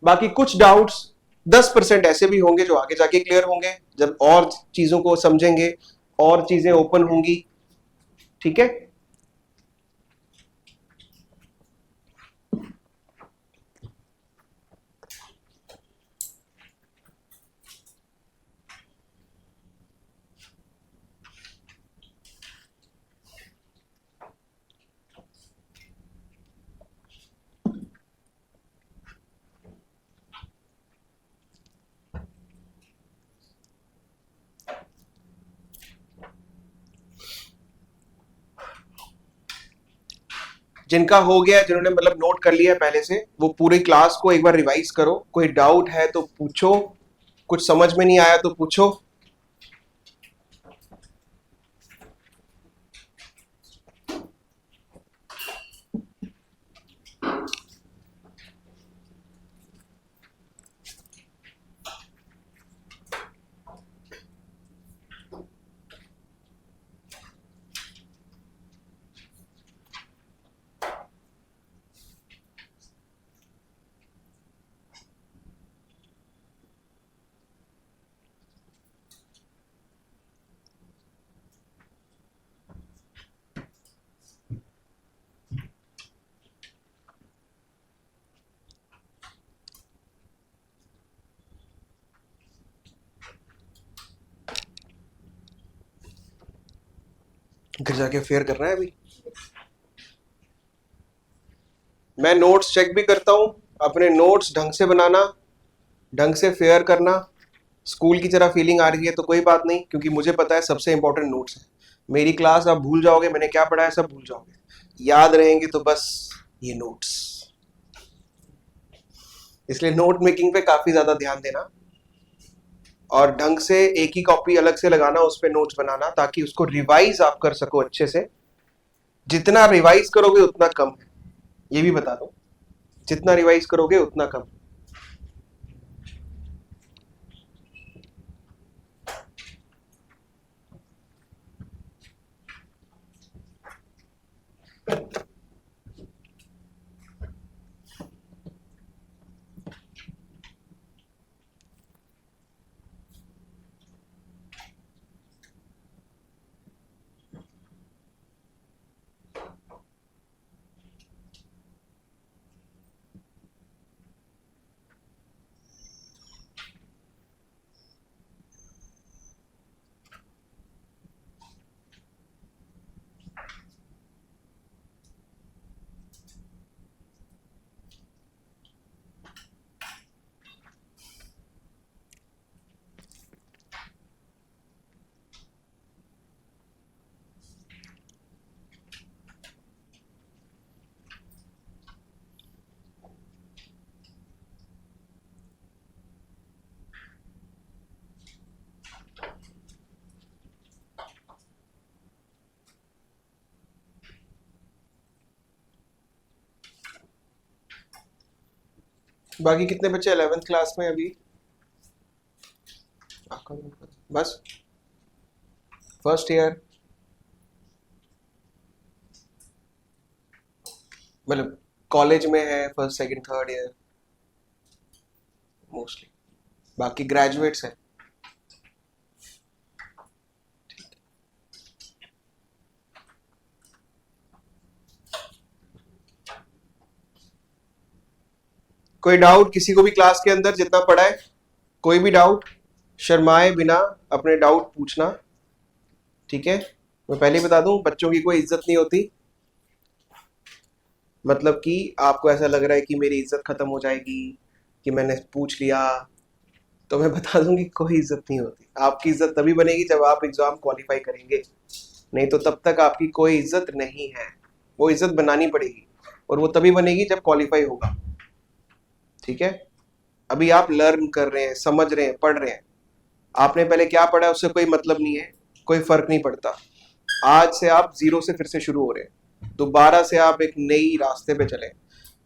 बाकी कुछ डाउट्स 10% ऐसे भी होंगे जो आगे जाके क्लियर होंगे, जब और चीजों को समझेंगे, और चीजें ओपन होंगी। ठीक है, जिनका हो गया, जिन्होंने मतलब नोट कर लिया पहले से, वो पूरी क्लास को एक बार रिवाइज करो। कोई डाउट है तो पूछो, कुछ समझ में नहीं आया तो पूछो। घर जाके फेयर करना है अभी। मैं नोट्स चेक भी करता हूं, अपने नोट्स ढंग से बनाना, ढंग से फेयर करना। स्कूल की तरह फीलिंग आ रही है तो कोई बात नहीं, क्योंकि मुझे पता है सबसे इंपॉर्टेंट नोट्स है। मेरी क्लास आप भूल जाओगे, मैंने क्या पढ़ा है सब भूल जाओगे, याद रहेंगे तो बस ये नोट्स। इसलिए नोट मेकिंग पे काफी ज्यादा ध्यान देना, और ढंग से एक ही कॉपी अलग से लगाना, उस पर नोट्स बनाना, ताकि उसको रिवाइज आप कर सको अच्छे से। जितना रिवाइज करोगे उतना कम है, ये भी बता दो, जितना रिवाइज करोगे उतना कम। बाकी कितने बच्चे 11th क्लास में अभी? बस फर्स्ट ईयर, मतलब कॉलेज में है, first second third year mostly, बाकी ग्रेजुएट्स हैं। कोई डाउट किसी को भी क्लास के अंदर जितना पढ़ा है? कोई भी डाउट, शर्माए बिना अपने डाउट पूछना, ठीक है? मैं पहले ही बता दूं, बच्चों की कोई इज्जत नहीं होती। मतलब कि आपको ऐसा लग रहा है कि मेरी इज्जत खत्म हो जाएगी कि मैंने पूछ लिया, तो मैं बता दूं कि कोई इज्जत नहीं होती। आपकी इज्जत तभी बनेगी जब आप एग्जाम क्वालिफाई करेंगे, नहीं तो तब तक आपकी कोई इज्जत नहीं है। वो इज्जत बनानी पड़ेगी, और वो तभी बनेगी जब क्वालिफाई होगा, ठीक है? अभी आप लर्न कर रहे हैं, समझ रहे हैं, पढ़ रहे हैं। आपने पहले क्या पढ़ा है उससे कोई मतलब नहीं है, कोई फर्क नहीं पड़ता। आज से आप जीरो से फिर से शुरू हो रहे हैं, दोबारा से आप एक नई रास्ते पे चले।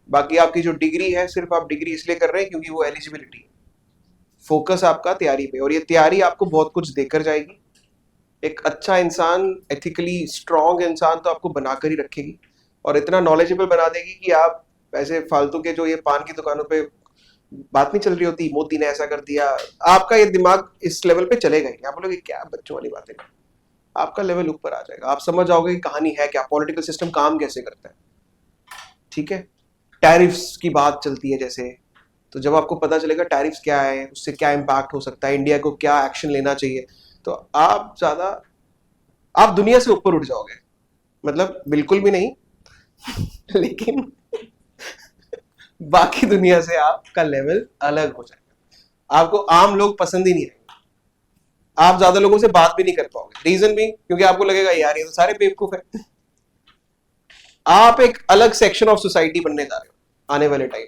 बाकी आपकी जो डिग्री है, सिर्फ आप डिग्री इसलिए कर रहे हैं क्योंकि वो एलिजिबिलिटी है। फोकस आपका तैयारी पे, और ये तैयारी आपको बहुत कुछ देकर जाएगी। एक अच्छा इंसान, एथिकली स्ट्रॉन्ग इंसान तो आपको बनाकर ही रखेगी, और इतना नॉलेजेबल बना देगी कि आप ऐसे फालतू के जो ये पान की दुकानों पे बात नहीं चल रही होती, मोदी ने ऐसा कर दिया, आपका ये दिमाग इस लेवल पे चलेगा ही। आप बोलोगे क्या बच्चों वाली बातें कर, आपका लेवल ऊपर आ जाएगा। आप समझ जाओगे कि कहानी है क्या, पॉलिटिकल सिस्टम काम कैसे करता है, ठीक है? टैरिफ्स की बात चलती है जैसे, तो जब आपको पता चलेगा टैरिफ्स क्या है, उससे क्या इम्पैक्ट हो सकता है, इंडिया को क्या एक्शन लेना चाहिए, तो आप दुनिया से ऊपर उठ जाओगे। मतलब बिल्कुल भी नहीं लेकिन बाकी दुनिया से आपका लेवल अलग हो जाएगा। आपको आम लोग पसंद ही नहीं आएंगे, आप ज्यादा लोगों से बात भी नहीं कर पाओगे। रीजन भी क्योंकि आपको लगेगा यार ये तो सारे बेवकूफ है। आप एक अलग सेक्शन ऑफ सोसाइटी बनने जा रहे हो आने वाले टाइम,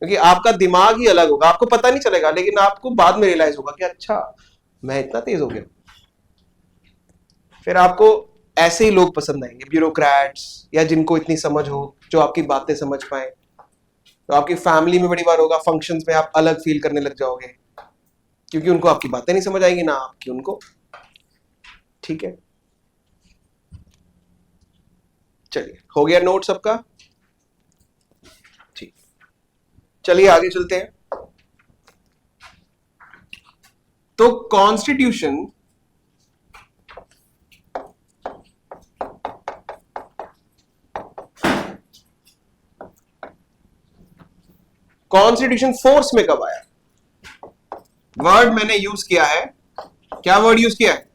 क्योंकि आपका दिमाग ही अलग होगा। आपको पता नहीं चलेगा, लेकिन आपको बाद में रियलाइज होगा कि अच्छा मैं इतना तेज हो गया। फिर आपको ऐसे ही लोग पसंद आएंगे, ब्यूरोक्रेट्स, या जिनको इतनी समझ हो, जो आपकी बातें समझ पाए। तो आपकी फैमिली में बड़ी बार होगा, फंक्शंस में आप अलग फील करने लग जाओगे, क्योंकि उनको आपकी बातें नहीं समझ आएंगी, ना आपकी उनको, ठीक है? चलिए, हो गया नोट सबका? ठीक, चलिए आगे चलते हैं। तो कॉन्स्टिट्यूशन फोर्स में कब आया? वर्ड मैंने यूज किया है, क्या वर्ड यूज किया है?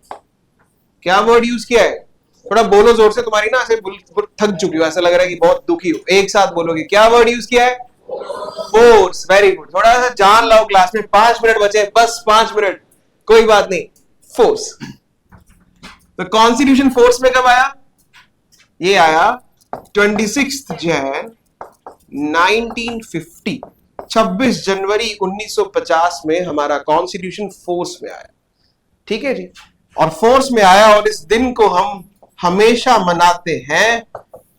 क्या वर्ड यूज किया है? थोड़ा बोलो जोर से, तुम्हारी ना ऐसे थक चुकी हो, ऐसा लग रहा है कि बहुत दुखी हो। एक साथ बोलोगे, क्या वर्ड यूज किया है? फोर्स। वेरी गुड, थोड़ा सा जान लाओ क्लास में। 5 मिनट बचे, बस 5 मिनट, कोई बात नहीं। फोर्स। तो कॉन्स्टिट्यूशन फोर्स में कब आया? ये आया 26 जैन 1950, 26 जनवरी 1950 में हमारा कॉन्स्टिट्यूशन फोर्स में आया, ठीक है जी? और फोर्स में आया, और इस दिन को हम हमेशा मनाते हैं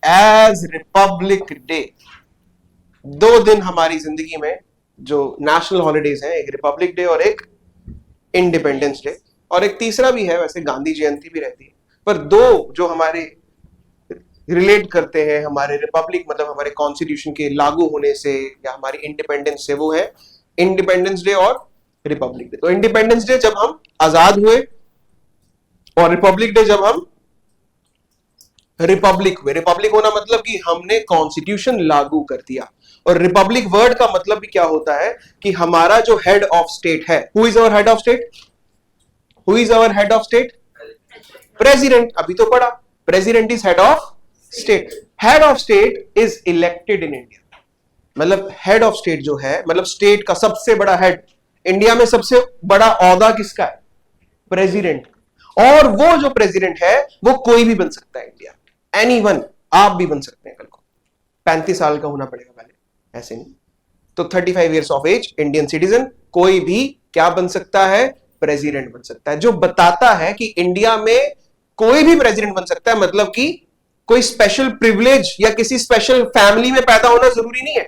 एज रिपब्लिक डे। 2 दिन हमारी जिंदगी में जो नेशनल हॉलीडेज हैं, एक रिपब्लिक डे और एक इंडिपेंडेंस डे, और एक तीसरा भी है वैसे, गांधी जयंती भी रहती है। पर 2 जो हमारे रिलेट करते हैं हमारे रिपब्लिक, मतलब हमारे कॉन्स्टिट्यूशन के लागू होने से या हमारी इंडिपेंडेंस से, वो है इंडिपेंडेंस डे और रिपब्लिक डे। तो इंडिपेंडेंस डे जब हम आजाद हुए, और रिपब्लिक डे जब हम रिपब्लिक हुए। रिपब्लिक होना मतलब कि हमने कॉन्स्टिट्यूशन लागू कर दिया। और रिपब्लिक वर्ड का मतलब भी क्या होता है कि हमारा जो हेड ऑफ स्टेट है, who is our head of state? Who is our head of state? President. अभी तो पढ़ा, president is head of state. Head of state is elected in India. मतलब हेड ऑफ स्टेट जो है, मतलब state का सबसे बड़ा हेड, इंडिया में सबसे बड़ा औहदा किसका है? प्रेसिडेंट। और वो जो प्रेसिडेंट है वो कोई भी बन सकता है इंडिया, एनीवन। आप भी बन सकते हैं कल को, 35 साल का होना पड़ेगा पहले, ऐसे नहीं। तो 35 years of age, Indian citizen, कोई भी क्या बन सकता है? प्रेसिडेंट बन सकता है। जो बताता है कि इंडिया में कोई भी प्रेसिडेंट बन सकता है, मतलब कि कोई स्पेशल प्रिविलेज या किसी स्पेशल फैमिली में पैदा होना जरूरी नहीं है।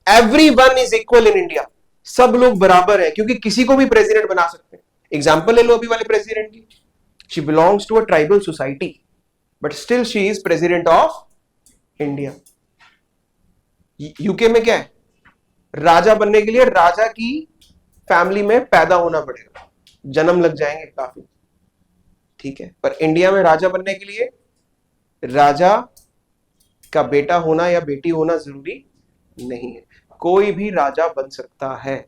Everyone is equal in India, सब लोग बराबर है, क्योंकि किसी को भी प्रेसिडेंट बना सकते हैं। एग्जांपल ले लो अभी वाले प्रेसिडेंट की, she belongs to a tribal society but still she is president of India. UK में क्या है, राजा बनने के लिए राजा की फैमिली में पैदा होना पड़ेगा, जन्म लग जाएंगे काफी, ठीक है। पर इंडिया में राजा बनने के लिए राजा का बेटा होना या बेटी होना जरूरी नहीं है, कोई भी राजा बन सकता है।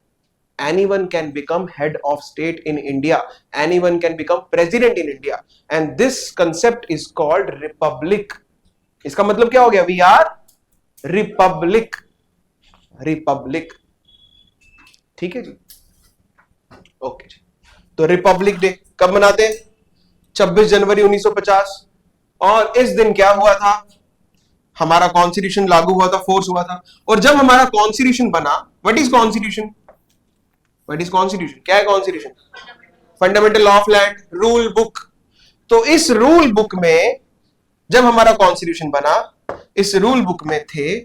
Anyone can become head of state in India, anyone can become president in India, and this concept is called republic। इसका मतलब क्या हो गया, we are republic, रिपब्लिक, ठीक है जी, ओके जी। तो रिपब्लिक डे कब मनाते हैं, 26 जनवरी 1950। और इस दिन क्या हुआ था, हमारा कॉन्स्टिट्यूशन लागू हुआ था, फोर्स हुआ था। और जब हमारा कॉन्स्टिट्यूशन बना, what is constitution, what is constitution, क्या है constitution, fundamental law of land, rule book. तो इस रूल बुक में जब हमारा कॉन्स्टिट्यूशन बना, इस रूल बुक में थे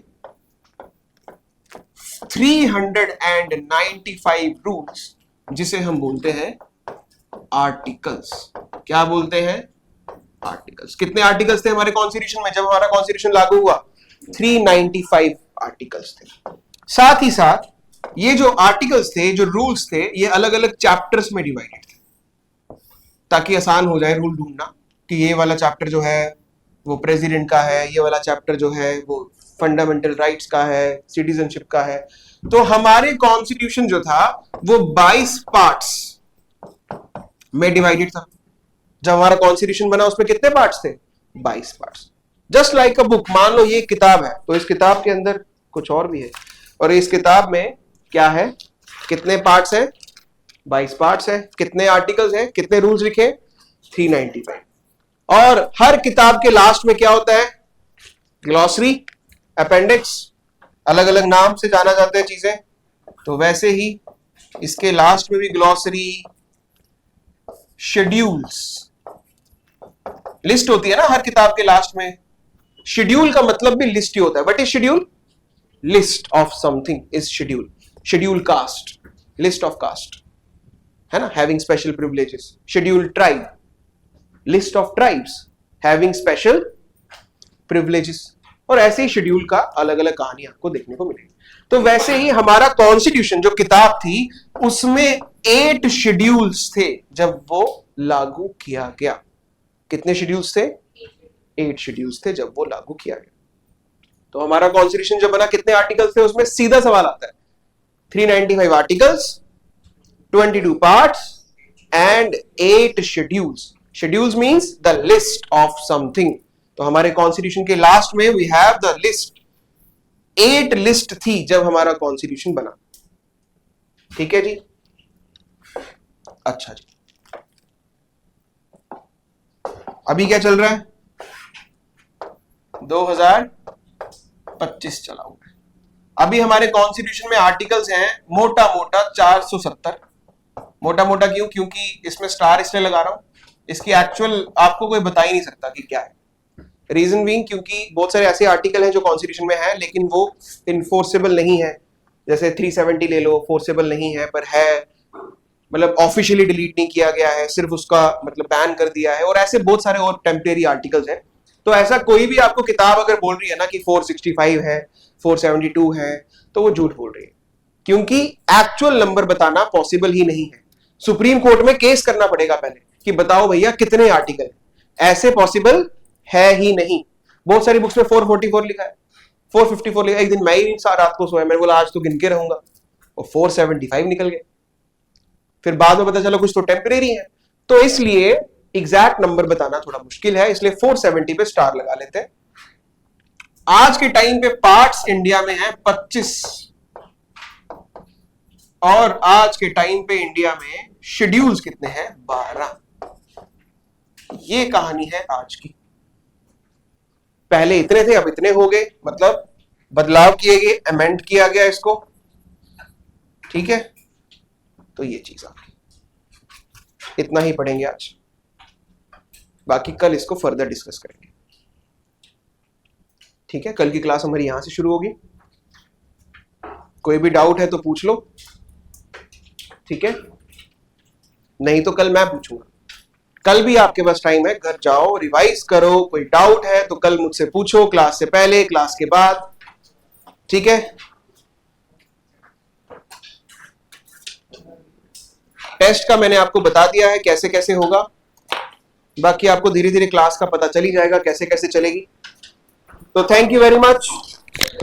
395 रूल्स, जिसे हम बोलते हैं आर्टिकल्स। क्या बोलते हैं, आर्टिकल्स। कितने आर्टिकल्स थे हमारे कॉन्स्टिट्यूशन में जब हमारा कॉन्स्टिट्यूशन लागू हुआ, 395 आर्टिकल्स थे। साथ ही साथ ये जो आर्टिकल्स थे, जो रूल्स थे, ये अलग अलग चैप्टर्स में डिवाइडेड थे, ताकि आसान हो जाए रूल ढूंढना कि ये वाला चैप्टर जो है वो प्रेसिडेंट का है, ये वाला चैप्टर जो है वो फंडामेंटल राइट्स का है, सिटीजनशिप का है। तो हमारे कॉन्स्टिट्यूशन जो था वो 22 पार्ट्स में डिवाइडेड था। जब हमारा कॉन्स्टिट्यूशन बना उसमें कितने पार्ट्स थे, 22 parts. Just like a book, मान लो ये किताब है, तो इस किताब के अंदर कुछ और भी है, और इस किताब में क्या है, कितने पार्ट्स हैं, 22 पार्ट्स हैं। कितने आर्टिकल्स हैं, कितने रूल्स लिखे, 395। और हर किताब के लास्ट में क्या होता है, ग्लॉसरी, अपेंडिक्स, अलग अलग नाम से जाना जाता है चीजें। तो वैसे ही इसके लास्ट में भी ग्लॉसरी, शेड्यूल्स, लिस्ट होती है ना हर किताब के लास्ट में। शेड्यूल का मतलब भी लिस्ट ही होता है। What is schedule, list of something is schedule. Schedule caste, list of caste, है ना, having special privileges. Schedule tribe, list of tribes having special privileges. और ऐसे ही शेड्यूल का अलग अलग कहानी आपको देखने को मिलेगी। तो वैसे ही हमारा कॉन्स्टिट्यूशन जो किताब थी उसमें 8 शेड्यूल्स थे जब वो लागू किया गया। कितने शेड्यूल्स थे, 8 शेड्यूल्स थे जब वो लागू किया गया। तो हमारा कॉन्स्टिट्यूशन जब बना, कितने आर्टिकल्स थे उसमें, सीधा सवाल आता है, 395 articles, 22 parts and 8 schedules. Schedules means the list of something. तो हमारे कॉन्स्टिट्यूशन के लास्ट में we have the list. 8 list थी जब हमारा कॉन्स्टिट्यूशन बना, ठीक है जी। अच्छा जी, अभी क्या चल रहा है, 2025 चला हुआ है। अभी हमारे कॉन्स्टिट्यूशन में आर्टिकल्स हैं मोटा मोटा 470। मोटा मोटा क्यों, क्योंकि इसमें स्टार इसलिए लगा रहा हूं, इसकी एक्चुअल आपको कोई बता ही नहीं सकता कि क्या है। रीजन बीइंग, क्योंकि बहुत सारे ऐसे आर्टिकल हैं जो कॉन्स्टिट्यूशन में है लेकिन वो इन्फोर्सेबल नहीं है। जैसे 370 ले लो, फोर्सेबल नहीं है पर है, मतलब ऑफिशियली डिलीट नहीं किया गया है, सिर्फ उसका मतलब बैन कर दिया है। और ऐसे बहुत सारे और टेम्परेरी आर्टिकल्स हैं। तो ऐसा कोई भी आपको किताब अगर बोल रही है ना कि 465 है, 472 है, तो वो झूठ बोल रही है, क्योंकि एक्चुअल नंबर बताना पॉसिबल ही नहीं है। सुप्रीम कोर्ट में केस करना पड़ेगा पहले कि बताओ भैया कितने आर्टिकल, ऐसे पॉसिबल है ही नहीं। बहुत सारी बुक्स में 444 लिखा है, 454 लिखा है। एक दिन मैं ही रात को सोया, मैंने बोला आज तो गिन के रहूंगा, और 475 निकल गए। फिर बाद में पता चला कुछ तो टेम्परेरी है। तो इसलिए एग्जैक्ट नंबर बताना थोड़ा मुश्किल है, इसलिए 470 पे स्टार लगा लेते हैं। आज के टाइम पे पार्ट्स इंडिया में है 25, और आज के टाइम पे इंडिया में शेड्यूल्स कितने हैं, 12। ये कहानी है आज की। पहले इतने थे, अब इतने हो गए, मतलब बदलाव किए गए, अमेंड किया गया इसको, ठीक है। तो ये चीज आ गई। इतना ही पढ़ेंगे आज, बाकी कल इसको फर्दर डिस्कस करेंगे, ठीक है। कल की क्लास हमारी यहां से शुरू होगी। कोई भी डाउट है तो पूछ लो, ठीक है, नहीं तो कल मैं पूछूंगा। कल भी आपके पास टाइम है, घर जाओ रिवाइज करो, कोई डाउट है तो कल मुझसे पूछो, क्लास से पहले क्लास के बाद, ठीक है। टेस्ट का मैंने आपको बता दिया है कैसे कैसे होगा, बाकी आपको धीरे धीरे क्लास का पता चल ही जाएगा कैसे कैसे चलेगी। तो थैंक यू वेरी मच।